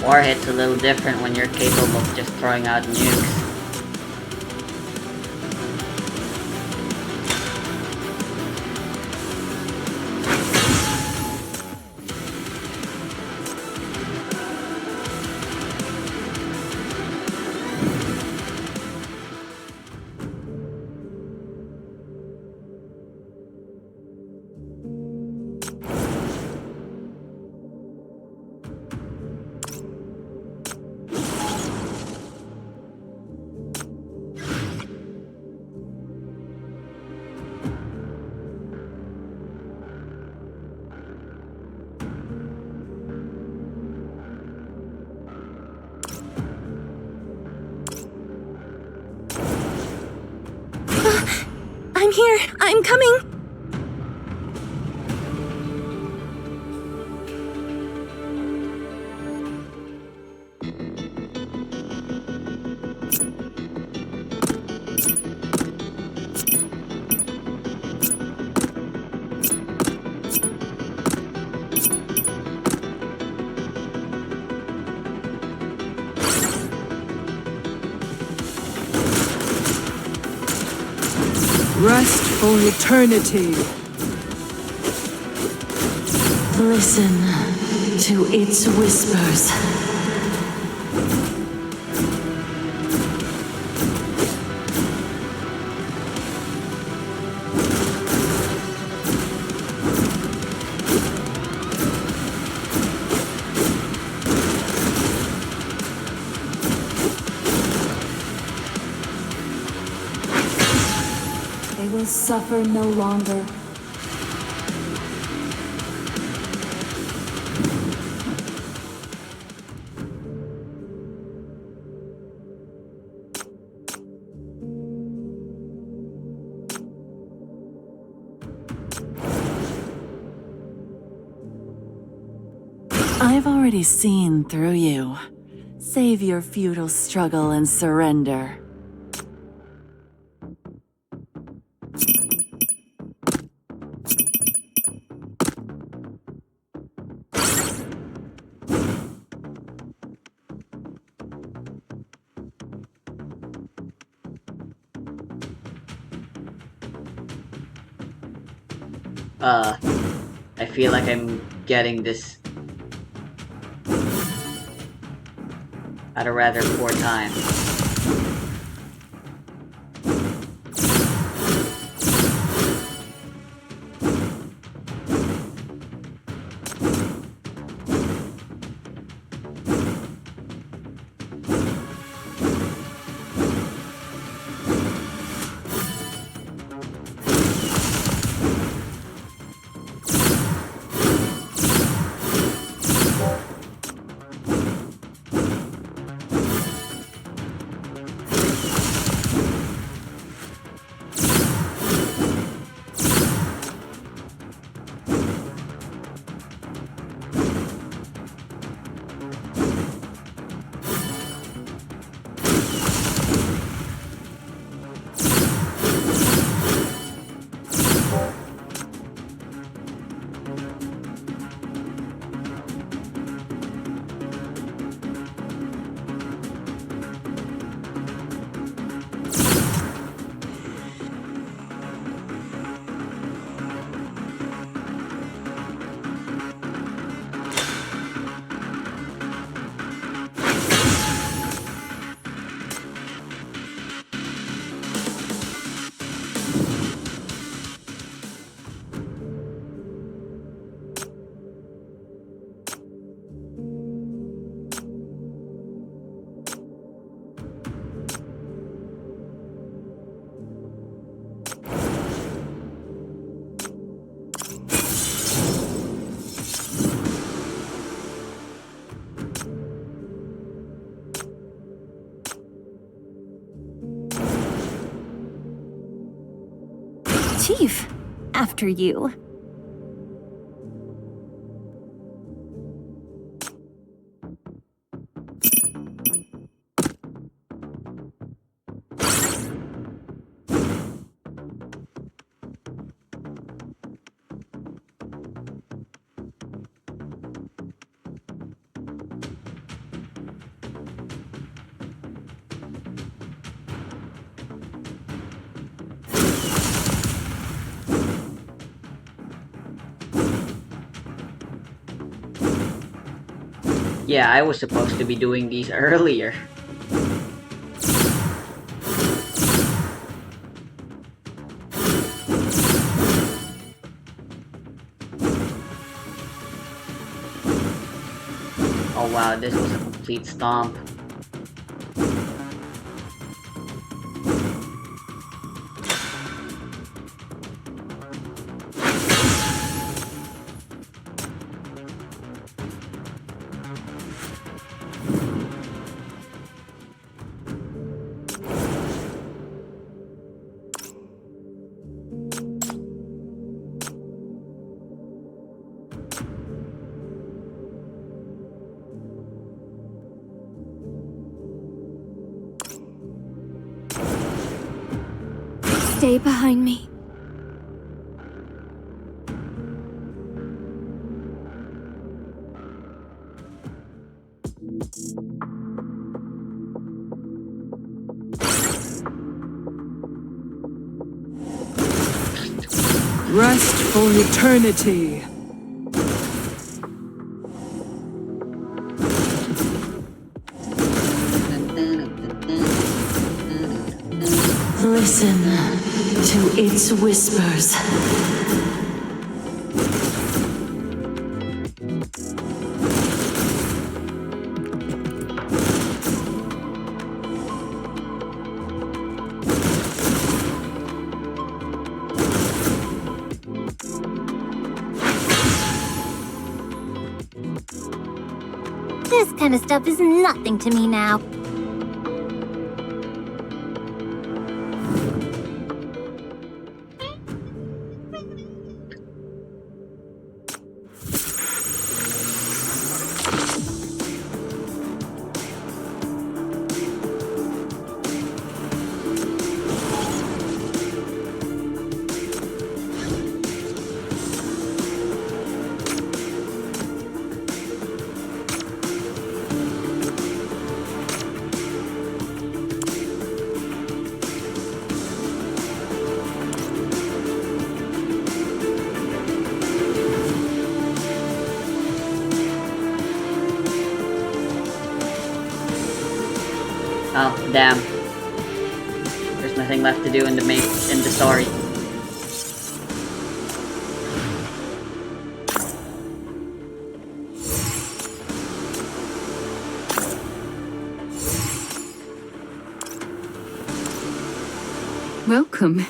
Warhead's a little different when you're capable of just throwing out nukes.
I'm here! I'm coming!
Rest for eternity.
Listen to its whispers.
They will suffer no longer.
I've already seen through you. Save your futile struggle and surrender.
I feel like I'm getting this at a rather poor time.
Chief, after you.
Yeah, I was supposed to be doing these earlier. Oh wow, this was a complete stomp.
Stay behind me.
Rest for eternity.
Listen to its whispers.
kind of stuff is nothing to me now.
Oh, damn. There's nothing left to do in the story.
Welcome.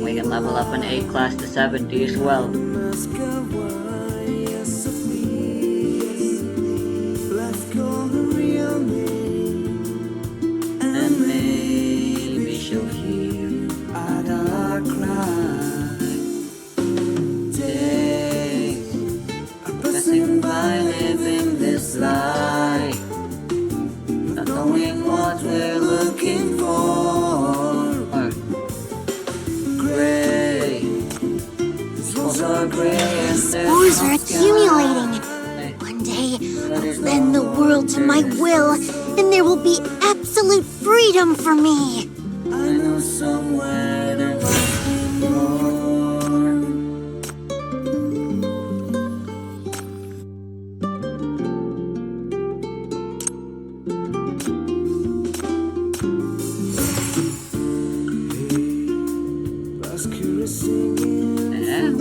We can level up an A class to 70 as well. And maybe she'll hear our cry. Days are passing by, living this life, not knowing what we're looking for.
Spores are accumulating. One day, I'll bend the world to my will, and there will be absolute freedom for me.
I know somewhere there must be more.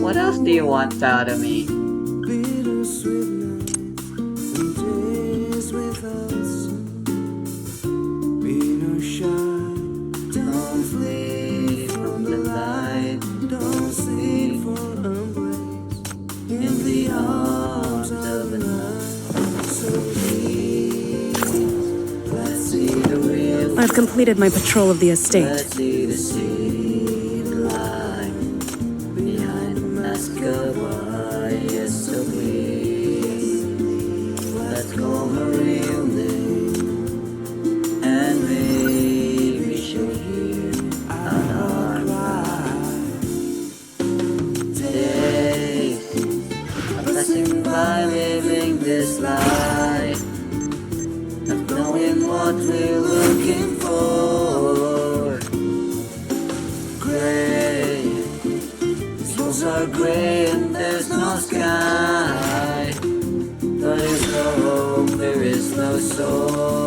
What else do you want out of me? Don't flee from the light, don't seek for embrace in the arms of the night. So please, let's see the real.
I've completed my patrol of the estate.
Let's see the seed lie behind the mask of why. Yes, so please, let's call her real name, and maybe she'll hear our cry. Days are passing by, living this life, not knowing what we're looking for. Gray, these walls are gray and there's no sky, but there's no hope, there is no soul.